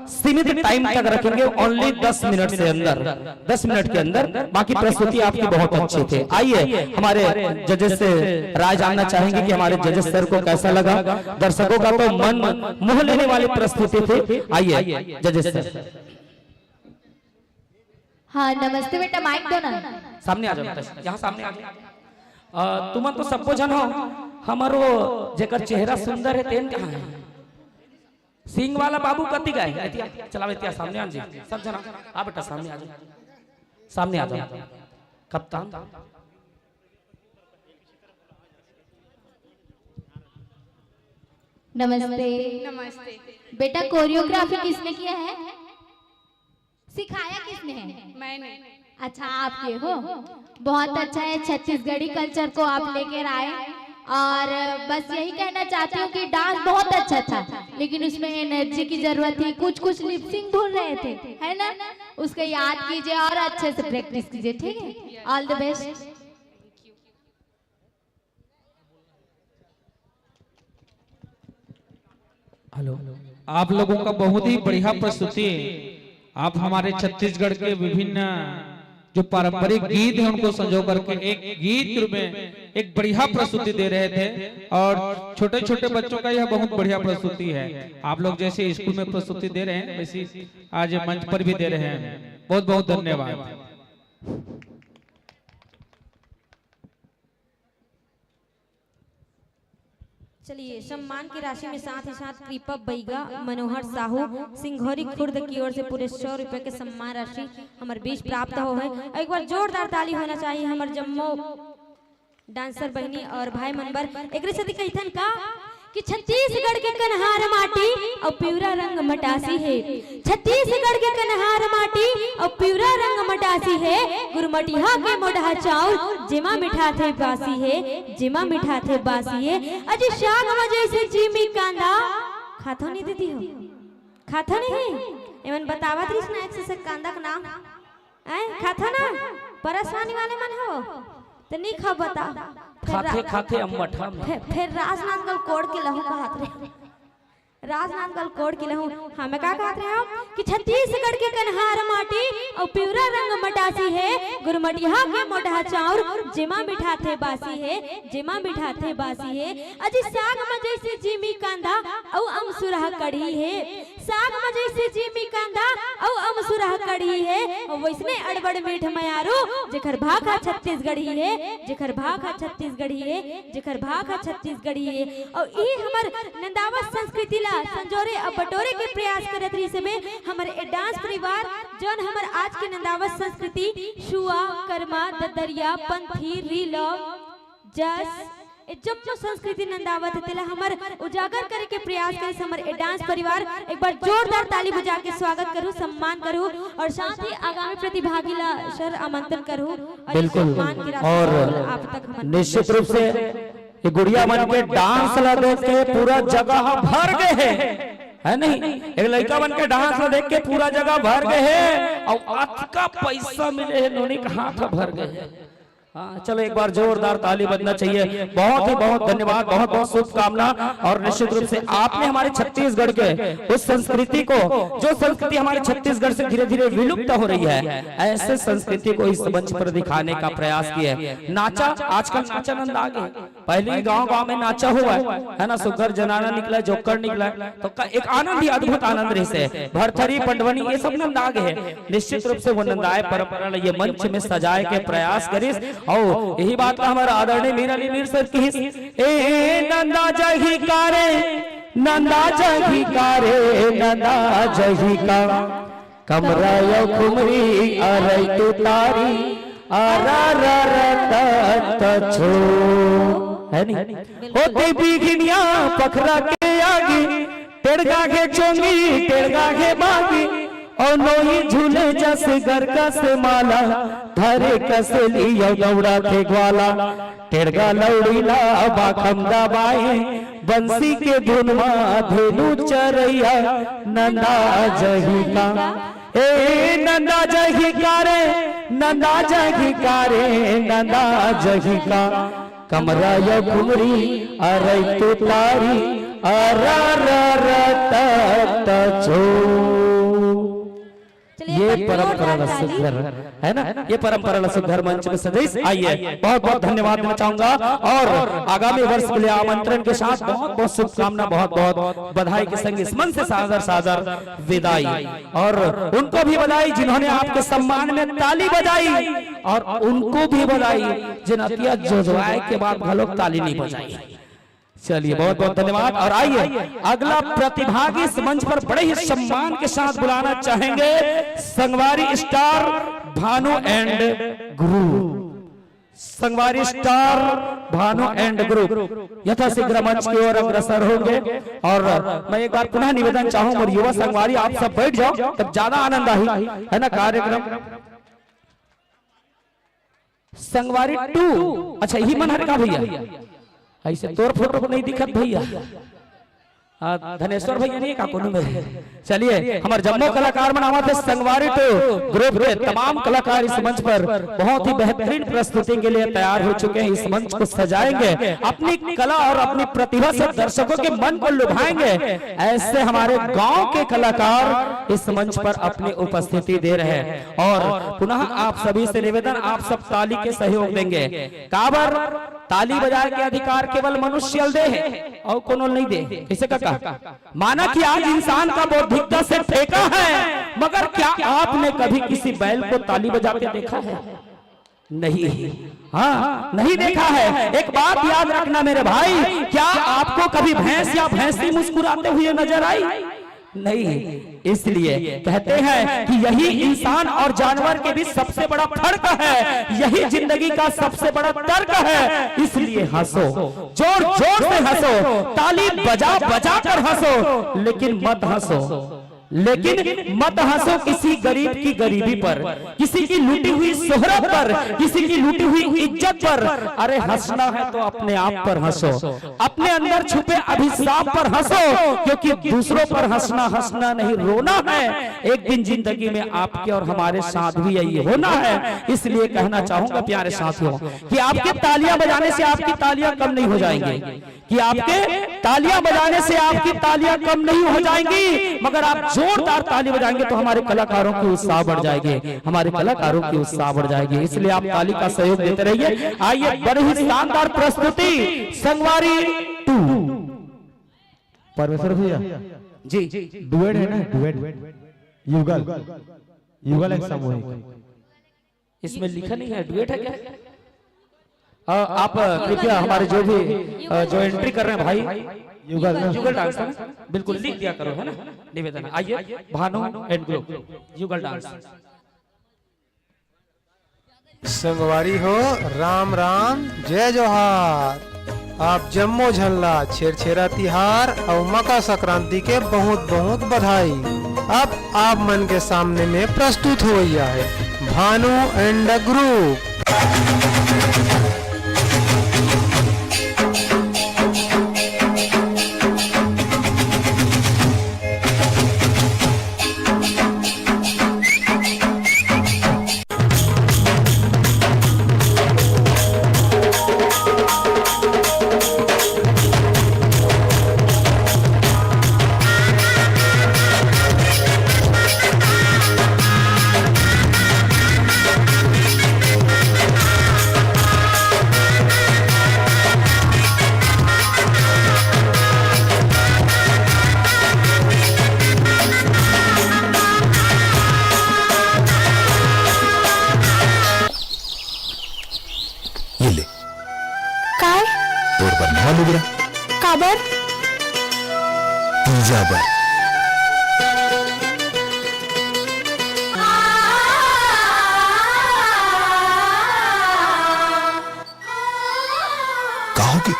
सीमित टाइम तक रखेंगे, ओनली 10 मिनट से अंदर, 10 मिनट के अंदर। बाकी प्रस्तुति आपकी बहुत अच्छी थी। आइए हमारे जजेस से राय जानना चाहेंगे कि हमारे जजेस सर को कैसा लगा। दर्शकों का तो मन मोह लेने वाली प्रस्तुति थी। आइए जजेस सर। हाँ नमस्ते बेटा, माइक दो ना। सामने आ जाओ, यहाँ सामने आ जाओ। तुम तो सबको जन हो, हमारो जेकर चेहरा सुंदर है तेन कहाँ है? सिंह वाला बाबू कति गए चला बेटिया सामने आ जी, सब जना आ बेटा सामने आ जाओ, सामने आ जाओ। कप्तान नमस्ते। नमस्ते बेटा, कोरियोग्राफी किसने किया है? सिखाया किसने है? मैंने। अच्छा आप किए हो, बहुत अच्छा है। छत्तीसगढ़ी कल्चर को आप लेकर आए और बस यही कहना चाहती हूँ कि डांस बहुत अच्छा था, लेकिन उसमें एनर्जी की जरूरत थी। कुछ कुछ लिपसिंग भूल रहे थे, है ना? उसको याद कीजिए और अच्छे से प्रैक्टिस कीजिए, ठीक है? All the best. हेलो, आप लोगों का बहुत ही बढ़िया प्रस्तुति। आप हमारे छत्तीसगढ़ के विभिन्न जो पारंपरिक गीत है उनको संजो करके एक गीत के रूप में एक बढ़िया प्रस्तुति दे रहे थे। और छोटे छोटे बच्चों का यह बहुत बढ़िया प्रस्तुति है। आप लोग जैसे स्कूल में प्रस्तुति दे रहे हैं वैसे आज मंच पर भी दे रहे हैं। बहुत बहुत धन्यवाद। चलिए सम्मान की राशि में साथ ही साथ कृपा बैगा मनोहर साहू सिंघौरी खुर्द की ओर से पूरे 100 रुपए के सम्मान राशि हमारे बीच प्राप्त हो है। एक बार जोरदार ताली होना चाहिए हमारे जम्मू डांसर बहनी और भाई मनबर। एक कहथन का कि छत्तीसगढ़ के कन्हार माटी और प्यूरा रंग मटासी है। छत्तीसगढ़ के कन्हार माटी और प्यूरा रंग मटासी है। गुरमटिया के मोढ़ा चाउर जिमा मिठा थे बासी है, जिमा मिठा थे बासी है। अजी शाग वजह से जिमी कांदा खाथो नहीं देती हो, खाथो नहीं एमन बतावा थी ना एक से कांदा का नाम आए खाथो ना परसवानी वाले मन हो तो नहीं खा बता खाते खाते अम्मठा फिर राजनांदगल कोड़ के लहू का हाथ रे राजनांदगढ़ कोड के लहू हमें का कहते हैं कि छत्तीसगढ़ के कन्हार माटी और पिवरा रंग मटासी है गुरमटिया के मोटा चाउर जिमा मिठा थे बासी है जिमा मिठा थे बासी है अजी साग में जैसे जीमी कांदा और अमसुरहा कढ़ी है साग में जैसे जीमी कांदा और अमसुरहा कढ़ी है और वैसने अड़बड़ मीठ मयारू जेकर भाखा छत्तीसगढ़ी है जेकर भाखा छत्तीसगढ़ी है जेकर भाखा छत्तीसगढ़ी है और ई हमर नंदावत संस्कृति ला संजोरे और बटोरे के प्रयास करत रही से में हमर ए डांस परिवार जोन हमर आज के नंदावत संस्कृति शुआ कर्मा ददरिया पंथी रीलो जस ए जम्मू संस्कृति नंदावत तेला हमर उजागर करे के प्रयास करे हमर ए डांस परिवार एक बार जोरदार ताली बजा के स्वागत करूं सम्मान करूं और साथ ही आगामी प्रतिभागी ला सर आमंत्रण करूं और बिल्कुल सम्मान की राशि और आप तक हम निश्चित रूप से ये गुड़िया बन के डांस ला देख के पूरा जगह भर गए है नहीं एक लड़का बन के डांस ला देख के पूरा जगह भर गए है और अथका पैसा मिले है नोनी का हाथ भर गए। हाँ चलो एक बार जोरदार ताली बजना चाहिए। बहुत ही बहुत धन्यवाद, बहुत बहुत शुभकामना। और निश्चित रूप से आपने हमारे छत्तीसगढ़ के उस संस्कृति को, जो संस्कृति हमारे छत्तीसगढ़ से धीरे धीरे विलुप्त हो रही है, ऐसे संस्कृति को इस मंच पर दिखाने का प्रयास किया है। नाचा, आजकल नाचा नंद आ गए, पहले गांव गांव में नाचा हुआ है ना, सुगर जनाना निकला, जोकर निकला, तो एक आनंद ही अद्भुत आनंद रही से भरथरी पंडवनी ये सब नंद आ गए। निश्चित रूप से वो नंदाए परंपरा ये मंच में सजाए के प्रयास करिस और यही बात का हमारा आदरणीय मीर अली मीर सर की ए नंदा जही कारे, नंदा जही कारे, नंदा जही का कमरा यो खुमरी अरे तू तारी आरा रा रा छो है नहीं होते बीघिनिया पखरा के आगे टेड़गा के चोंगी टेड़गा के बागी और नोही झूले जैसे घर का से माला धरे कसे लियो दौड़ा थे ग्वाला टेड़गा लौड़ीला बाखम दबाए बंसी के धुन धेनु चरैया नंदा जही का ए नंदा जही कारे, नंदा जही कारे, नंदा जही का कमरा यो घुमरी अरे तू तारी अरा रा रा छो। ये परंपरा सुधर है ना, ये परंपरा सुधर मंच में सदैव आइए। बहुत बहुत धन्यवाद देना चाहूंगा और आगामी वर्ष के लिए आमंत्रण के साथ बहुत बहुत शुभकामना, बहुत बहुत बधाई के संग इस मन से सादर सादर विदाई। और उनको भी बधाई जिन्होंने आपके सम्मान में ताली बजाई और उनको भी बधाई जिन्होंने जोजवाए के बाद भलोग ताली नहीं बजाई। चलिए बहुत बहुत धन्यवाद। और आइए अगला प्रतिभागी इस मंच पर बड़े ही सम्मान के साथ बुलाना चाहेंगे संगवारी स्टार भानु एंड ग्रुप, संगवारी स्टार भानु एंड ग्रुप यथाशीघ्र मंच की ओर अग्रसर होंगे। और मैं एक बार पुनः निवेदन चाहूंगा और युवा संगवारी आप सब बैठ जाओ तब ज्यादा आनंद आई है ना कार्यक्रम। संगवारी 2 अच्छा यही मन हर का भैया ऐसे तोर फोटो को नहीं दिखत भैया, धनेश्वर भैया नहीं का कोनो में। चलिए हमारे जम्मू कलाकार मनावत है संगवारी 2 ग्रुप के तमाम कलाकार इस मंच पर बहुत ही बेहतरीन प्रस्तुति के लिए तैयार हो चुके हैं। इस मंच को सजाएंगे, अपनी कला और अपनी प्रतिभा से दर्शकों के मन को लुभाएंगे। ऐसे हमारे गांव के कलाकार इस मंच पर अपनी उपस्थिति दे रहे हैं। और पुनः आप सभी से निवेदन, आप सब ताली के सहयोग देंगे। काबर ताली बजाए के अधिकार केवल मनुष्य दे है और कोनो नहीं दे। इसे का माना कि आज इंसान का बौद्धिकता से फेंका है, मगर क्या आपने कभी किसी बैल को ताली बजाते देखा है? नहीं, हाँ नहीं देखा है। एक बात याद रखना मेरे भाई, क्या आपको कभी भैंस या भैंसी मुस्कुराते हुए नजर आई? नहीं। इसलिए कहते हैं कि यही इंसान और जानवर के बीच सबसे बड़ा फर्क है, यही जिंदगी का सबसे बड़ा तर्क है। इसलिए हंसो, जोर जोर से हंसो, ताली बजा बजा कर हंसो, लेकिन मत हंसो लेकिन मत हंसो किसी गरीब की गरीबी पर, किसी की लूटी हुई शोहरत पर, किसी की लूटी हुई इज्जत पर। अरे हंसना है तो अपने आप पर हंसो, अपने अंदर छुपे अभिशाप पर हंसो, क्योंकि दूसरों पर हंसना हंसना नहीं रोना है। एक दिन जिंदगी में आपके और हमारे साथ भी यही होना है। इसलिए कहना चाहूंगा प्यारे साथियों कि आपके तालियां बजाने से आपकी तालियां कम नहीं हो जाएंगी, कि आपके तालियां बजाने से आपकी तालियां कम नहीं हो जाएंगी, मगर आप जोरदार ताली बजाएंगे तो हमारे कलाकारों की उत्साह बढ़ जाएगी, हमारे कलाकारों की उत्साह बढ़ जाएगी। इसलिए आप ताली का सहयोग देते रहिए। आइए, बड़ी ही शानदार प्रस्तुति संगवारी 2। परमेश्वर भैया जी डुएट है ना, डुएट युगल, युगल एक सामूहिक। इसमें लिखा नहीं है डुएट है क्या? आप कृपया हमारे जो भी जो एंट्री कर रहे हैं भाई, युगल डांस है ना, बिल्कुल लिख दिया करो, है ना, निवेदन। आइए, भानु एंड ग्रुप युगल डांस। संगवारी हो, राम राम जय जोहार। आप जम्मो झल्ला छेरछेरा तिहार और मकर संक्रांति के बहुत बहुत बधाई। अब आप मन के सामने में प्रस्तुत हो गया है भानु एंड ग्रुप। काबर तीजाबर कहोगे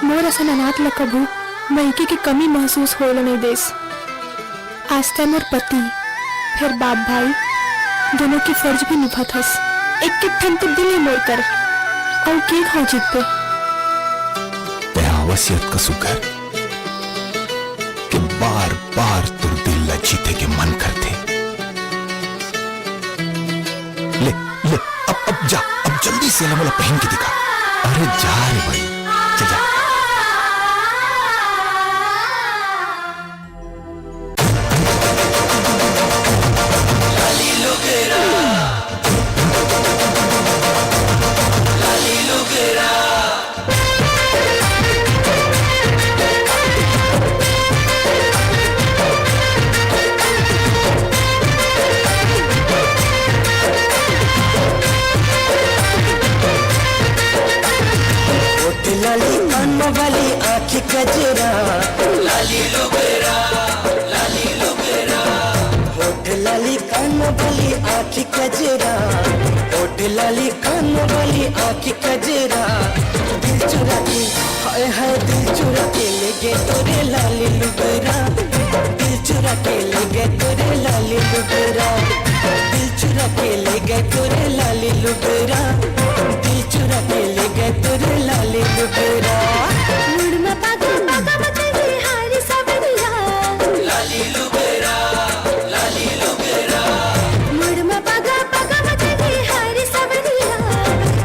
मोर असन अनाथ ल कभू लड़की की कमी महसूस होल नहीं देस। आज तक मोर पति फिर बाप भाई दोनों की फर्ज भी निभात हस। एक के ठन तो दिल ही मोर कर और के हो जीते वसियत का सुकर कि बार बार तुर दिल ल जीते के मन करते। ले ले अब जा, अब जल्दी से लमला पहन के दिखा। अरे जा रे भाई, चल जा। वाली आँखी कजरा लाली लुगरा होठ लाली कान वाली आँखी कजरा, होठ लाली कान वाली आँखी कजरा। दिल चुरा के हाय हाय दिल चुरा के ले गए तोरे लाली लुगरा, दिल चुरा के ले गए तोरे लाली लुगरा, दिल चुरा के ले गए तोरे लाली लुगरा, दिल चुरा के ले गए तोरे लाली लुगरा। मुड़मा पागा पागा बचगी हारी सबरिया लाली लुगरा मुड़मा पागा पागा बचगी हारी सबरिया,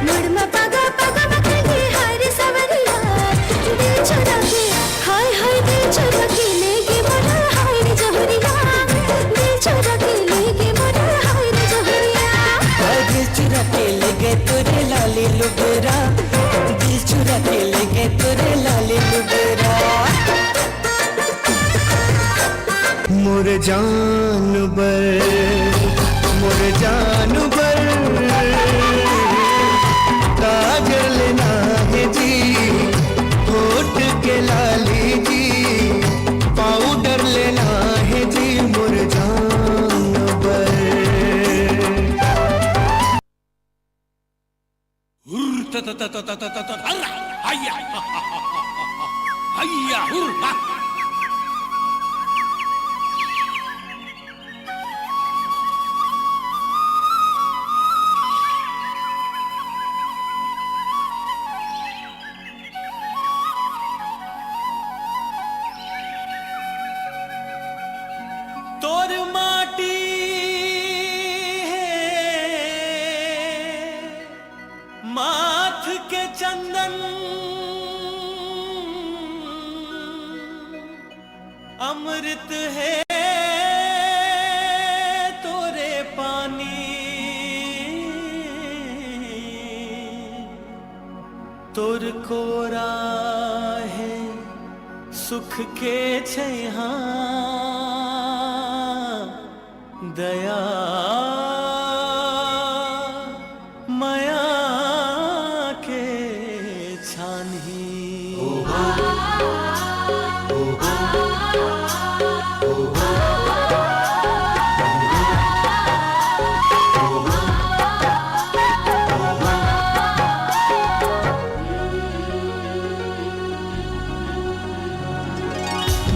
मुड़मा पागा पागा बचगी हारी सबरिया। दिल चुरा के हाय हाय दिल चुरा के ले गए मोरा हाय रे जहरिया, दिल चुरा के ले गए मोरा हाय रे जहरिया। दिल चुरा के ले गए तोरे लाली लुगरा, दिल चुरा के ले गए तोरे लाली लुगरा। मोर जानवर काजल लेना है जी, होठ के लाली जी, पाउडर लेना है जी मोर जानवर। अमृत है तोरे पानी तोर कोरा है सुख के छैहा दया माया के छानही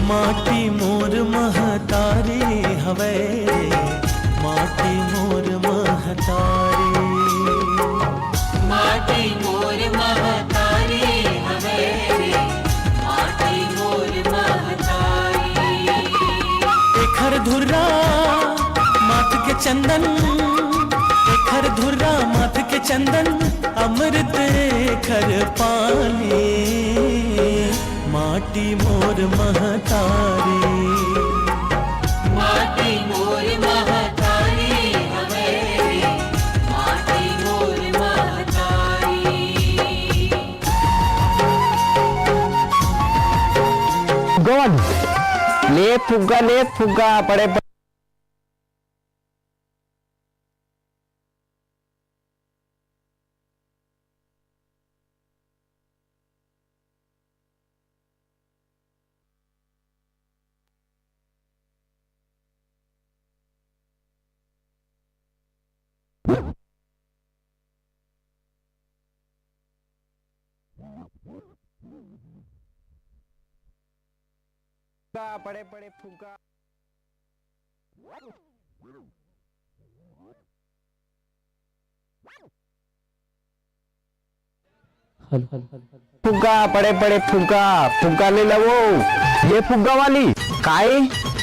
माटी मोर महतारी हवे माटी मोर महतारी माटी मोर महतारी हवे माटी मोर महतारी एखर धुर्रा माथ के चंदन एखर धुर्रा माथ के चंदन अमृत एखर पानी माटी मोर महतारी माटी मोर महतारी हवे माटी मोर महतारी गवन ले फुग्गा पड़े पड़े फुग्गा फुग्गा पड़े फुग्गा ले लो ये फुग्गा वाली काए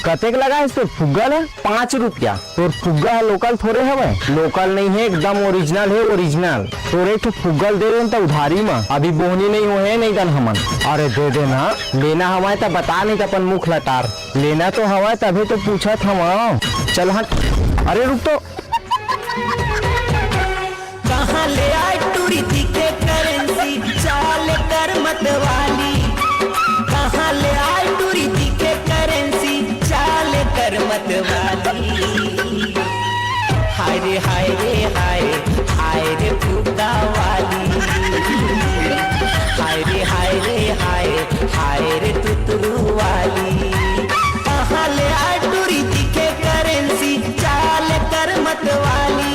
कतेक लगा है तो फुग्गा ना 5 रुपया तो फुग्गा लोकल थोड़े हवे लोकल नहीं है एकदम ओरिजिनल है ओरिजिनल तोरे तो फुग्गल दे रहे उधारी में अभी बोहनी नहीं हुए नहीं दन हमन अरे दे देना लेना हमारे तो बता नहीं तो अपन मुख लटार लेना तो हवा तभी तो पूछत हम चल हट अरे रुक तो कहाँ ले आए टूरी के करेंसी चाल कर मत वाली कहाँ ले आए टूरी के करेंसी चाल कर मत वाली हाय रे हाय रे हाय हाय रे फुग्गा वाली हाय रे हाय रे हाय हाय रे तुतरू वाली कहाँ ले आए टूरी के करेंसी चाल कर मत वाली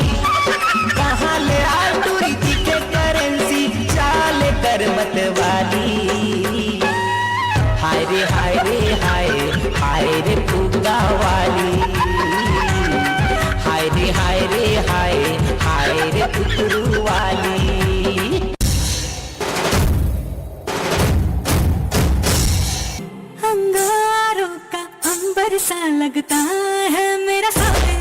कहाँ ले आए टूरी के करेंसी चाल कर मत वाली हाय रे हाय रे हाय हाय रे फुग्गा वाली हाय रे हाय रे हाय हाय रे तुतरू वाली अंगारों का अंबर सा लगता है मेरा सामने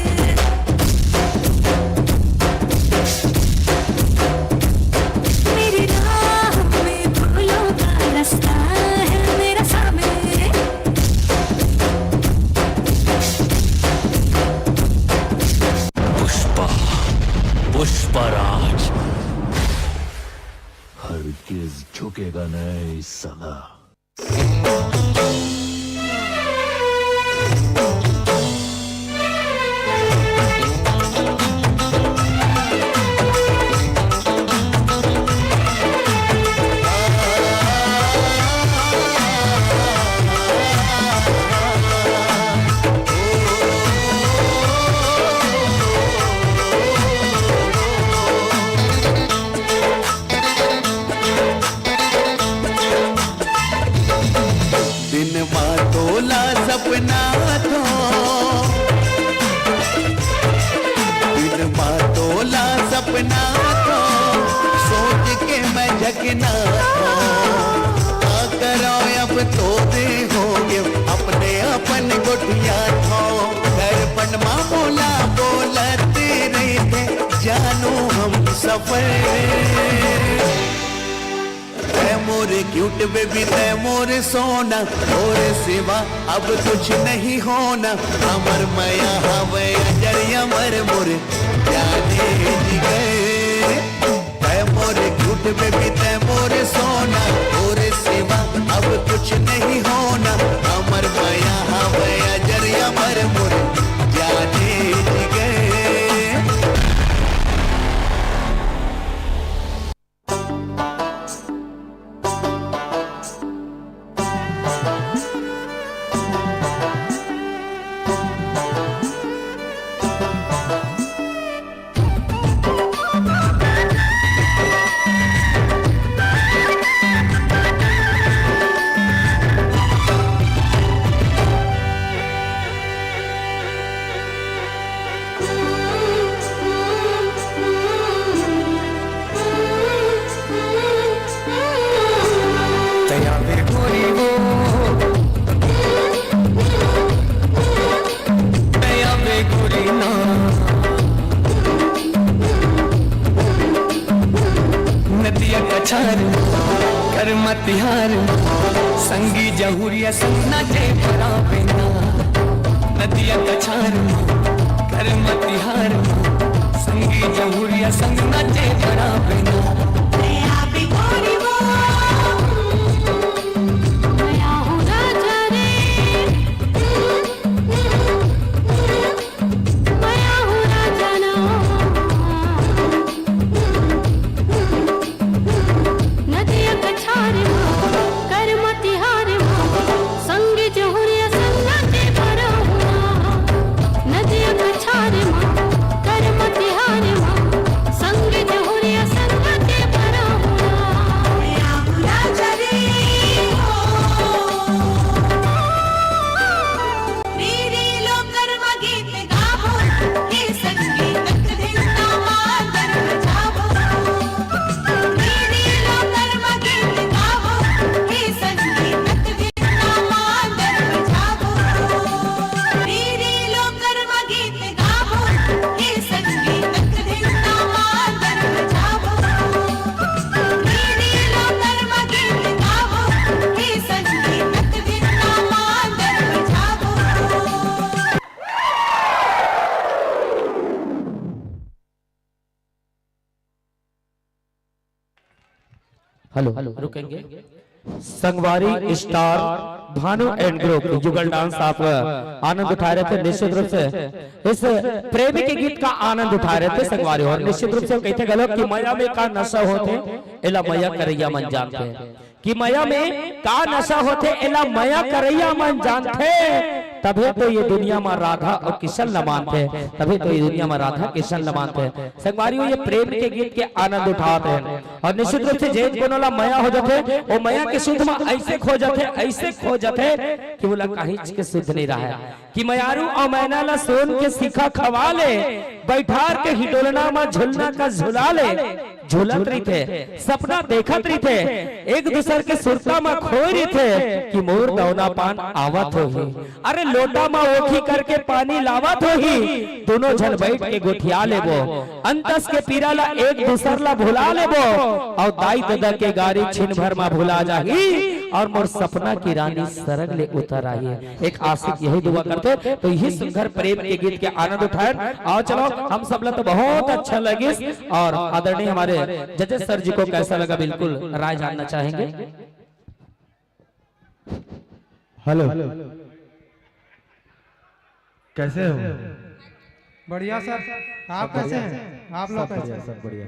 मेरी राह में फूलों का रास्ता है मेरा सामने पुष्पराज हरगिज झुकेगा नहीं साला सपना तो दिन तोला सपना तो सोच के मैं झकना तो करो अब तो दे होगे अपने अपन गोटिया थो दर्पण माँ बोला बोलते रहे थे जानू हम सफर मोरे क्यूट बेबी तय मोरे सोना, और सिवा अब कुछ नहीं होना। अमर मया हवे अजरिया मर मोरे जाने जी गए। तय मोरे क्यूट बेबी तय मोरे सोना, और सिवा अब कुछ नहीं होना। अमर मया हवे अजरिया मर मोरे जाने जी गए। कर मतिहार संगी जहुरिया संगना जे भरा बेना। नदिया कछार कर मतिहार संगी जहुरिया संगना जे भरा बेना। हेलो रुकेंगे। संगवारी स्टार भानु एंड ग्रुप युगल डांस आप आनंद उठा रहे थे। निश्चित रूप से इस प्रेमी के गीत का आनंद उठा रहे थे संगवारी, और निश्चित रूप से कहते गलो कि मया में का नशा होते एला मया करैया मन जानते, कि मया में का नशा होते एला मया करैया मन जानते। तभी तो ये दुनिया में राधा और किशन न मानते, तभी तो ये दुनिया में राधा किशन न मानते। संगवारियों ये प्रेम के गीत के आनंद उठाते हैं, और निश्चित रूप से जेन कोनो ला मया हो जाते वो मया के शुद्ध में ऐसे खो जाते, ऐसे खो जाते कि बोला कहीं के शुद्ध नहीं रहा है। कि मयारू और मैना ला सोन के सिखा खवा ले, बैठार के हिडोलना में झुलना का झुला ले। झूलत रही थे, सपना देखत रही थे, एक दूसरे के सुरता में खो रही थे कि मोर दौना पान आवत होही। अरे लोटा में ओखी करके पानी लावत होही, दोनों जन बैठ के गोठिया लेबो, अंतस के पीरा ला एक दूसर ला भुला लेबो, और दाई दादा के गाड़ी छिन भर में भुला जाही, और मोर सपना की रानी सरग ले उतर आई। एक आशिक यही दुआ करते, तो यही सुंदर प्रेम के गीत के आनंद उठाए। और चलो हम सब ला तो बहुत अच्छा लगे, और आदरणीय हमारे जजेस सर जी को कैसा लगा बिल्कुल राय जानना चाहेंगे। हेलो, कैसे हो? बढ़िया सर, आप कैसे हैं? आप लोग कैसे हैं? सब बढ़िया।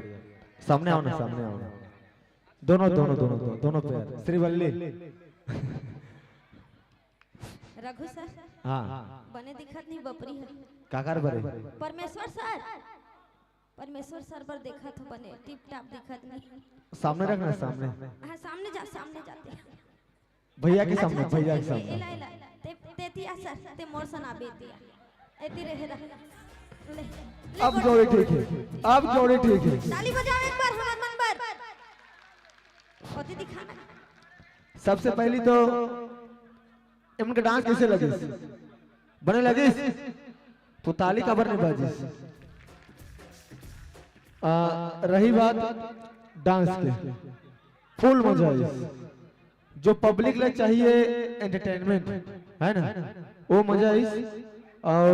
सामने आओ ना, सामने आओ ना। दोनों दोनों दोनों दोनों दोनों पैर। श्रीवल्ली। रघु सर हाँ बने दिखत नहीं बपरी है। काकर बरे? परमेश्वर सर, परमेश्वर सर पर देखा तो बने टिप टाप दिखत नहीं। सामने रखना, सामने। हाँ सामने जा, सामने जाते हैं भैया के सामने, भैया के सामने। इला इला ते तेतिया सर ते मोर सना बेतिया एती रहे ले। अब जोड़ी ठीक है, अब जोड़ी ठीक है। ताली बजाओ एक बार हमार मन पर। होती दिखाना। सबसे पहली तो इनका डांस कैसे लगे? बने लगे तो ताली कबर नहीं बाजी। रही बात डांस के, फुल मजा इस जो पब्लिक ले चाहिए एंटरटेनमेंट है ना, वो मजा इस। और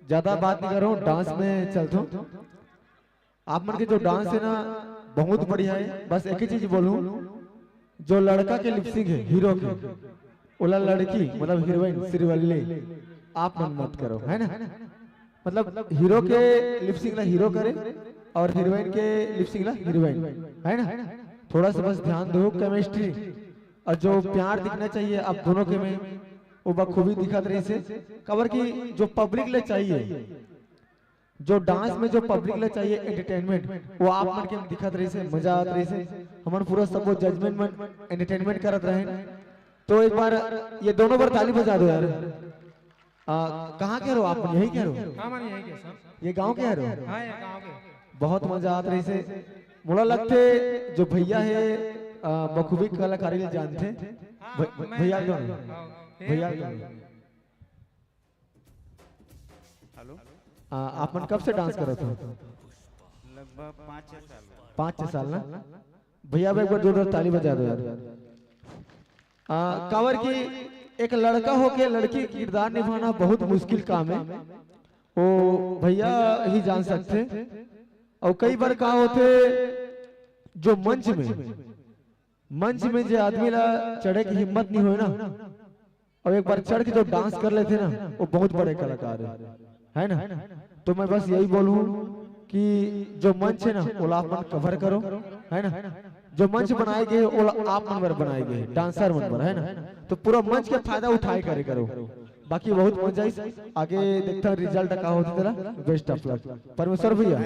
ज्यादा बात नहीं कर रहा हूँ, डांस में चलता हूँ। आप मन के जो डांस है ना बहुत बढ़िया है। बस एक ही चीज बोलूं, जो लड़का के लिपसिंग है हीरो के, ओला लड़की मतलब हीरोइन श्रीवल्ली आप मन मत करो, है ना। मतलब हीरो के लिपसिंग ला हीरो करे और हीरोइन के लिपसिंग ला हीरोइन, है ना। थोड़ा सा बस ध्यान दो, केमिस्ट्री और जो प्यार दिखना चाहिए आप दोनों के में वो बखूबी दिखत रही से कवर की। जो पब्लिक ले चाहिए, जो डांस में जो पब्लिक ले चाहिए एंटरटेनमेंट, वो आप मन के दिखत रही से, मजा आत रही से। हमन पूरा सब वो जजमेंट में एंटरटेनमेंट करत रहे। तो एक बार ये दोनों बार ताली बजा दो यार। कहाँ के हो आप? यही के हो? ये गांव के हो? बहुत मजा आत रही से। मुझे लगते जो भैया है बखूबी कलाकारी जानते भैया भैया। आप मन कब से डांस करते हो? लगभग 5-6 साल। 5-6 साल ना। भैया एक बार जोरदार ताली बजा दो यार। कावर की एक लड़का होके लड़की किरदार निभाना बहुत मुश्किल काम है, वो भैया ही जान सकते। और कई बार कहा होते जो मंच में जो आदमी ला चढ़े की हिम्मत नहीं हुई ना, और एक बार चढ़ के जो डांस कर लेते ना, वो बहुत बड़े कलाकार है ना। तो मैं बस यही बोलूं कि जो मंच है ना वो आप मन कवर करो, है ना। जो मंच बनाए गए वो आप मन पर बनाए गए, डांसर मन पर, है ना। तो पूरा मंच का फायदा उठाए करे करो। बाकी बहुत मजा आगे देखता रिजल्ट का होती तेरा। Best of luck. परमेश्वर भैया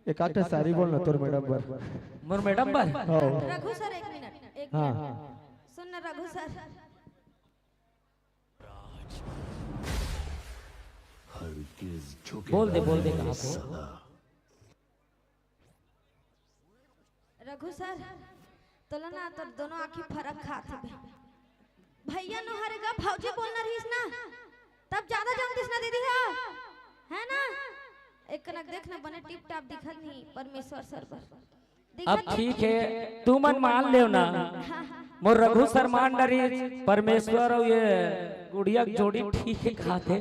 एक आठ सारी बोलना तोर मैडम पर। मोर मैडम पर रघु सर एक मिनट, एक हाँ मिनट सुन ना रघु सर। बोल दे कहाँ पे? रघु सर तोला ना तो दोनों आंखें फरक खाते भैया नो हरेगा भौजी बोलना रहीस ना, तब ज्यादा जानतीस ना दीदी है ना। एक कनक देखना बने टिप टाप दिखत नहीं परमेश्वर सर पर। अब ठीक है तू मन मान ले ना, मोर रघु सर मान डरी परमेश्वर और ये गुड़िया जोड़ी ठीक है खाते,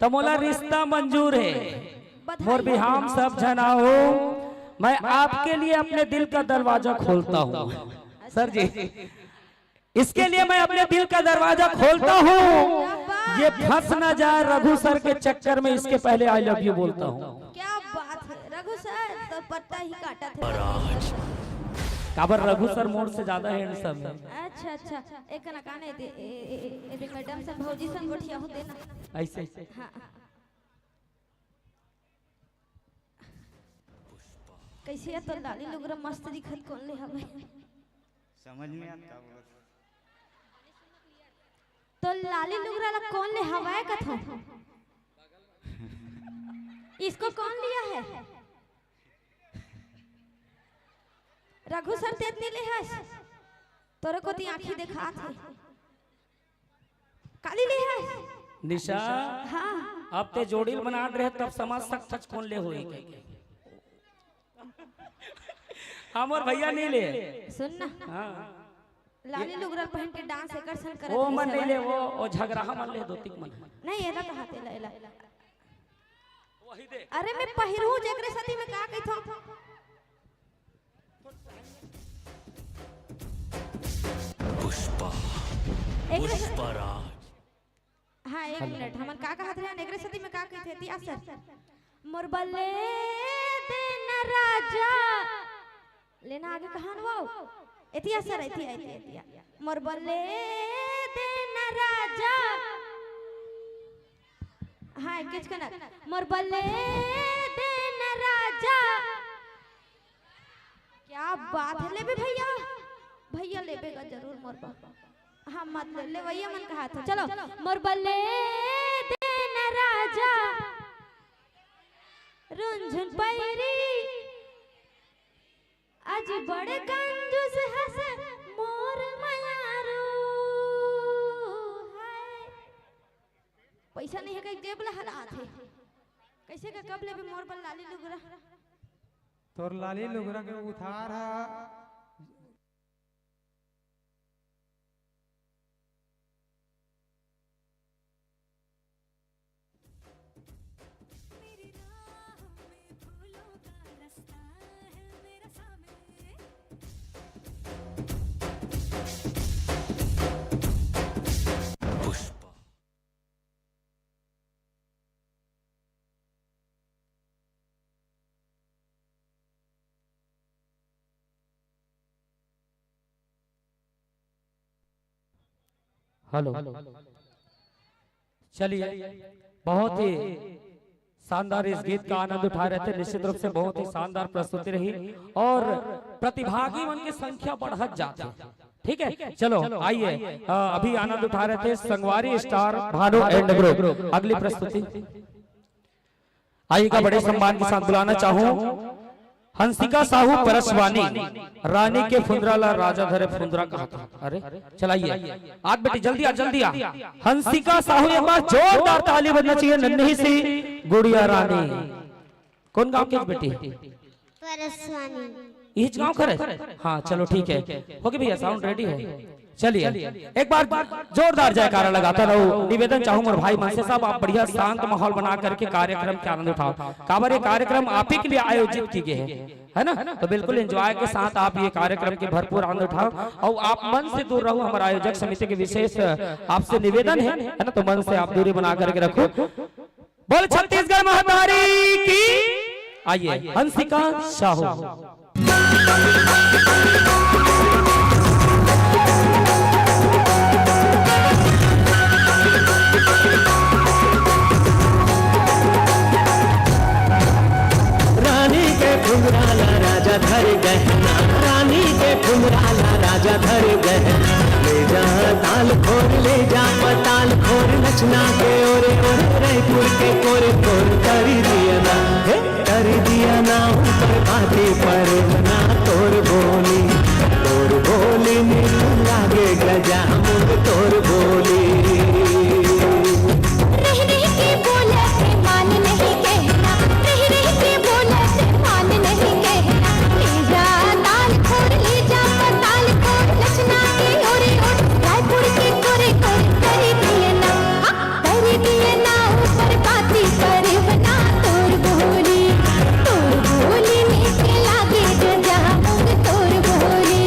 तो मोला रिश्ता मंजूर है। मोर भी हम सब जना हो, मैं आपके लिए अपने दिल का दरवाजा खोलता हूँ सर जी। इसके लिए मैं अपने दिल का दरवाजा खोलता हूँ, ये फंस न जाए रघु सर के चक्कर में, इसके पहले आई लव यू बोलता हूँ। क्या बात है रघु सर, तो पत्ता ही काटा थे। काबर रघु सर मोड़ से ज्यादा हैंडसम है। अच्छा अच्छा एक ना काने दे मैडम सन भौजी सन गोठिया हो देना ऐसे। हाँ कैसे है तो लाली लुगरा मस्त दिखत कौन ले हवे समझ में आता बोलत। तो लाली लुगरा ला कौन ले हवाए कथा? इसको कौन लिया है? रघु सर ते इतनी ले हस तोरे को ती आंखी देखा थे काली ले हस निशा। हाँ अब ते जोड़ी बना रहे तब समझ सक सच कौन ले हुई। हम और भैया नहीं ले सुन ना। हाँ लाली लुगरा पहन के डांस एकर सन करत वो मन नहीं ले, वो झगड़ा मन ले, दो तीन मन नहीं एला कहा ते ला अरे मैं पहिरू जेकरे साथी में का कहिथो पुष्पा पुष्पराज। हाँ एक मिनट हमन का कहत रहे एकरे साथी में का कहिथे तिया सर मोर बल्ले देना राजा लेना आगे कहान वो एतिया सर एतिया मोर बल्ले देना राजा। हाँ किच कना मोर बल्ले देना राजा। क्या बात है लेबे भैया, भैया लेबेगा जरूर मोर बाबा। हाँ मत ले भैया मन कहा था। चलो मोर बल्ले देना राजा रुंझुन पैरी आज बड़े कंजूस हंसे मोर मयारू है। पैसा नहीं है कहीं जेब ला हालात है कैसे का कब लेबे मोर बल लाली लुगरा तोर लाली लुगरा के उधार है हेलो, चलिए बहुत ही शानदार इस गीत का आनंद उठा रहे थे। निश्चित रूप से बहुत ही शानदार प्रस्तुति रही और प्रतिभागी मन की संख्या बढ़त जाती। ठीक है, चलो आइए, अभी आनंद उठा रहे थे संगवारी स्टार भानु एंड ग्रुप। अगली प्रस्तुति आइएगा, बड़े सम्मान के साथ बुलाना चाहूं हंसिका साहू परसवानी, रानी के फुंदराला राजा धरे फुंदरा कहा था। अरे चलाइए आज बेटी, जल्दी आ जल्दी आ। हंसिका साहू, एक बार जोरदार ताली बजना चाहिए नन्ही सी गुड़िया रानी। कौन गांव की बेटी? परसवानी। इस गांव करे? हाँ चलो ठीक है, होगी भैया, साउंड रेडी है। चलिए एक बार जोरदार जयकारा लगाता रहो। निवेदन चाहूंगा भाई मनसे साहब, आप बढ़िया शांत माहौल बना करके कार्यक्रम के आनंद उठाओ। काबर ये कार्यक्रम आप ही के लिए आयोजित की गए है ना, तो बिल्कुल एंजॉय के साथ आप ये कार्यक्रम के भरपूर आनंद उठाओ और आप मन से दूर रहो। हमारा आयोजक समिति के विशेष आपसे निवेदन है ना, तो मन से आप दूरी बना करके रखो। बोल छत्तीसगढ़ महातारी की। आइए हंसिका साहू। फुंदराला राजा धर गहना, रानी के फुंदराला राजा धर गहना। ले जा ताल खोर, ले जा पताल खोर, नचना के ओरे ओरे रायपुर के कोरे कोर। कर दिया ना, कर दिया ना ऊपर बातें पर बना तोर बोली में लागे गजा मुझ तोर बोली। रह रह के बोला से मान नहीं कहना, रह रह के बोला से मान नहीं कहना। ले जा ताल खोर, ले जा पताल खोर, नचना के ओरे ओर रायपुर के कोरे कोर। कर दिए ना, कर दिए ना ऊपर बाती पर बना तोर बोली में लागे गजा मुझ तोर बोली।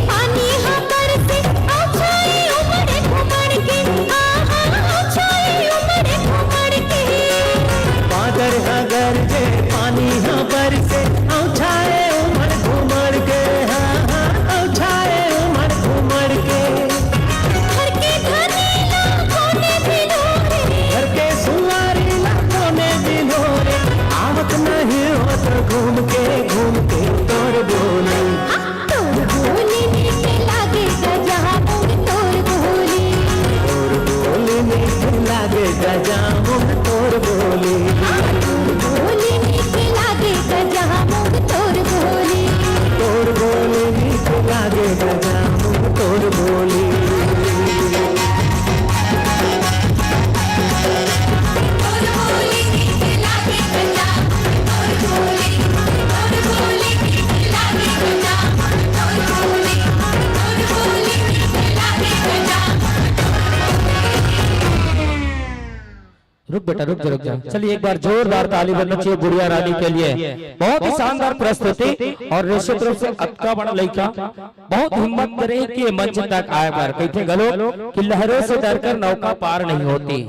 पानी बेटा रुक जा। चलिए एक बार जोरदार ताली बजना चाहिए गुड़िया रानी के लिए। बहुत ही शानदार प्रस्तुति और निश्चित रूप से अक्का बड़ा लड़का बहुत हिम्मत करे कि मंच तक आए बार कहते गलो कि लहरों से डरकर नौका पार नहीं होती,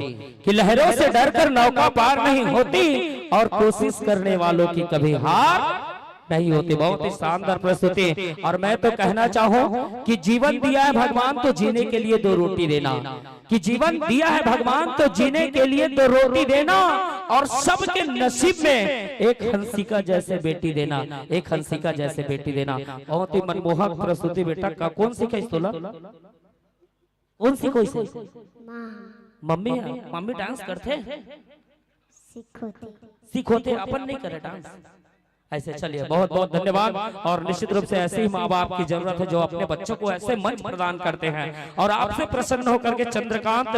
कि लहरों से डरकर नौका पार नहीं होती और कोशिश करने वालों की कभी हार नहीं होती। बहुत ही शानदार प्रस्तुति। और मैं तो कहना चाहूं कि जीवन दिया है भगवान तो जीने के लिए दो रोटी देना, कि जीवन दिया है भगवान तो जीने के लिए दो रोटी देना और सबके नसीब में एक हंसिका जैसे बेटी देना, एक हंसिका जैसे बेटी देना। बहुत ही मनमोहक प्रस्तुति बेटा का कौन सीखा इस तोला? कौन सी कोई से? मम्मी मम्मी डांस करते सीखोते अपन नहीं करे डांस ऐसे। चलिए बहुत बहुत धन्यवाद। और निश्चित रूप से ऐसे ही माँ बाप की जरूरत है जो अपने बच्चों को ऐसे मंच प्रदान करते हैं। और आपसे प्रसन्न होकर के चंद्रकांत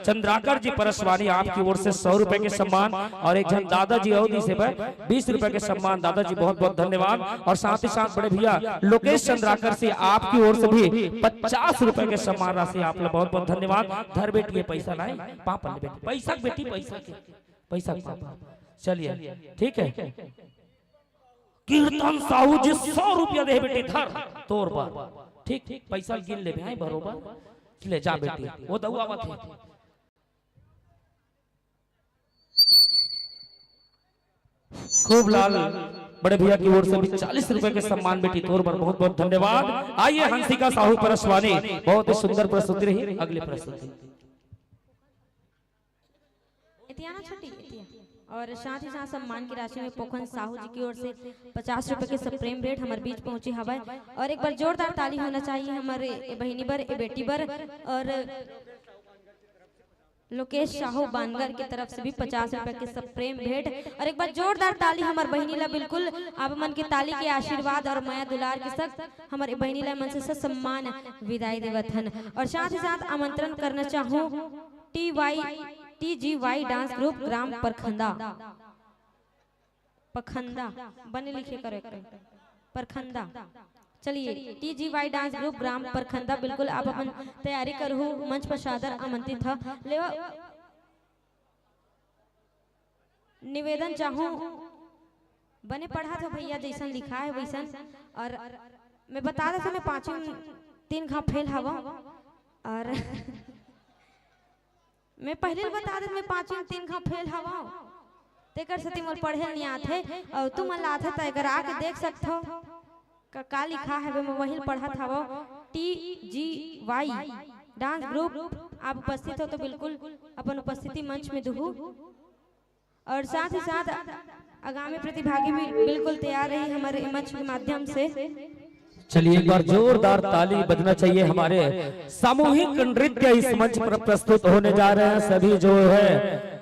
चंद्राकर जी परसवानी आपकी ओर से 100 रुपए के सम्मान और एक जन दादाजी अवधि से 20 रुपए के सम्मान। दादाजी बहुत बहुत धन्यवाद। और साथ ही साथ बड़े भैया लोकेश चंद्राकर से आपकी ओर से भी 50 रुपए के सम्मान राशि। आप लोग बहुत बहुत धन्यवाद। धर बेटी पैसा लाए पापा ने बेटी पैसा बेटी पैसा पापा। चलिए ठीक है। कीर्तन साहू जी 100 रुपया दे बेटी धर तोर पर ठीक ठीक पैसा गिन ले भाई बरोबर ले जा बेटी वो दउआवत है। खूब लाल बड़े भैया की ओर से भी 40 रुपए के सम्मान बेटी तोर पर। बहुत बहुत धन्यवाद। आइए हंसिका साहू परसवानी बहुत ही सुंदर प्रस्तुति रही। अगली प्रस्तुति और साथ ही साथ सम्मान की राशि में पोखन साहू जी की ओर से 50 रुपए के सप्रेम भेंट हमारे बीच पहुंची हवा। और एक बार जोरदार ताली होना चाहिए हमारे बहनी बर बेटी बर। और लोकेश साहू बानगर की तरफ से भी 50 रुपए के सप्रेम भेंट। और एक बार जोरदार ताली हमारे बहनी ला बिल्कुल आप मन के ताली के आशीर्वाद और माया दुलार के साथ हमारे बहनी ला मन से सम्मान विदाई देवथन। और साथ ही साथ आमंत्रण करना चाहूँ TGY डांस ग्रुप ग्राम पखंदा बने लिखे करो परखंदा। चलिए TGY डांस ग्रुप ग्राम परखंदा बिल्कुल आप अपन तैयारी करो। मंच पर सादर आमंत्रित था ले निवेदन चाहूँ बने पढ़ा था भैया जैसन लिखा है वैसन। और मैं बता रहा था मैं 5 घा फेल हवा। और मैं पहले बता दे मैं 5 घा फेल हवा तेकर से तुम पढ़े नहीं आते और तुम लाते तो अगर आके देख सकते हो का लिखा है मैं वही पढ़ा था। वो TGY डांस ग्रुप आप उपस्थित हो तो बिल्कुल अपन उपस्थिति मंच में दू। और साथ ही साथ आगामी प्रतिभागी भी बिल्कुल तैयार रही हमारे मंच के माध्यम से। चलिए एक बार जोरदार ताली बजना चाहिए। हमारे सामूहिक नृत्य इस मंच पर प्रस्तुत होने जा रहे हैं। सभी जो है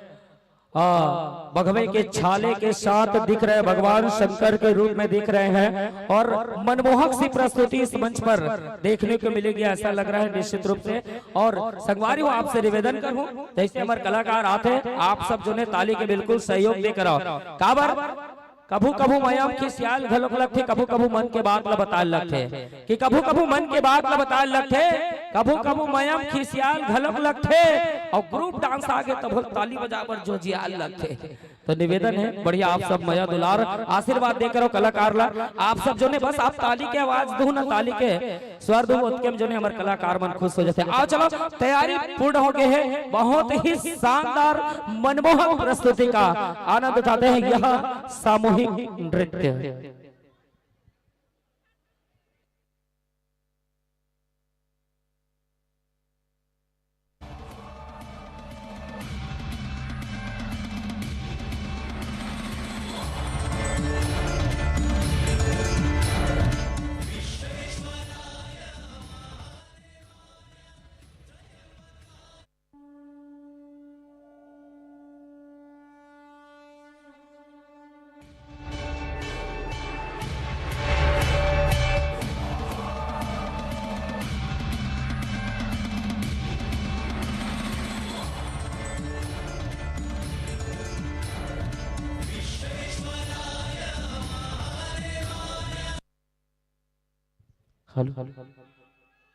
भगवे के छाले के साथ दिख रहे भगवान शंकर के रूप में दिख रहे हैं। और मनमोहक सी प्रस्तुति इस मंच पर देखने को मिलेगी ऐसा लग रहा है निश्चित रूप से। और संगवारियों आपसे निवेदन करूं जैसे हमारे कलाकार आते आप सब जो ने ताली के बिल्कुल सहयोग देकर आओ। काबर कभू कभू मयम की सियाल घलोक लगथे कभू कभू मन के बात ला बताल लगथे कि कभू कभू मन के बात ला बताल लगथे कभू कभू मयम की सियाल घलोक लगथे और ग्रुप डांस आगे तब ताली बजावर जो जियाल लगथे। तो निवेदन है बढ़िया आप सब मया दुलार आशीर्वाद देकर हो कलाकार ला। आप सब जो ने बस आप ताली के आवाज दो ना ताली के स्वर दो उत्तम जो ने हमारे कलाकार मन खुश हो जाते। आओ चलो तैयारी पूर्ण हो गए है। बहुत ही शानदार मनमोहक प्रस्तुति का आनंद उठाते हैं यह सामूहिक नृत्य।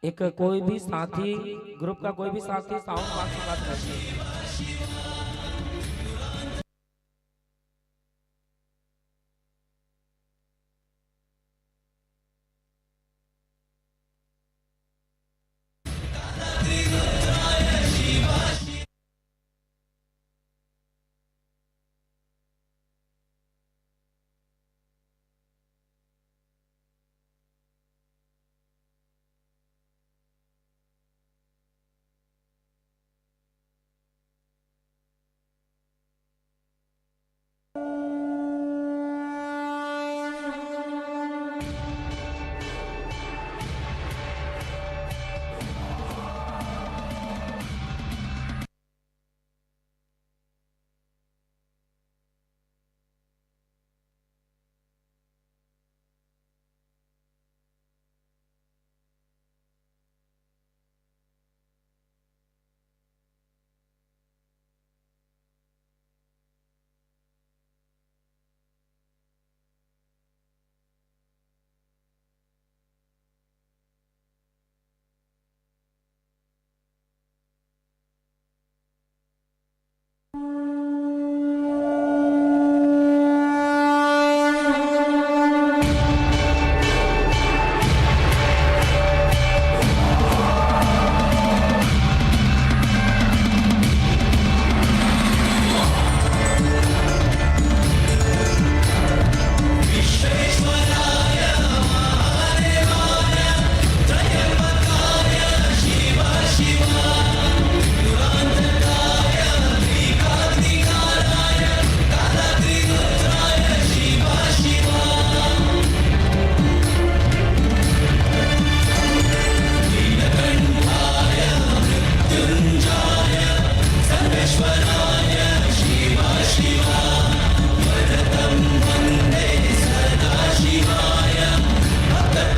एक कोई भी साथी ग्रुप का कोई भी साथी साउंड बॉक्स की बात करती है।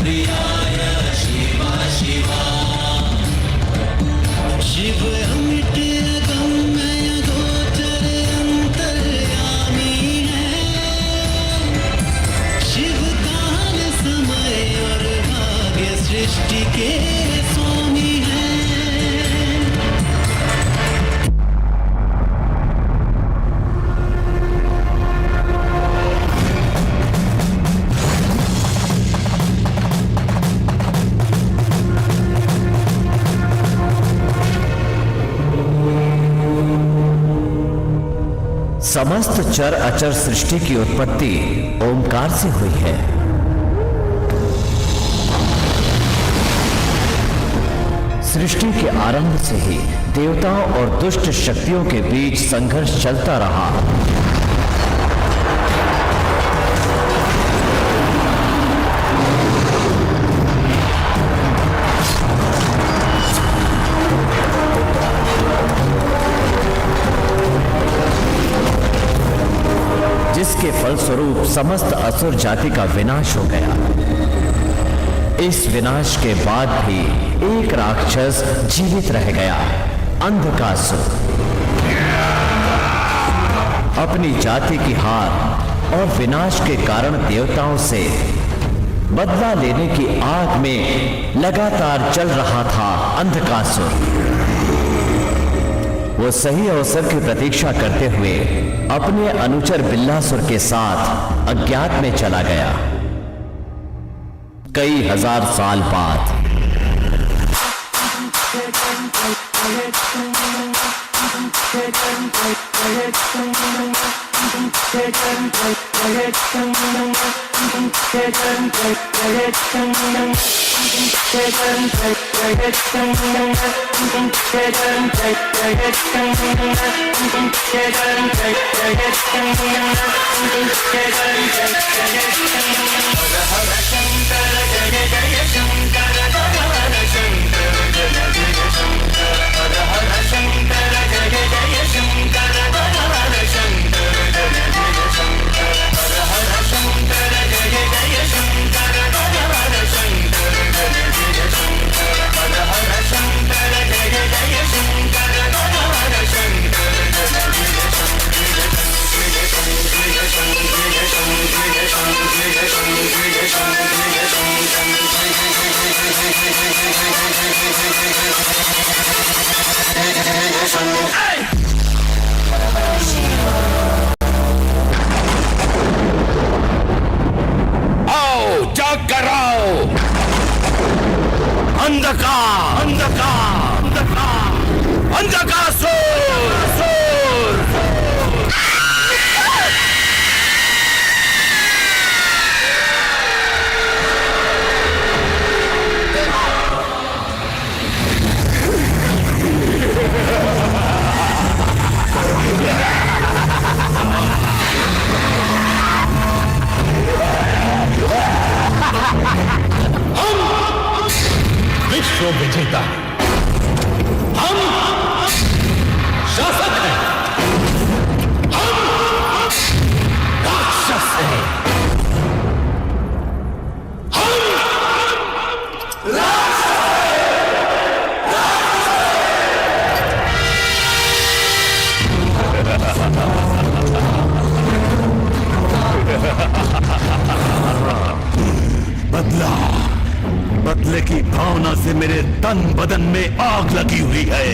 प्रियाय शिव शिवा शिव अमिट अगम्य गोचर अंतर्यामी है शिव काल समय और भाग्य सृष्टि के स्वामी है। समस्त चर अचर सृष्टि की उत्पत्ति ओंकार से हुई है। सृष्टि के आरंभ से ही देवताओं और दुष्ट शक्तियों के बीच संघर्ष चलता रहा। जिसके फलस्वरूप समस्त असुर जाति का विनाश हो गया। इस विनाश के बाद भी एक राक्षस जीवित रह गया, अंधकासुर। अपनी जाति की हार और विनाश के कारण देवताओं से बदला लेने की आग में लगातार चल रहा था अंधकासुर। वो सही अवसर की प्रतीक्षा करते हुए अपने अनुचर बिल्लासुर के साथ अज्ञात में चला गया। कई हजार साल बाद आओ जाग कर आओ, अंधकार अंधकार अंधकार अंधकासुर। विश्व विजेता, हम शासक हैं, हम राक्षस हैं, हम बदला, बदले की भावना से मेरे तन बदन में आग लगी हुई है।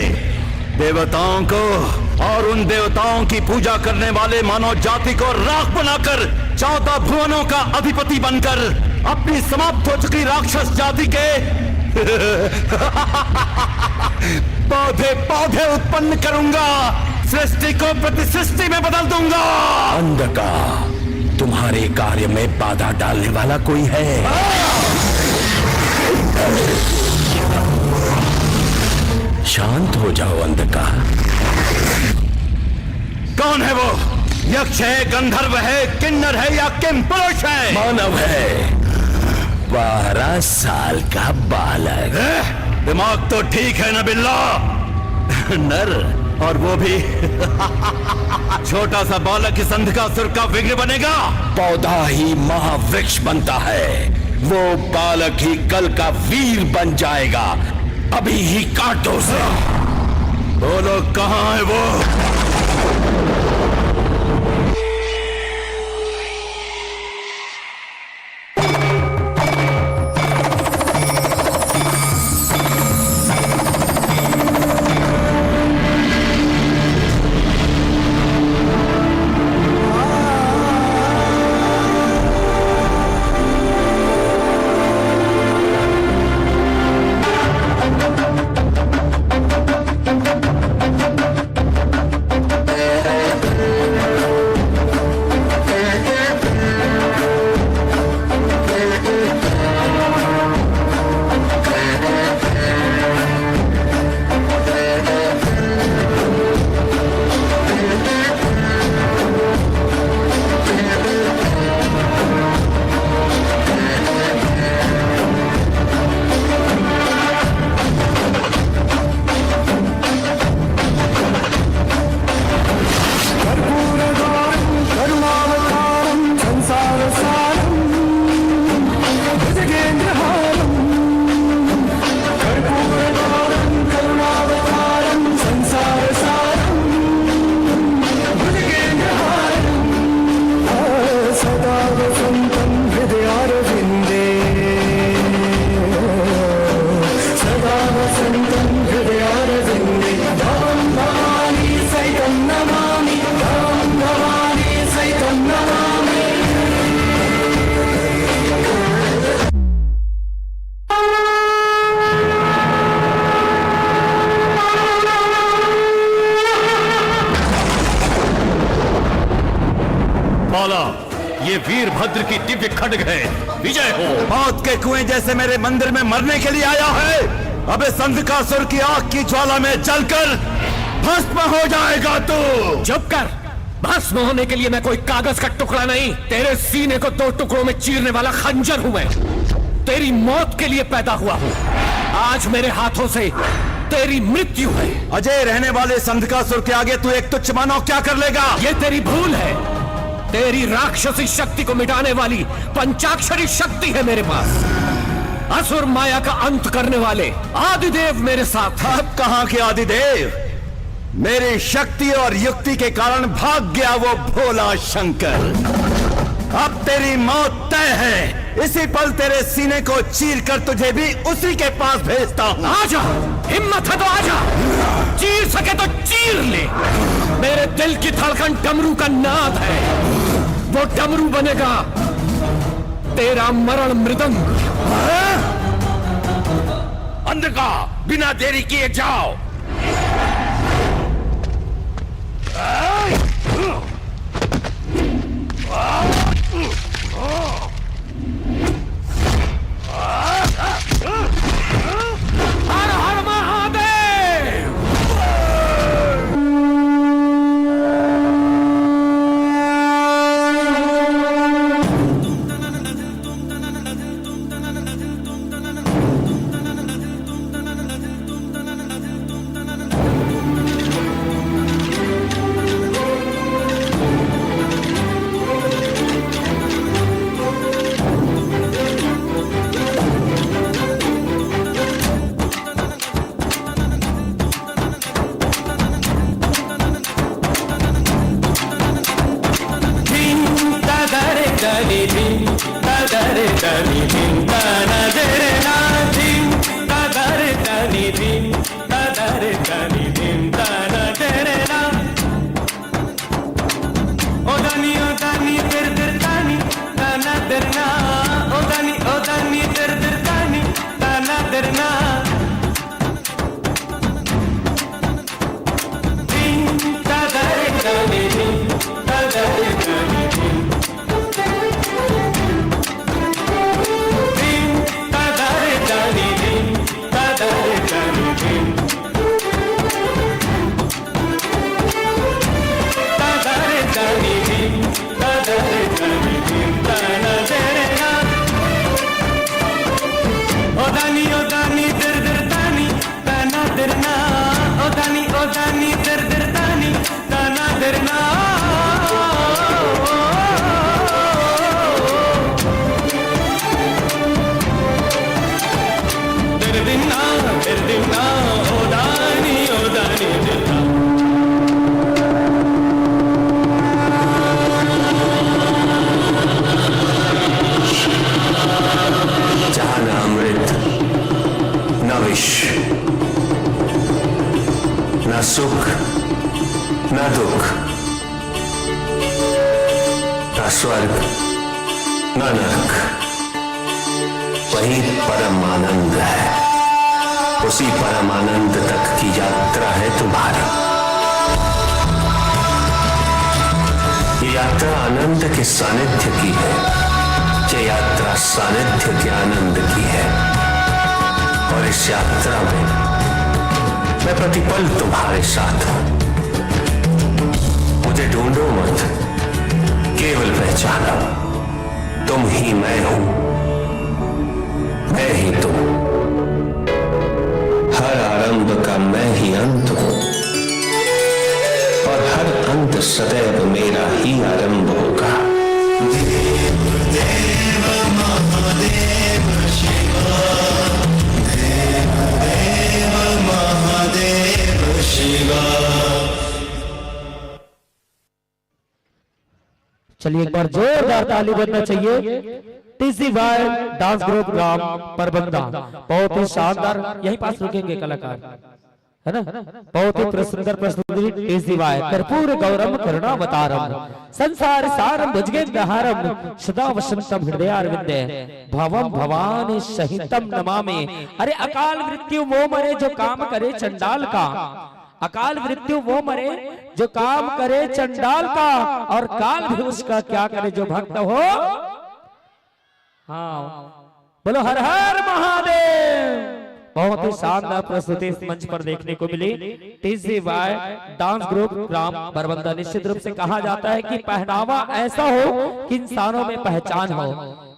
देवताओं को और उन देवताओं की पूजा करने वाले मानव जाति को राख बनाकर 14 भुवनों का अधिपति बनकर अपनी समाप्त हो चुकी राक्षस जाति के पौधे पौधे उत्पन्न करूंगा, सृष्टि को प्रतिसृष्टि में बदल दूंगा। अंधकार, तुम्हारे कार्य में बाधा डालने वाला कोई है? शांत हो जाओ अंधकार। कौन है वो? यक्ष है, गंधर्व है, किन्नर है या किम पुरुष है? मानव है, 12 साल का बालक। दिमाग तो ठीक है ना बिल्ला? नर, और वो भी छोटा सा बालक इस अंधकासुर का विघ्न बनेगा? पौधा ही महावृक्ष बनता है, वो बालक ही कल का वीर बन जाएगा। अभी ही काटो उसे। बोलो कहां है वो? ये वीरभद्र की दिव्य खड्ग है। विजय हो। मौत के कुएं जैसे मेरे मंदिर में मरने के लिए आया है। अब इस अंधकासुर की आग की ज्वाला में जलकर भस्म हो जाएगा तू। चुप कर। भस्म होने के लिए मैं कोई कागज का टुकड़ा नहीं, तेरे सीने को 2 टुकड़ों में चीरने वाला खंजर हूं मैं। तेरी मौत के लिए पैदा हुआ हूं। आज मेरे हाथों से तेरी मृत्यु है। अजय रहने वाले अंधकासुर के आगे तू एक तुच्छ मानव क्या कर लेगा? ये तेरी भूल है। तेरी राक्षसी शक्ति को मिटाने वाली पंचाक्षरी शक्ति है मेरे पास। असुर माया का अंत करने वाले आदिदेव मेरे साथ। अब कहां के आदिदेव? मेरी शक्ति और युक्ति के कारण भाग गया वो भोला शंकर। अब तेरी मौत तय है। इसी पल तेरे सीने को चीर कर तुझे भी उसी के पास भेजता हूं। आजा, हिम्मत है तो आजा। चीर सके तो चीर ले। मेरे दिल की धड़कन डमरू का नाद है। वो डमरू बनेगा तेरा मरण मृदंग। अंधका, बिना देरी किए जाओ। हर हर महादेव। सुख न दुख, न स्वर्ग न नरक, वही परम आनंद है। उसी परम आनंद तक की यात्रा है तुम्हारी। ये यात्रा आनंद के सानिध्य की है, ये यात्रा सानिध्य के आनंद की है। और इस यात्रा में मैं प्रतिपल तुम्हारे साथ हूं। मुझे ढूंढो मत, केवल पहचानो तुम ही मैं हूं, मैं ही तुम। हर आरंभ का मैं ही अंत हूं और हर अंत सदैव मेरा ही आरंभ होगा। देव देव महादेव शिवा, देव देव महादेव शिवा। चलिए एक बार जोरदार ताली बजना चाहिए टीसी वाई डांस ग्रुप ग्राम परबंदा। बहुत ही शानदार, यहीं पास रुकेंगे कलाकार, है ना। बहुत ही सुंदर प्रस्तुति टीसी वाई। कर्पूर गौरम करुणावतारम संसार सारम भुजगेन्द्रहारम सदा वसंतम हृदयारविंदे भवम भवानी सहितम नमामि। अरे अकाल मृत्यु वो मरे जो काम करे चंडाल का, अकाल मृत्यु वो मरे जो काम करे चंडाल का, और काल भी उसका क्या करे जो भक्त हो। हाँ बोलो हर हर महादेव। बहुत ही शानदार प्रस्तुति इस मंच पर देखने को मिली। टीसी वाई डांस ग्रुप ग्राम परबंदा। निश्चित रूप से कहा जाता है कि पहनावा ऐसा हो कि इंसानों में पहचान हो,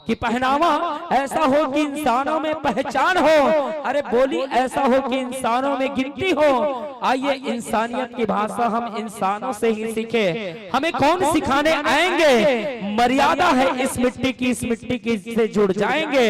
कि पहनावा ऐसा हो कि इंसानों में पहचान हो, अरे बोली ऐसा हो कि इंसानों में गिनती हो। आइए इंसानियत की भाषा हम इंसानों से ही सीखे। हमें कौन सिखाने आएंगे? मर्यादा है इस मिट्टी की, इस मिट्टी की से जुड़ जाएंगे।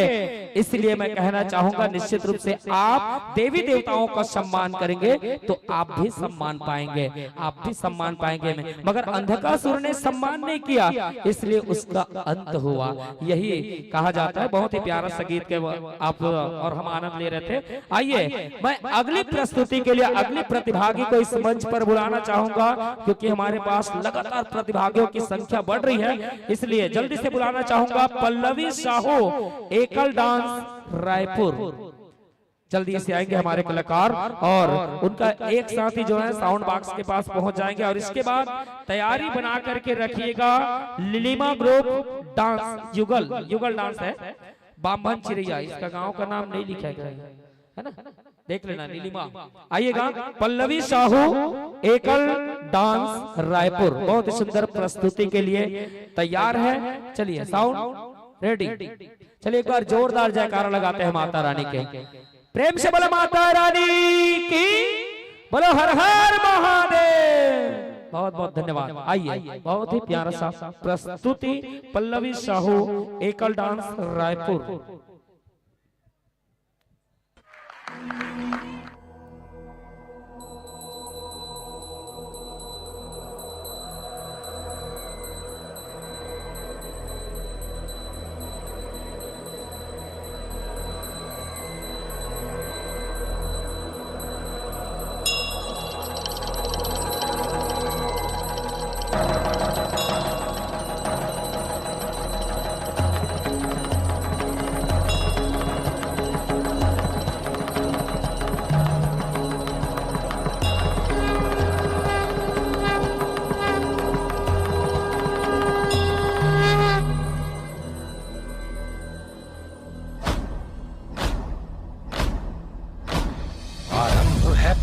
इसलिए मैं कहना चाहूंगा निश्चित रूप से आप देवी देवताओं का सम्मान करेंगे तो आप भी सम्मान पाएंगे, आप भी सम्मान पाएंगे। मगर अंधकासुर ने सम्मान नहीं किया, इसलिए उसका अंत हुआ। यही कहा जाता है। बहुत ही प्यारा संगीत के आप और हम आनंद ले रहे थे। आइए मैं अगली प्रस्तुति के लिए अगली प्रतिभागी को इस मंच पर बुलाना चाहूंगा, क्योंकि हमारे पास लगातार प्रतिभागियों की संख्या बढ़ रही है, इसलिए जल्दी से बुलाना चाहूंगा पल्लवी साहू, एकल डांस रायपुर। जल्दी से आएंगे हमारे कलाकार और उनका एक साथी जो है साउंड बॉक्स के पास पहुंच जाएंगे। और इसके बाद तैयारी बना करके रखिएगा लिलीमा ग्रुप डांस, युगल डांस है बामभन चिरैया, इसका गांव का नाम नहीं लिखा है ना, देख लेना नीलिमा। आइएगा पल्लवी साहू, एकल डांस रायपुर। बहुत ही सुंदर प्रस्तुति के लिए तैयार है। चलिए साउंड रेडी। चलिए एक बार जोरदार जयकारा लगाते हैं माता रानी के। प्रेम से बोलो माता रानी की, बोलो हर हर महादेव। बहुत बहुत धन्यवाद। आइए बहुत ही प्यारा सा प्रस्तुति पल्लवी साहू, एकल डांस रायपुर।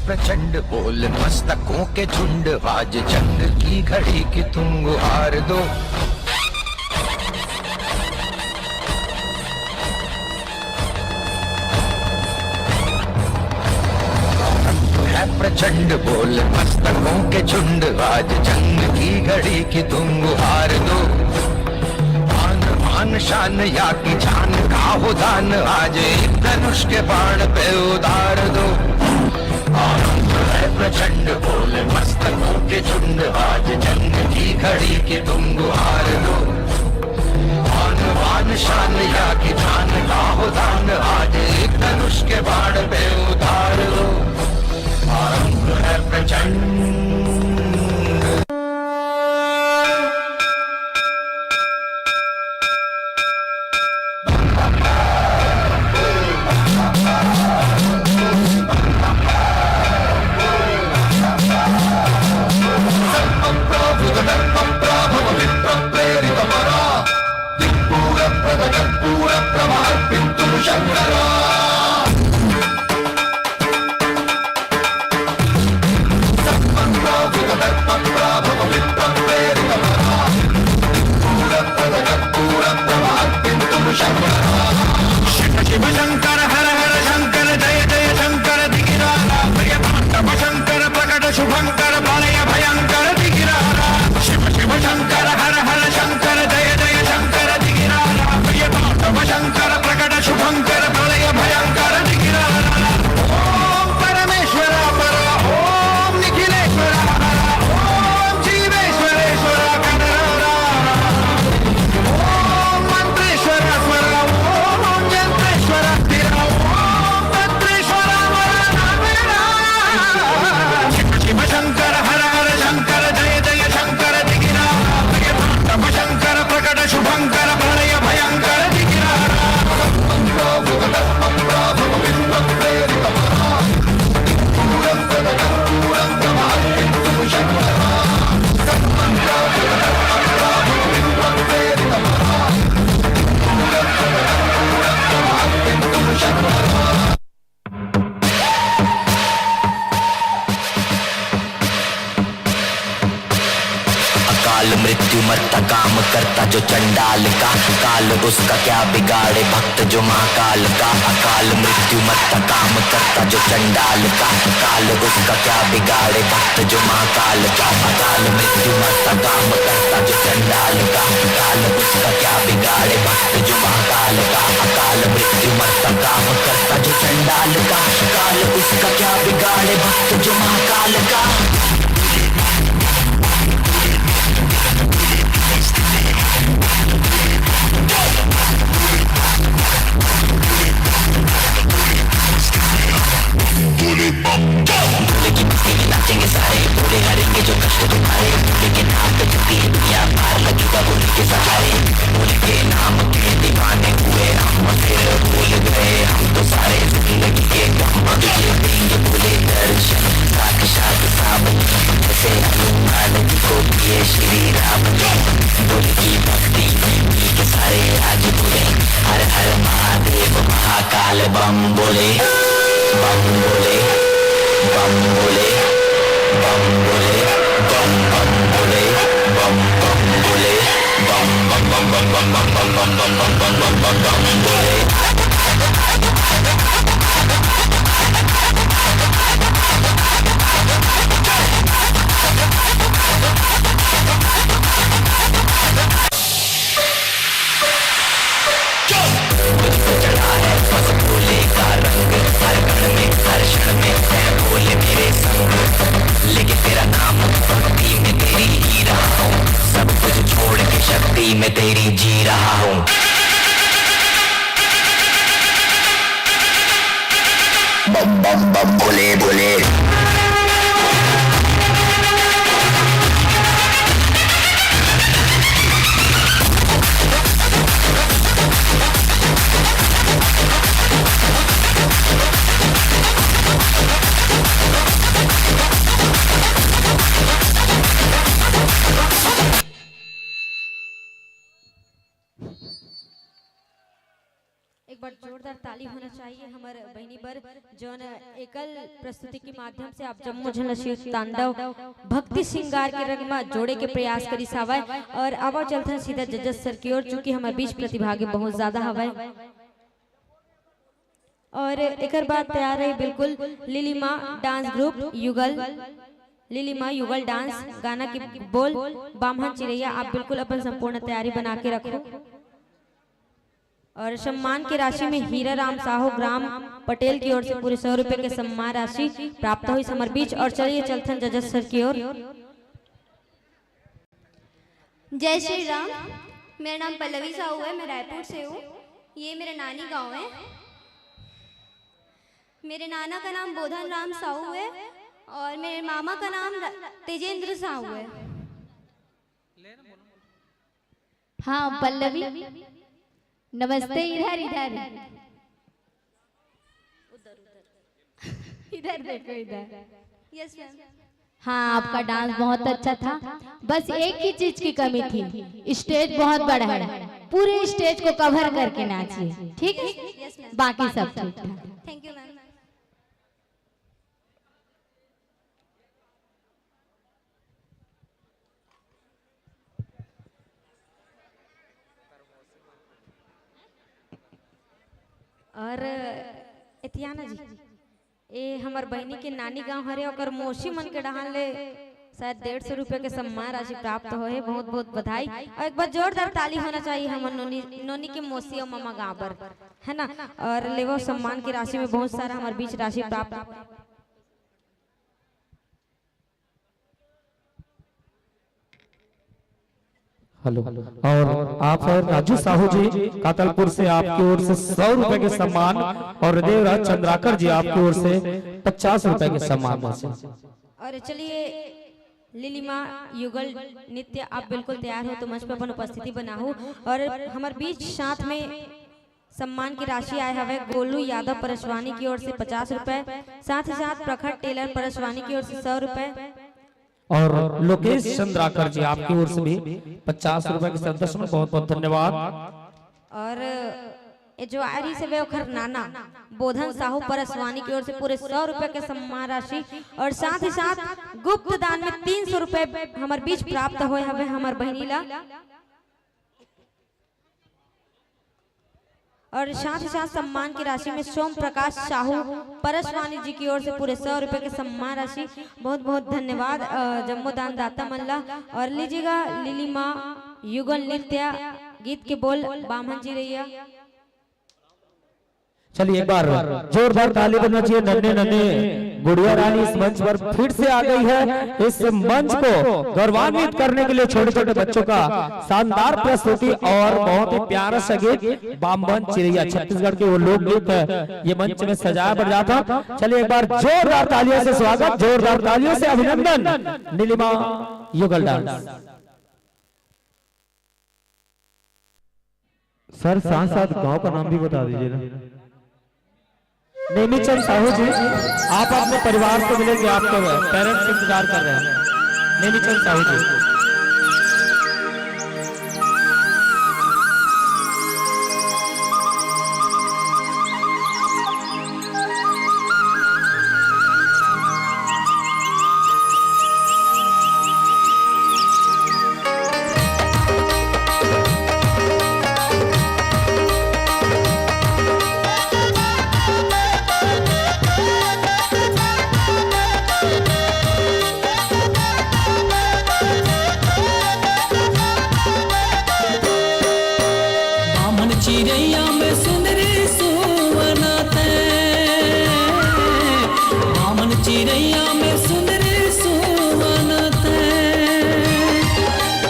प्रचंड बोल मस्तकों के झुंड, आज जंग की घड़ी की तुम गुहार दो। है प्रचंड बोल मस्तकों के झुंड, आज जंग की घड़ी की तुम गुहार दो। मान शान या की जान का हो दान, आज एक धनुष के बाण पे उतार दो। आनंद है प्रचंड बोल मस्तकों के झुंड, आज जंग की घड़ी की तुम गुहार दो। मान शान या की जान का हो दान, आज एक धनुष के बाण पे उतार दो। आनंद है प्रचंड शिव शंकर हर हर शंकर जय जय शंकर दिगिरारा प्रिय पांडव शंकर प्रकट शुभंकर प्रलय भयंकर दिगिरारा शिव शिव शंकर हर हर शंकर जय जय शंकर दिगिरारा प्रिय पांडव शंकर प्रकट शुभंकर प्रलय भयंकर दिगिरारा ओम परमेश्वर पर ओम निखिलेश्वर ओम जीवेश्वरेश्वर कनरा ओम मंत्रेश्वर स्वर ओम यंत्रेश्वर स्थिर ओम तंत्रेश्वर शिव शिव शंकर हर हर शंकर जय जय शंकर दिगिरारा प्रिय पांडव शंकर प्रकट शुभंकर प्रलय भयंकर दिगिरारा अकाल मृत्यु मरता काम करता जो चंडाल का, काल उसका क्या बिगाड़े भक्त जो महाकाल का। अकाल मृत्यु मरता काम करता जो चंडाल का, काल उसका क्या बिगाड़े भक्त जो महाकाल का। अकाल मृत्यु मरता काम करता जो चंडाल का, काल उसका क्या बिगाड़े भक्त जो महाकाल का। अकाल मृत्यु मरता काम करता जो चंडाल का, काल उसका क्या बिगाड़े भक्त जो महाकाल का। भोले की मस्ती में नाचेंगे सारे, भोले हरेंगे जो कष्ट तुम्हारे। भोले के नाम पे चलती है दुनिया पार, लगेगा भोले के सहारे। भोले के नाम के दीवाने हुए हम, फिर भूल गए हम तो सारे जिंदगी के गम। तुझे देंगे भोले दर्शन साक्षात सावन, जैसे हनुमान जी को किए श्री राम ने। भोले की भक्ति के सारे राज भोले, हर हर महादेव महाकाल बम बोले, बम बोले, बम बोले, बम बोले, बम बम बोले, बम बम बोले, बम बम बम बम बम बम बम बम बम बम बम बम बम बोले। चढ़ा है बस भोले का रंग, हर कण में हर क्षण में है भोले मेरे संग। लेके तेरा नाम भक्ति में तेरी ही रहा हूँ, सब कुछ छोड़ के शक्ति में तेरी जी रहा हूँ। बम बम बम बोले बोले। एक बार जोरदार ताली होना चाहिए हमारे बहनी बर जोन एकल प्रस्तुति के माध्यम से आप जम्मू झलना शिव तांडव भक्ति श्रृंगार के रंग में जोड़े के प्रयास करी सावय। और आवा चलते सीधा जजेस सर की ओर, चूंकि हमारे बीच प्रतिभागी बहुत ज्यादा हवाय। और एक बात तैयार है बिल्कुल लिलीमा डांस ग्रुप युगल, लिलीमा युगल डांस गाना की बोल बामहन चिरैया। आप बिल्कुल अपन संपूर्ण तैयारी बना के रखो। और सम्मान की राशि में हीरा राम साहू ग्राम पटेल की ओर से पूरे 100 रुपए के सम्मान राशि प्राप्त हुई समर बीच। और चलिए चलते हैं जजेस सर की ओर। जय श्री राम। मेरा नाम पल्लवी साहू है, मैं रायपुर से हूँ। ये मेरा नानी गांव है। मेरे नाना का नाम बोधन राम साहू है और मेरे मामा का नाम तेजेंद्र साहू है। हाँ पल्लवी, नमस्ते। इधर इधर इधर देखो इधर। Yes ma'am. हाँ, आपका डांस बहुत अच्छा था। बस एक ही चीज की कमी थी, स्टेज बहुत बड़ा है, पूरे स्टेज को कवर करके नाचिए, ठीक है? बाकी सब ठीक था। Thank you ma'am. और इतियाना जी, ए हमार बहनी के नानी गांव हरे और मौसी मन के डहान ले शायद 150 रुपए के सम्मान राशि प्राप्त हो है। बहुत बहुत बधाई और एक बार जोरदार ताली होना चाहिए हमार नोनी के मौसी और मामा गाँव पर, है ना? और लेवो सम्मान की राशि में बहुत सारा हमारे बीच राशि प्राप्त। हेलो, और आप राजू साहू जी कातलपुर से आपकी ओर से 100 रुपए के सम्मान और देवराज चंद्राकर जी आपकी ओर से 50 रुपए के सम्मान। और चलिए लिलिमा युगल नित्य, आप बिल्कुल तैयार हो तो मंच पर अपन उपस्थिति बनाओ। और हमारे बीच साथ में सम्मान की राशि आए हवे गोलू यादव परसवानी की ओर से 50 रुपए, साथ ही साथ प्रखर टेलर परसवानी की ओर से 100 रुपए और लोकेश चंद्राकर जी आपकी ओर से भी 50 रुपए के सदस्य में बहुत बहुत धन्यवाद। और ये जो आरी से वे ओखर नाना बोधन साहू परसवानी की ओर से पूरे 100 रुपए के सम्मान राशि और साथ ही साथ गुप्त दान में 300 रुपए हमारे बीच प्राप्त हुए हवे हमार बहनीला। और साथ ही साथ सम्मान की राशि में सोम प्रकाश साहू परसवानी जी की ओर से पूरे 100 रुपए के सम्मान राशि। बहुत बहुत धन्यवाद जम्मोदान दाता मल्ला। और लीजिएगा लिलिमा युगल नृत्य गीत के बोल बामन जी रैया। चलिए एक बार जोरदार ताली बजना चाहिए। नन्हे नन्हे गुड़िया रानी इस मंच पर फिर से आ गई है। इस मंच को गौरवान्वित करने के लिए छोटे छोटे बच्चों का शानदार प्रस्तुति और बहुत ही प्यारा सा गीत बामन चिरैया छत्तीसगढ़ के वो लोकगीत ये मंच में सजाया बढ़ जाता। चलिए एक बार जोरदार तालियों से स्वागत, जोरदार तालियों से अभिनंदन नीलिमा युगल डांस। सर साथ साथ गांव का नाम भी बता दीजिए ना। नेमीचंद साहू जी, आप अपने परिवार से मिलेंगे, आपके पेरेंट्स इंतजार कर रहे हैं। नेमीचंद साहू जी। चिड़ैया में सुंदरी सुवनाते, बामन चिड़ैया में सुंदरी सुवनाते,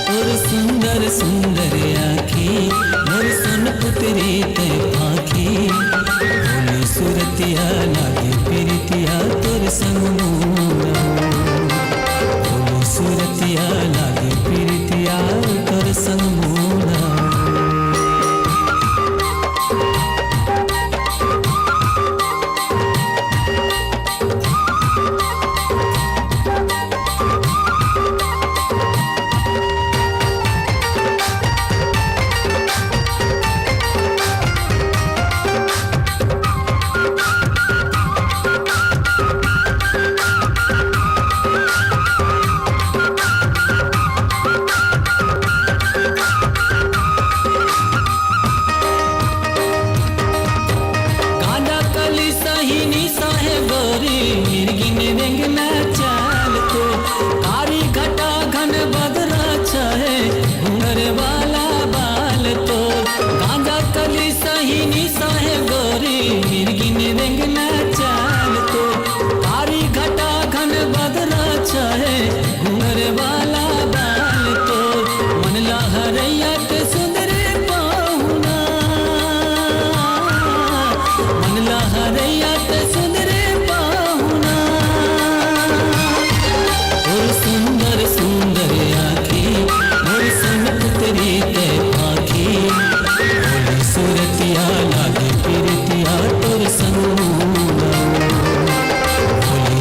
और सुंदर सुंदर आँखी मोर सन पुतरी ते आँखी, बोली सुरतिया लागे प्रीतिया तोर संग मोरा, बोली सुरतिया लागे प्रीतिया तोर संग मोरा।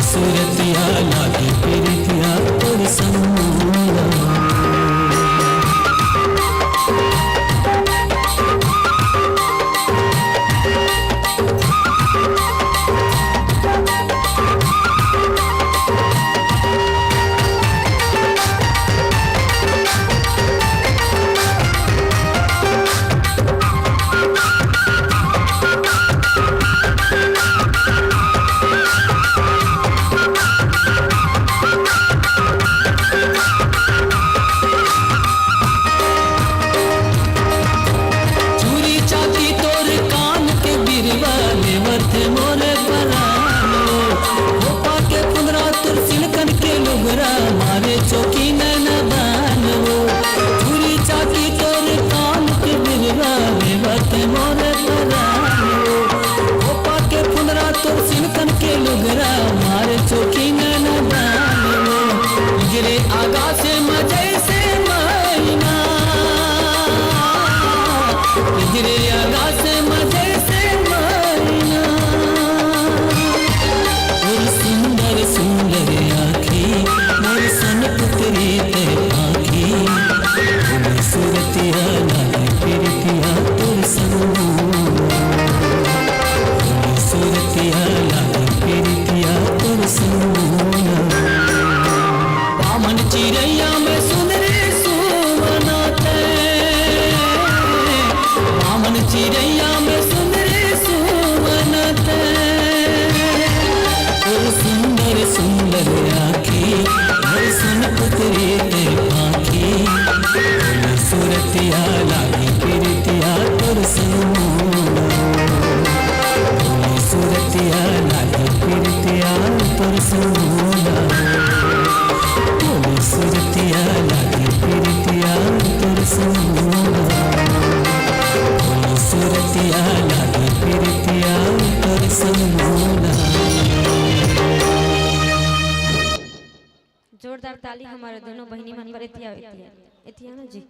सुरतिया लागे प्रीतिया सूरतिया लागे फिरतिया तोर सोना बोली सूरतिया लागे फिरतिया तोर सोना बोली सूरतिया लागे फिरतिया तोर सोना। जोरदार ताली हमारे दोनों बहनी मन पर एतिया ना जी।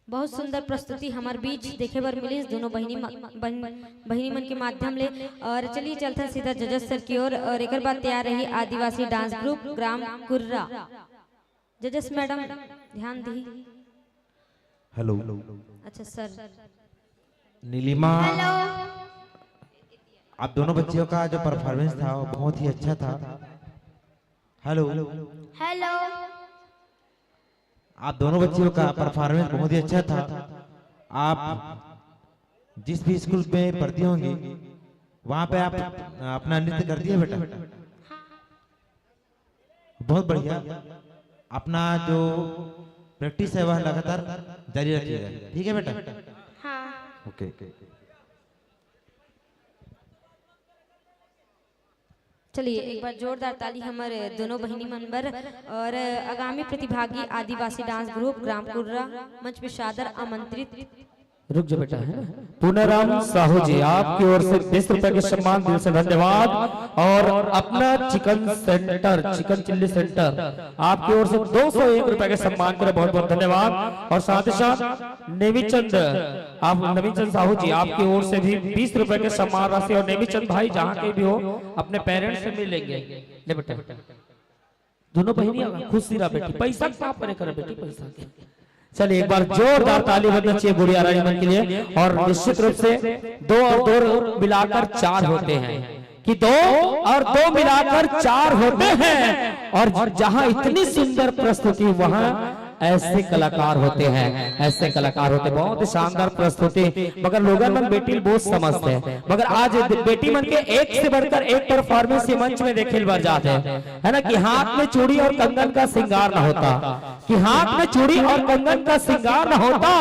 बहुत सुंदर प्रस्तुति हमारे बीच देखे बर मिली दोनों बहनी मन के माध्यम ले। और चलिए चलते हैं सीधा जजेस सर की ओर। और एक बात तैयार रही आदिवासी डांस ग्रुप ग्राम कुर्रा। जजेस मैडम ध्यान दी। हेलो। अच्छा सर। नीलिमा, आप दोनों बच्चियों का जो परफॉर्मेंस था वो बहुत ही अच्छा था। Hello hello. आप दोनों बच्चियों का परफॉर्मेंस बहुत ही अच्छा था। आप जिस भी स्कूल में पढ़ती होंगी वहां पे आप अपना नृत्य करती है बेटा? बहुत बढ़िया। अपना जो प्रैक्टिस है वह लगातार जारी रखिएगा, ठीक है बेटा? हाँ। ओके। चलिए एक बार जोरदार ताली हमारे दोनों बहनी मन पर। और आगामी प्रतिभागी आदिवासी डांस ग्रुप ग्राम कुर्रा मंच पे सादर आमंत्रित। रुक जा बेटा, है ना? पूनाराम साहू जी आपकी ओर से 20 रुपए के सम्मान दिल से धन्यवाद। और अपना chicken centre, chicken chilli centre आपकी ओर से 201 रुपए के सम्मान के लिए बहुत बहुत धन्यवाद। और साथ ही साथ नेमीचंद, आप नेमीचंद साहू जी आपकी ओर से भी 20 रुपए के सम्मान राशि। और नेमीचंद भाई जहाँ के भी हो अपने पेरेंट्स से मिलेंगे। ले बेटा, दोनों बहनी खुशी रहा बेटी, पैसा कहाँ पर करे बेटी, पैसा के। चलिए एक बार जोरदार ताली बजना चाहिए गुड़िया रानी मन के लिए। और निश्चित रूप से 2 और 2 मिलाकर 4 होते हैं कि 2 और 2 मिलाकर 4 होते हैं। और जहां इतनी सुंदर प्रस्तुति वहां ऐसे कलाकार होते हैं, ऐसे कलाकार होते। बहुत शानदार प्रस्तुति। मगर लोग मन बेटी बहुत समझते हैं। मगर आज बेटी मन के एक से बढ़कर एक परफॉर्मेंस मंच में देखे बार जाते हैं, है ना? कि हाथ में चूड़ी और कंगन का श्रृंगार ना होता, कि हाथ में चूड़ी और कंगन का श्रृंगार ना होता,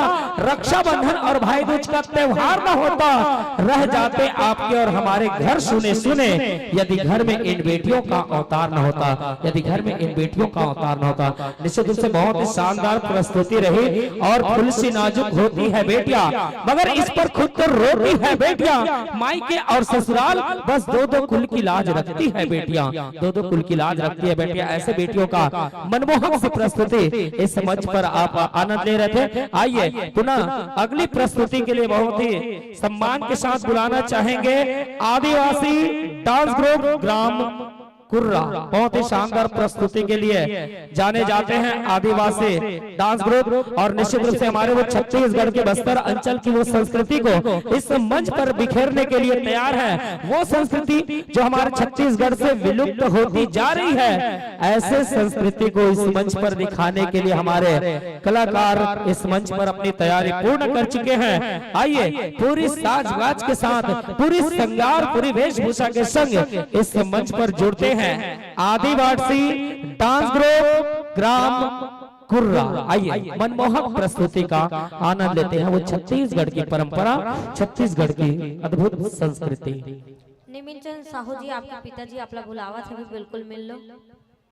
रक्षाबंधन और भाई दूज का त्योहार ना होता, रह जाते आपके और हमारे घर सुने सुने। यदि घर में इन बेटियों का अवतार ना होता, यदि घर में इन बेटियों का अवतार ना होता। निश्चित रूप से बहुत शानदार प्रस्तुति रही। और फुल सी नाजुक होती है बेटियां, मगर इस पर खुद तो रोती है बेटियां। मायके और ससुराल बस 2-2 कुल की लाज रखती है बेटियां, 2-2 कुल की लाज रखती है बेटियां। ऐसे बेटियों का मनमोहक सी प्रस्तुति इस मंच पर आप आनंद ले रहे थे। आइए पुनः अगली प्रस्तुति के लिए बहुत ही सम्मान के साथ बुलाना चाहेंगे आदिवासी डांस ग्रुप ग्राम कुर्रा। बहुत ही शानदार प्रस्तुति के लिए जाने जाते हैं आदिवासी डांस ग्रुप। और निश्चित रूप से हमारे वो छत्तीसगढ़ के बस्तर अंचल की वो संस्कृति को इस मंच पर बिखेरने के लिए तैयार है। वो संस्कृति जो हमारे छत्तीसगढ़ से विलुप्त होती जा रही है, ऐसे संस्कृति को इस मंच पर दिखाने के लिए हमारे कलाकार इस मंच पर अपनी तैयारी पूर्ण कर चुके हैं। आइए पूरी साज-बाज के साथ, पूरी श्रृंगार, पूरी वेशभूषा के संग इस मंच पर जुड़ते हैं आदिवासी डांस ग्रुप ग्राम कुर्रा। आइए मनमोहक प्रस्तुति का आनंद लेते हैं। वो छत्तीसगढ़ की परंपरा, छत्तीसगढ़ की अद्भुत संस्कृति। निमिंचन साहू जी आपके पिताजी आपला बुलावा थे, बिल्कुल मिल लो।